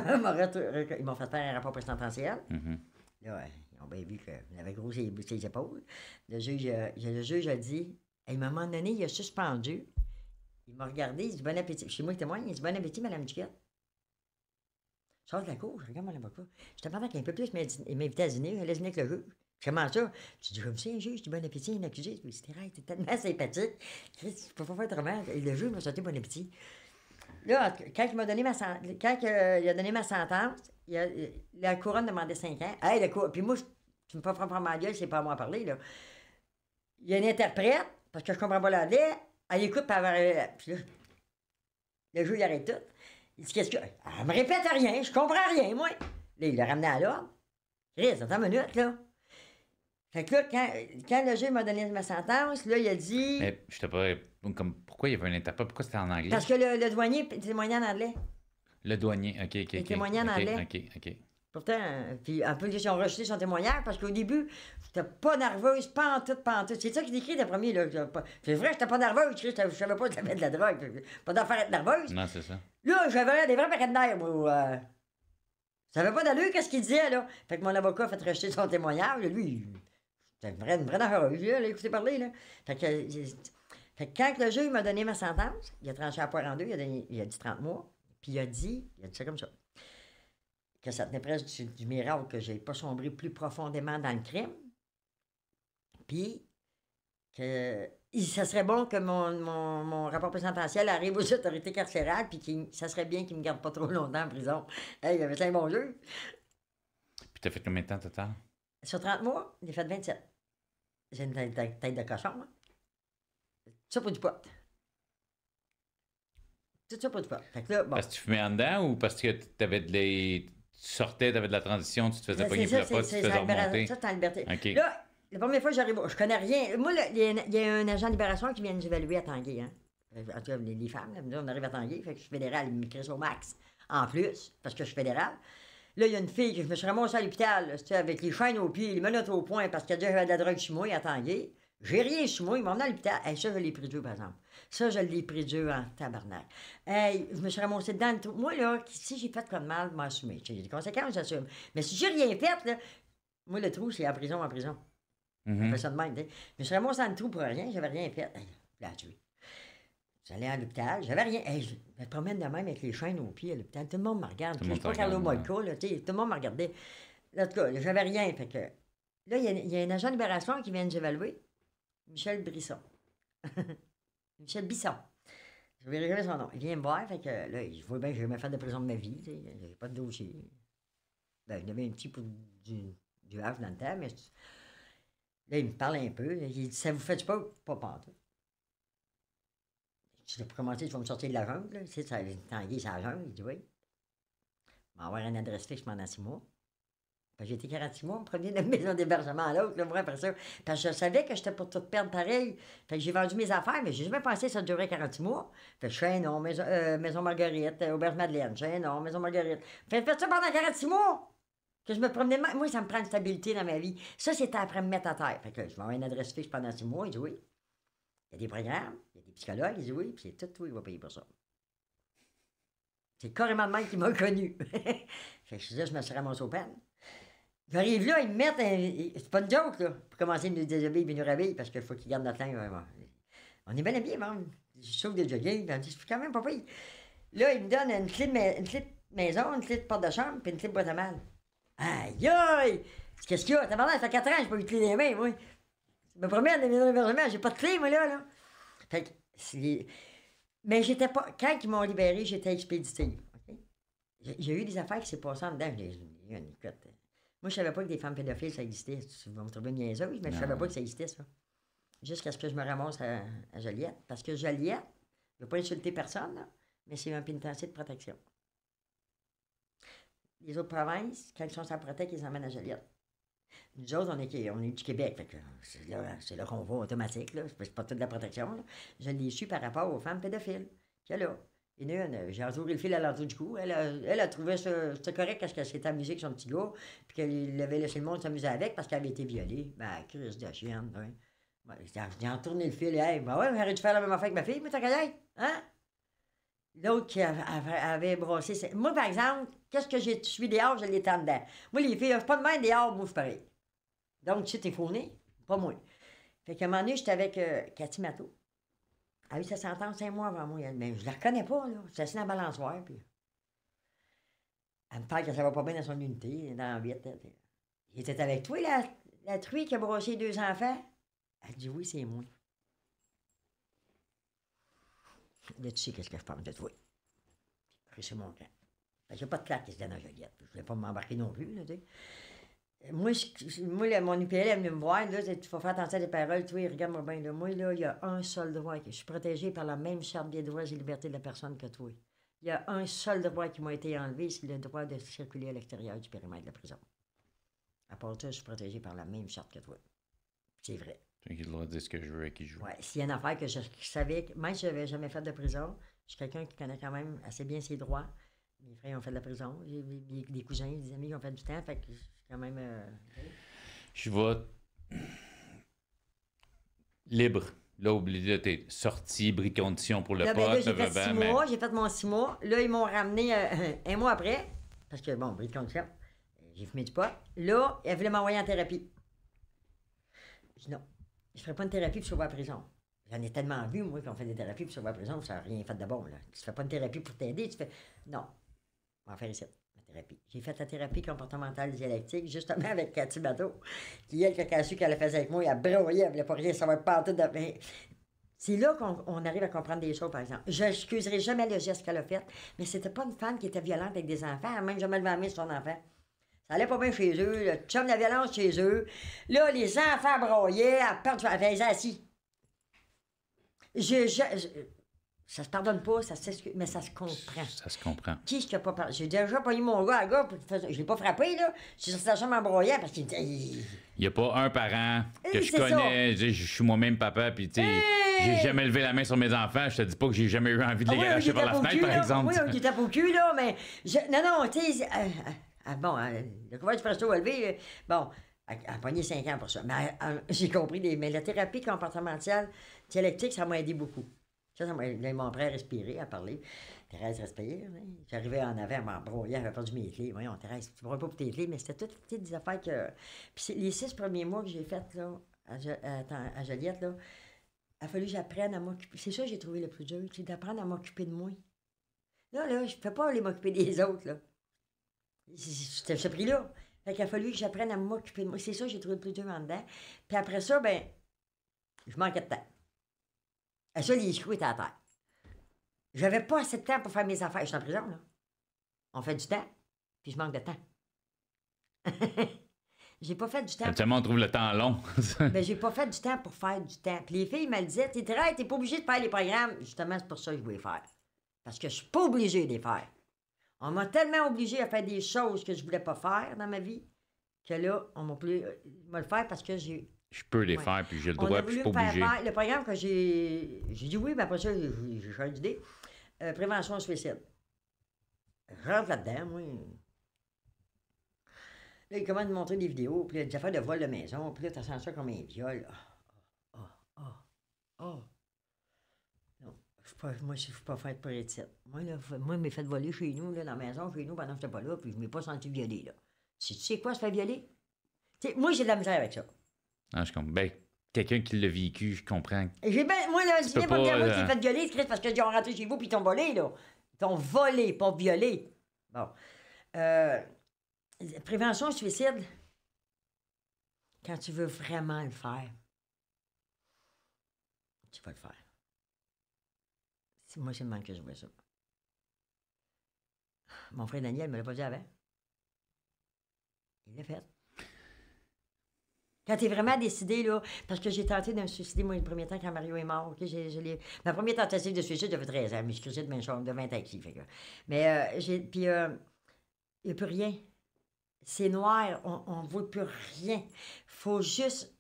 ils m'ont fait faire un rapport présidentiel,
Mhm.
là, ils ont bien vu qu'il avait gros ses épaules. Le juge a dit, à un moment donné, il a suspendu. Il m'a regardé, il dit bon appétit. Chez moi, il témoigne, il dit bon appétit, Madame Duquette. Je sors de la cour, je regarde mon avocat. Je te demandais qu'un peu plus, il m'invitait à dîner, elle allait dîner avec le juge. Comment ça? Tu dis comme ça, un juge, je dis bon appétit, un accusé. Je dis, t'es tellement sympathique. Chris, tu peux pas faire autrement. Et le juge m'a sauté bon appétit. Là, quand il m'a donné ma sentence, il a donné ma sentence, la couronne demandait 5 ans. Hey, puis moi, tu me fais prendre ma gueule, c'est pas à moi à parler, là. Il y a une interprète, parce que je comprends pas l'anglais, elle écoute, puis là, le juge, il arrête tout. Il dit, qu'est-ce que. Elle me répète rien, je comprends rien, moi. Là, il l'a ramené à l'ordre. Chris, attends une minute, là. Fait que là, quand le juge m'a donné ma sentence, là, il a dit.
Mais je sais pas, pourquoi il y avait un interprète? Pourquoi c'était en anglais?
Parce que le douanier témoignait en anglais.
Le douanier, OK.
Il témoignait en anglais.
OK.
Pourtant, puis un peu, ils ont rejeté son témoignage parce qu'au début, j'étais pas nerveuse, pas en tout. C'est ça qu'il décrit le premier, là. C'est vrai, j'étais pas nerveuse, je savais pas que j'avais de la drogue. Pas d'en faire être nerveuse.
Non, c'est ça.
Là, j'avais des vrais paquets de nerfs, moi. Ça avait pas d'allure, qu'est-ce qu'il disait, là. Fait que mon avocat a fait rejeter son témoignage. Lui, c'était une vraie nerveuse, là, écoutez parler, là. Fait que quand le juge m'a donné ma sentence, il a tranché la poire en deux, il a dit 30 mois, puis il a dit ça comme ça. Que ça tenait presque du miracle que j'ai pas sombré plus profondément dans le crime. Puis que ça serait bon que mon rapport présidentiel arrive aux autorités carcérales, puis ça serait bien qu'ils me gardent pas trop longtemps en prison. Hey, il avait fait un bon jeu.
Puis t'as fait combien de temps total?
Sur 30 mois, j'ai fait 27. J'ai une tête de cochon, hein? Tout ça pour du pot. Tout ça pour du pot. Fait que là, bon.
Parce que tu fumais en dedans ou parce que t'avais tu sortais, t'avais de la transition, tu te faisais pogner pour le pot, tu te faisais remonter?
Ça, c'est en liberté.
OK.
Là, la première fois que j'arrive, je connais rien. Moi, il y a un agent de libération qui vient nous évaluer à Tanguay. Hein? En tout cas, les femmes, là, on arrive à Tanguay, fait que je suis fédéral, ils me crissent au max. En plus, parce que je suis fédéral. Là, il y a une fille que je me suis ramassée à l'hôpital, avec les chaînes aux pieds, les menottes au poing, parce qu'elle déjà avait de la drogue sur moi à Tanguay. J'ai rien sur moi, ils m'ont emmené à l'hôpital. Hey, ça, je l'ai pris Dieu, par exemple. Ça, je l'ai pris Dieu en tabarnak. Hey, je me suis ramassée dedans le trou. Moi, là, si j'ai fait comme mal, je m'assume. J'ai des conséquences, j'assume. Mais si j'ai rien fait, là, moi, le trou, c'est en prison. On fait ça de même, tu sais. Je me suis ramassée dans le trou pour rien, j'avais rien fait. Hey, je l'ai tué. J'allais à l'hôpital, j'avais rien. Hey, je me promène de même avec les chaînes aux pieds à l'hôpital. Tout le monde me regarde. Je suis pas Carlo Molko, là, tu sais. Tout le monde me regardait. Là, en tout cas, j'avais rien. Fait que là, il y a un agent de libération qui vient nous évaluer. Michel Brisson. Michel Bisson. Je ne verrai jamais son nom. Il vient me voir, fait que là, je vois bien que je vais me faire de prison de ma vie. J'ai pas de dossier. Ben, il y avait un petit peu du havre dans le temps, mais là, il me parle un peu. Il dit ça vous fait pas? Pas pantoute. Je dis pour commencer, tu vas me sortir de la jungle. Là. Tu sais, Tanguay, c'est la jungle. Il dit oui. Il va avoir une adresse fixe pendant 6 mois. J'ai été 46 mois, on me prenait d'une maison d'hébergement à l'autre, là, moi, après ça. Parce que je savais que j'étais pour tout perdre pareil. Fait que j'ai vendu mes affaires, mais j'ai jamais pensé que ça durait 46 mois. Fait que je fais un nom, Maison Marguerite, Auberge-Madeleine, je fais un nom, Maison Marguerite. Fait ça pendant 46 mois! Que je me promenais. Moi, ça me prend une stabilité dans ma vie. Ça, c'était après me mettre à terre. Fait que je vais avoir une adresse fixe pendant 6 mois, il dit oui. Il y a des programmes, il y a des psychologues, il dit oui, puis c'est tout, il va payer pour ça. C'est carrément le mec qui m'a connu. Fait que je me suis ramassé au peine. J'arrive là, ils me mettent c'est pas une joke, là, pour commencer à nous déshabiller et nous rhabiller, parce qu'il faut qu'ils gardent notre langue. On est bien habillés, même. Je sauve des jogging, je suis quand même pas pris. Là, ils me donnent une clé de maison, une clé de porte de chambre, puis une clé de boîte à mal. Aïe, aïe! Qu'est-ce qu'il y a? T'as parlé, ça fait 4 ans, j'ai pas eu de clé dans les mains, moi. Je me promène dans les maisons d'hébergement, j'ai pas de clé, moi, là. Fait que, mais j'étais pas. Quand ils m'ont libéré, j'étais expéditive. Okay? J'ai eu des affaires qui s'est passées en dedans. Écoute. Moi, je savais pas que des femmes pédophiles, ça existait. Tu vas me trouver niaiseuse, mais je savais pas que ça existait, ça. Jusqu'à ce que je me ramasse à Joliette. Parce que Joliette, je ne veux pas insulter personne, là, mais c'est un pénitencier de protection. Les autres provinces, quand ils sont sans protection, ils emmènent à Joliette. Nous autres, on est du Québec, fait que c'est là qu'on va automatique, là. C'est pas toute la protection, là. Je l'ai su par rapport aux femmes pédophiles. Que là. J'ai entouré le fil à l'entour du cou. Elle a trouvé ça c'était correct parce qu'elle s'était amusée avec son petit gars, puis qu'elle avait laissé le monde s'amuser avec parce qu'elle avait été violée. Ben, crise de chienne, hein. Ben, j'ai entourné le fil, hey, ben ouais, j'aurais dû faire la même affaire avec ma fille, mais t'as qu'à hein? L'autre qui avait brossé. Moi, par exemple, qu'est-ce que je suis dehors, je l'étais en dedans. Moi, les filles, pas de main dehors, moi, je suis pareil. Donc, tu sais, t'es fourné, pas moi. Fait qu'à un moment donné, j'étais avec Cathy Matteau. Elle a eu sa sentence 5 mois avant moi. Mais je la reconnais pas, là. J'étais assis dans la balançoire, puis... Elle me parle que ça va pas bien dans son unité, dans la 8. Il était avec toi, la truie qui a brossé 2 enfants? Elle dit oui, c'est moi. Là, tu sais qu'est-ce que je pense de toi. Puis, c'est mon camp. Fait qu'il n'y a pas de claque qui se donne à Joliette. Je ne voulais pas m'embarquer non plus, là, tu sais. Moi, mon UPL est venu me voir, là, tu faut faire attention à des paroles, toi, regarde-moi bien, là. Moi, là, il y a un seul droit. Je suis protégé par la même charte des droits et libertés de la personne que toi. Il y a un seul droit qui m'a été enlevé, c'est le droit de circuler à l'extérieur du périmètre de la prison. À part ça, je suis protégé par la même charte que toi. C'est vrai.
J'ai le droit de dire ce que je veux à qui je veux.
Oui, s'il y a une affaire que je savais, même si je n'avais jamais fait de prison, je suis quelqu'un qui connaît quand même assez bien ses droits. Mes frères ont fait de la prison, j'ai des cousins, des amis qui ont fait du temps, fait que je suis quand même...
Je vais... libre. Là, oublié, t'es sorti, bris de conditions pour le
là,
pote.
Là, j'ai fait 6 mois, j'ai fait mon 6 mois. Là, ils m'ont ramené un mois après, parce que, bon, bris de conditions, j'ai fumé du pot. Là, elle voulait m'envoyer en thérapie. Je dis non, je ne ferai pas une thérapie pour sauver la prison. J'en ai tellement vu, moi, qu'on fait des thérapies pour sauver la prison, ça n'a rien fait de bon, là. Tu ne fais pas une thérapie pour t'aider, tu fais... Non, on va faire ici, la thérapie. J'ai fait la thérapie comportementale dialectique, justement avec Cathy Bateau, qui, elle, quand elle a su qu'elle le faisait avec moi, elle broyait, elle ne voulait pas rien savoir pas tout de... Mais c'est là qu'on arrive à comprendre des choses, par exemple. Je n'excuserai jamais le geste qu'elle a fait, mais c'était pas une femme qui était violente avec des enfants, elle même jamais levé la main sur son enfant. Ça allait pas bien chez eux, le chum de la violence chez eux. Là, les enfants broyaient, elle faisait assis. Ça se pardonne pas, ça s'excuse, mais ça se comprend.
Ça se comprend.
Qui est-ce qui a pas parlé? J'ai déjà payé mon gars à gars, je l'ai pas frappé, là. Je suis sorti de la chambre en broyant parce qu'il
Il n'y a pas un parent que je connais, je suis moi-même papa, puis tu sais, j'ai jamais levé la main sur mes enfants, je te dis pas que j'ai jamais eu envie de les garocher par la fenêtre, par exemple.
Oui, il tape au cul, là, mais... Non, tu sais... bon, le couvert du presto élevé, bon... Elle a pogné 5 ans pour ça. Mais j'ai compris. Mais la thérapie comportementale dialectique, ça m'a aidé beaucoup. Ça ils m'ont appris à respirer, à parler. Thérèse respire. Hein. J'arrivais en avant, elle m'embrouillait, elle avait perdu mes clés. Voyons, Thérèse, tu ne pas pour tes clés, mais c'était toutes des affaires que. Puis les 6 premiers mois que j'ai fait là, à Joliette, là, il a fallu que j'apprenne à m'occuper. C'est ça que j'ai trouvé le plus dur, c'est d'apprendre à m'occuper de moi. Là, je ne fais pas aller m'occuper des autres, là. C'était ce prix-là. Fait qu'il a fallu que j'apprenne à m'occuper de moi. C'est ça que j'ai trouvé le plus dur en dedans. Puis après ça, ben, je manquais de temps. Et ça, les choux étaient à terre. J'avais pas assez de temps pour faire mes affaires. Je suis en prison, là. On fait du temps, puis je manque de temps. J'ai pas fait du temps.
Tellement on trouve le temps long.
Ben, j'ai pas fait du temps pour faire du temps. Puis les filles me le disaient, t'es pas obligé de faire les programmes. Justement, c'est pour ça que je voulais faire. Parce que je suis pas obligé de les faire. On m'a tellement obligé à faire des choses que je voulais pas faire dans ma vie que là, on m'a plus me le faire parce que j'ai...
Je peux les faire, puis j'ai le droit, puis je suis pas obligé.
Le programme que j'ai dit oui, mais après ça, j'ai changé d'idée. Prévention suicide. Je rentre là-dedans, moi. Là, il commence à me montrer des vidéos, puis il y a des affaires de vol de maison, puis là, tu sens ça comme un viol. Non, moi, je ne suis pas faite pour être ici. Moi, je m'ai fait voler chez nous, là, dans la maison, chez nous, pendant que je n'étais pas là, puis je ne m'ai pas senti violée, là. Tu sais quoi, se faire violer? T'sais, moi, j'ai de la misère avec ça.
Ah, je comprends. Ben, quelqu'un qui l'a vécu, je comprends.
Moi, là, je viens pas me dire, moi, qui s'est fait violer, c'est parce qu'ils ont rentré chez vous, puis ils t'ont volé, là. Ils t'ont volé, pas violé. Bon. Prévention suicide, quand tu veux vraiment le faire, tu vas le faire. Moi, c'est le même que je vois ça. Mon frère Daniel me l'a pas dit avant. Il l'a fait. Quand t'es vraiment décidé, là, parce que j'ai tenté de me suicider, moi, le premier temps, quand Mario est mort, OK? Ma première tentative de suicide, j'avais 13 ans, mais je crisais de 20 ans ici, fait que... Mais, puis, il n'y a plus rien. C'est noir, on ne voit plus rien. Faut juste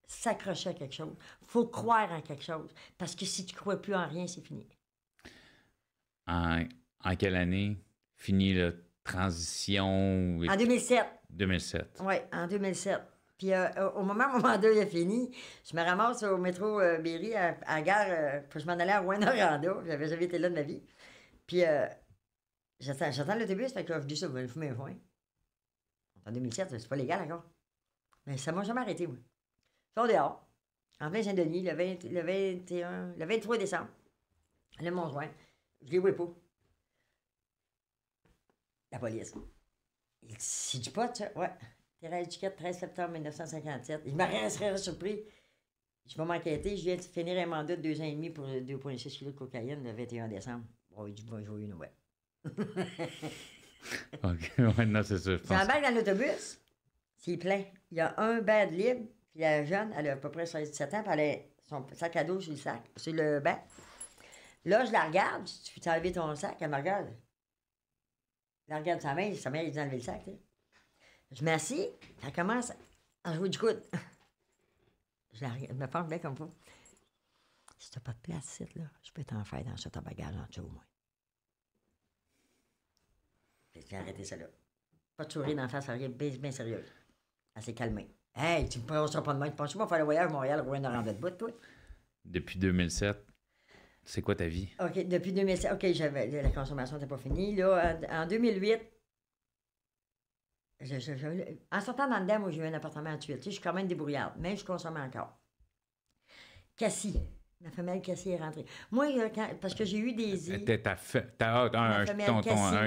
s'accrocher à quelque chose. Faut croire en quelque chose. Parce que si tu ne crois plus en rien, c'est fini.
En quelle année finit la transition?
En 2007.
2007.
Oui, en 2007. Puis au moment où mon mandat est fini, je me ramasse au métro Berry, à la gare, je m'en allais à Rouyn-Noranda. J'avais jamais été là de ma vie. Puis j'attends l'autobus, fait que je dis ça, je vais fumer un joint. En 2007, c'est pas légal encore. Mais ça m'a jamais arrêté, moi. Je suis dehors, en plein Saint-Denis, le 23 décembre. Là, mon joint. Je les vois pas. La police. Il dit, c'est du pot, ça? Ouais. Thérèse Duquette, 13 septembre 1957. Il m'a rien serait surpris. Je vais m'enquêter. Je viens de finir un mandat de 2 ans et demi pour 2,6 kg de cocaïne le 21 décembre. Bon, il dit, bon, je vais une ouais.
OK, ouais, non, c'est ça, je pense.
J'embarque dans l'autobus. C'est plein. Il y a un banc de libre. Puis la jeune, elle a à peu près 16-17 ans, puis elle a son sac à dos sur le banc. Là, je la regarde. Tu peux enlever ton sac? Elle me regarde. Elle regarde sa mère il dit d'enlever le sac, tu sais. Je m'assis, elle commence à jouer du coude. Je la regarde, me penche bien comme ça. Si t'as pas de place ici, là, je peux t'en faire dans ce ton bagage en dessous, moi. J'ai arrêté ça là. Pas de sourire d'en face, rien, bien sérieux. Elle s'est calmée. Hey, tu me penseras pas de moi. Tu penses-moi faire le voyage Montréal, Rouyn-Noranda de bout, toi?
Depuis 2007, c'est quoi ta vie?
OK, depuis 2007, OK, la consommation n'était pas finie. Là, en 2008, en sortant dans le dedans, moi, j'ai eu un appartement à Tuile. Tu sais, je suis quand même débrouillarde, mais je consommais encore. Cassie. Ma femelle Cassie est rentrée. Moi, parce que j'ai eu des...
un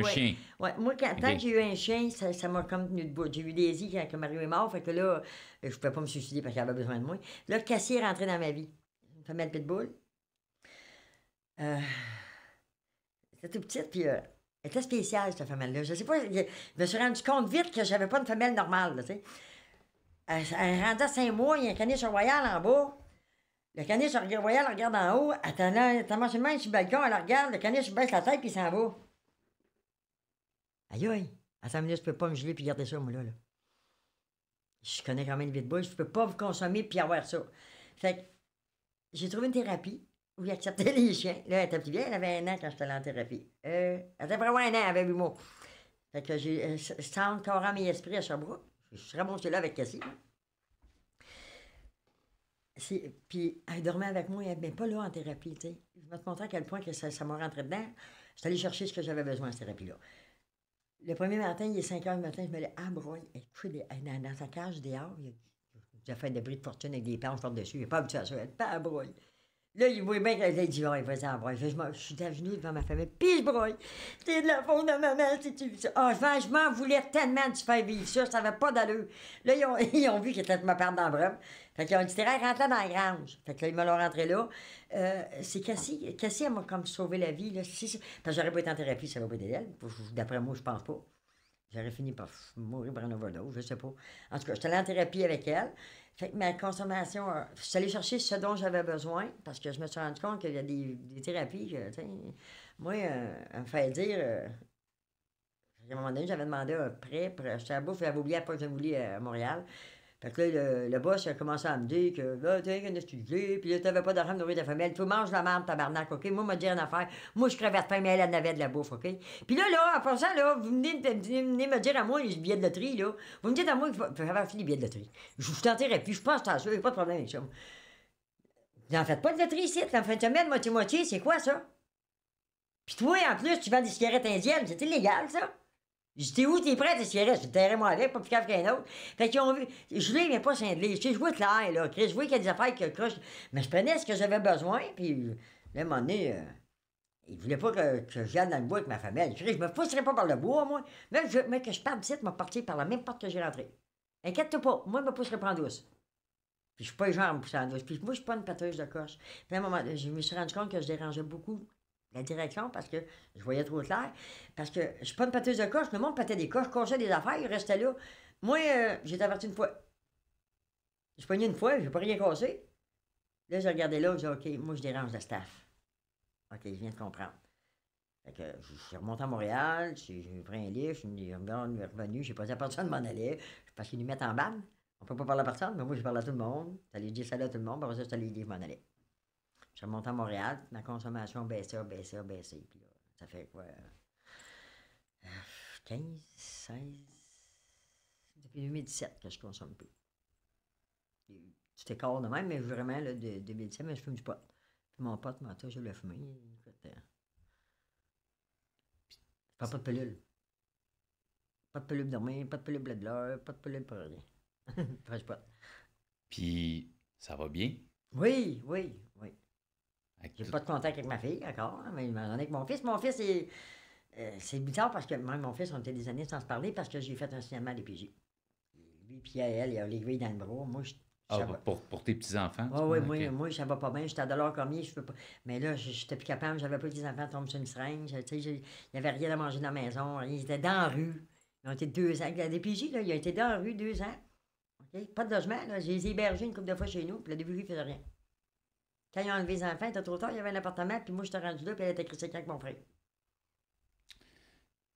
chien.
Ouais, moi, tant que j'ai eu un chien, ça m'a comme tenu debout. J'ai eu des i quand Mario est mort, fait que là, je ne pouvais pas me suicider parce qu'elle avait besoin de moi. Là, Cassie est rentrée dans ma vie. Une femelle pitbull. C'était toute petite, puis elle était spéciale, cette femelle-là. Je sais pas, je me suis rendu compte vite que j'avais pas une femelle normale, tu sais. Elle rendait à 5 mois, il y a un caniche royal en bas. Le caniche royal elle regarde en haut, elle mange une main sur le balcon, elle regarde, le caniche baisse la tête, puis il s'en va. Aïe aïe, à 5 minutes, je peux pas me geler puis garder ça, moi, là. Je connais quand même le pitbull, je peux pas vous consommer puis avoir ça. Fait que j'ai trouvé une thérapie où il acceptait les chiens. Là, elle était plus vieille, elle avait 1 an quand j'étais allée en thérapie. Elle était vraiment 1 an, elle avait 8 mois. Fait que j'ai centre corps, âme et esprit à Sherbrooke. Je suis remontée là avec Cassie. Puis elle dormait avec moi, mais pas là en thérapie, tu sais. Je vais te montrer à quel point que ça m'a rentré dedans. Je suis allée chercher ce que j'avais besoin à cette thérapie-là. Le premier matin, il est 5 h du matin, je me dis, ah, broye, dans sa cage dehors, il a fait des bris de fortune avec des planches par-dessus, il n'est pas habitué à ça, elle pas à broye. Là, il voit bien qu'il dit, ouais, vas-y, en broye. Je suis à genoux devant ma famille, puis je broye. C'est de la faute de maman, si tu vis ça. Ah, je m'en voulais tellement de faire vivre ça, ça n'avait pas d'allure. Là, ils ont vu qu'il était de me perdre dans le bras. Fait qu'ils ont dit, Thérèse, rentre là dans la grange. Fait que là, ils me l'ont rentré là. C'est Cassie. Cassie, elle m'a comme sauvé la vie, là. Parce que j'aurais pas été en thérapie, ça n'aurait pas été d'elle. D'après moi, je pense pas. J'aurais fini par mourir par une overdose, je sais pas. En tout cas, j'étais allée en thérapie avec elle. Fait que ma consommation, je suis allée chercher ce dont j'avais besoin parce que je me suis rendu compte qu'il y a des thérapies que, tu sais, moi, elle me fait dire, à un moment donné, j'avais demandé un prêt pour acheter la bouffe, j'avais oublié à pas voulu à Montréal. Fait que là, le boss a commencé à me dire que là, t'es qu'un étudié, puis là, t'avais pas d'argent de nourrir ta famille. Tu manges la merde, tabarnak, OK? Moi, m'a dit une affaire. Moi, je crevais de faim, mais elle avait de la bouffe, OK? Puis là, en passant, là, vous venez me dire à moi les billets de loterie, là. Vous me dites à moi qu'il faut avoir fini les billets de loterie. Je vous tenterai, puis je pense à ça, il n'y a pas de problème avec ça. Vous n'en faites pas de loterie ici, en fin de semaine, moitié-moitié, c'est quoi ça? Puis toi, en plus, tu vends des cigarettes indiennes, c'est illégal, ça? J'ai dit, où t'es prêt, tes cigarettes? Je te moi avec, pas plus cave qu'un autre. Fait qu'ils ont vu. Je l'ai, mais pas cinglé. Je vois clair, là. Je vois qu'il y a des affaires qui crochent. Mais je prenais ce que j'avais besoin, puis là, à un moment donné, il voulait pas que j'aille dans le bois avec ma famille. Je me pousserais pas par le bois, moi. Même que je parte d'ici, je vais partir par la même porte que j'ai rentré. Inquiète-toi pas, moi, je me pousserais pas en douce. Puis je suis pas le genre à me pousser en douce. Puis moi, je suis pas une pâteuse de coche. Puis à un moment, je me suis rendu compte que je dérangeais beaucoup la direction parce que je voyais trop clair. Parce que je suis pas une pâteuse de coche. Le monde pâtait des coches, cochait des affaires, il restait là. Moi, j'ai été averti une fois. Je pogné une fois, j'ai pas rien cassé. Là, j'ai regardé là, j'ai dit, OK, moi, je dérange le staff. OK, je viens de comprendre. Fait que je suis remonté à Montréal, j'ai pris un livre, je suis revenu, j'ai pas dit à personne de m'en aller, parce qu'ils nous mettent en banne. On peut pas parler à personne, mais moi, je parle à tout le monde. J'allais dire salut à tout le monde, puis après ça, j'allais dire je m'en allais. Je suis remonté à Montréal, ma consommation baissait. Puis là, ça fait quoi? 15, 16... Depuis 2017 que je consomme plus. Tu écart de même, mais vraiment, là, de 2017, mais je fume du pot. Puis mon pote m'a toujours le fumé. Écoute, je prends pas de pilule. Pas de pilule dormir, pas de pilule blabla, pas de pilule pour rien. Fresh pot.
Puis, ça va bien?
Oui.
Avec
J'ai
tout-
pas de contact avec ma fille encore, hein, mais j'en ai avec mon fils. Mon fils, c'est bizarre parce que même mon fils, on était des années sans se parler parce que j'ai fait un signalement à l'EPJ. Lui, puis elle, il a l'aiguille dans le bras. Moi,
Ah,
ça va.
pour tes petits-enfants?
Ah
tu
oui,
vois? Ok.
moi, ça va pas bien. J'étais à dollar combien, je peux pas. Mais là, j'étais plus capable. J'avais pas que les enfants tombent sur une seringue. Tu sais, il n'y avait rien à manger dans la maison. Ils étaient dans la rue. Ils ont été 2 ans. La DPJ, là, ils ont été dans la rue 2 ans. OK? Pas de logement. Là. J'ai les ai hébergés une couple de fois chez nous. Puis le début, il faisait rien. Quand ils ont enlevé les enfants, il était trop tard. Il y avait un appartement. Puis moi, j'étais rendu là. Puis elle était crissée avec mon frère.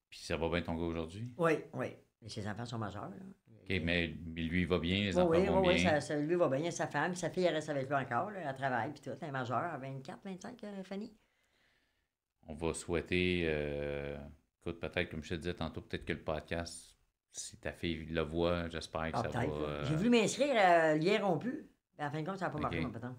Puis ça va bien ton gars aujourd'hui?
Oui. Mais ses enfants sont majeurs. Là.
OK, mais lui, il va bien, les
Oui,
enfants vont bien.
ça, lui va bien. Sa femme, sa fille, elle reste avec lui encore. Là, elle travaille. Puis tout. Elle est majeure. À 24, 25, Fanny.
On va souhaiter, écoute, peut-être, comme je te disais tantôt, peut-être que le podcast, si ta fille le voit, j'espère que
Ah,
ça va...
peut-être. J'ai voulu m'inscrire l'hier rompu. Mais en fin de compte, ça n'a pas marché,
Ok.
mon patron.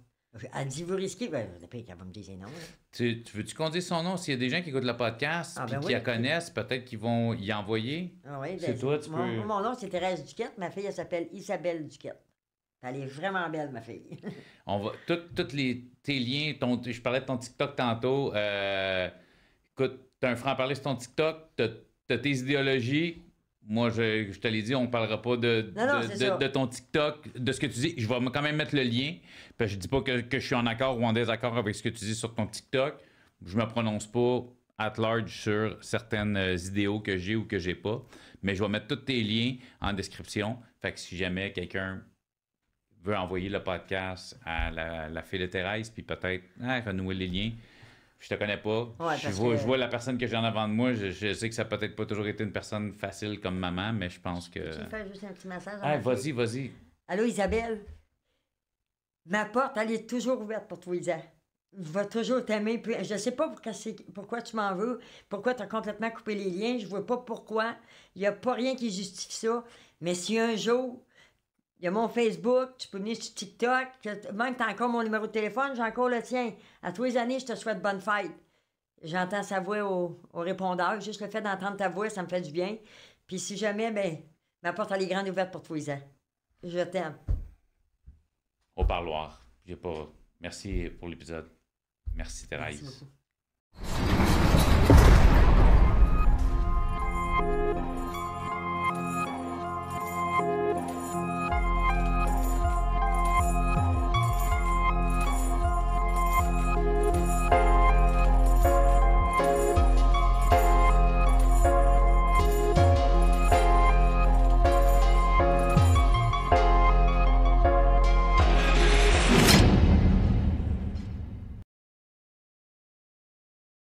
Elle dit, vous risquez. Ben, depuis qu'elle va me dire c'est non. Là.
Tu veux-tu qu'on dise son nom? S'il y a des gens qui écoute le podcast
Ah,
puis
ben
qui
oui.
la connaissent, peut-être qu'ils vont y envoyer.
Ah oui,
C'est toi, tu
mon,
peux...
mon nom, c'est Thérèse Duquette. Ma fille, elle s'appelle Isabelle Duquette. Elle est vraiment belle, ma fille.
On va... Tous tes liens, je parlais de ton TikTok tantôt. Écoute, t'as un franc-parler sur ton TikTok, t'as tes idéologies. Moi, je te l'ai dit, on ne parlera pas
Non, c'est ça.
de ton TikTok, de ce que tu dis. Je vais quand même mettre le lien. Parce que je dis pas que je suis en accord ou en désaccord avec ce que tu dis sur ton TikTok. Je me prononce pas at large sur certaines idéaux que j'ai ou que j'ai pas. Mais je vais mettre tous tes liens en description. Fait que si jamais quelqu'un veut envoyer le podcast à la fille de Thérèse, puis peut-être renouer les liens. Je te connais pas.
Ouais,
je
parce
vois,
que-
je vois la personne que j'ai en avant de moi. Je sais que ça n'a peut-être pas toujours été une personne facile comme maman, mais je pense que.
Tu me fais juste un petit massage. à ma fille?
Vas-y.
Allô, Isabelle? Ma porte, elle est toujours ouverte pour toi, Isa. Je vais toujours t'aimer. Puis, je sais pas pourquoi tu m'en veux, pourquoi tu as complètement coupé les liens. Je vois pas pourquoi. Il n'y a pas rien qui justifie ça. Mais si un jour, il y a mon Facebook, tu peux venir sur TikTok, même que tu as encore mon numéro de téléphone, j'ai encore le tien. À tous les années, je te souhaite bonne fête. J'entends sa voix au répondeur. Juste le fait d'entendre ta voix, ça me fait du bien. Puis si jamais, ben, ma porte, elle est grande ouverte pour toi, Isa. Je t'aime.
Au parloir. J'ai pas. Merci pour l'épisode. Merci,
Merci
Thérèse.
beaucoup.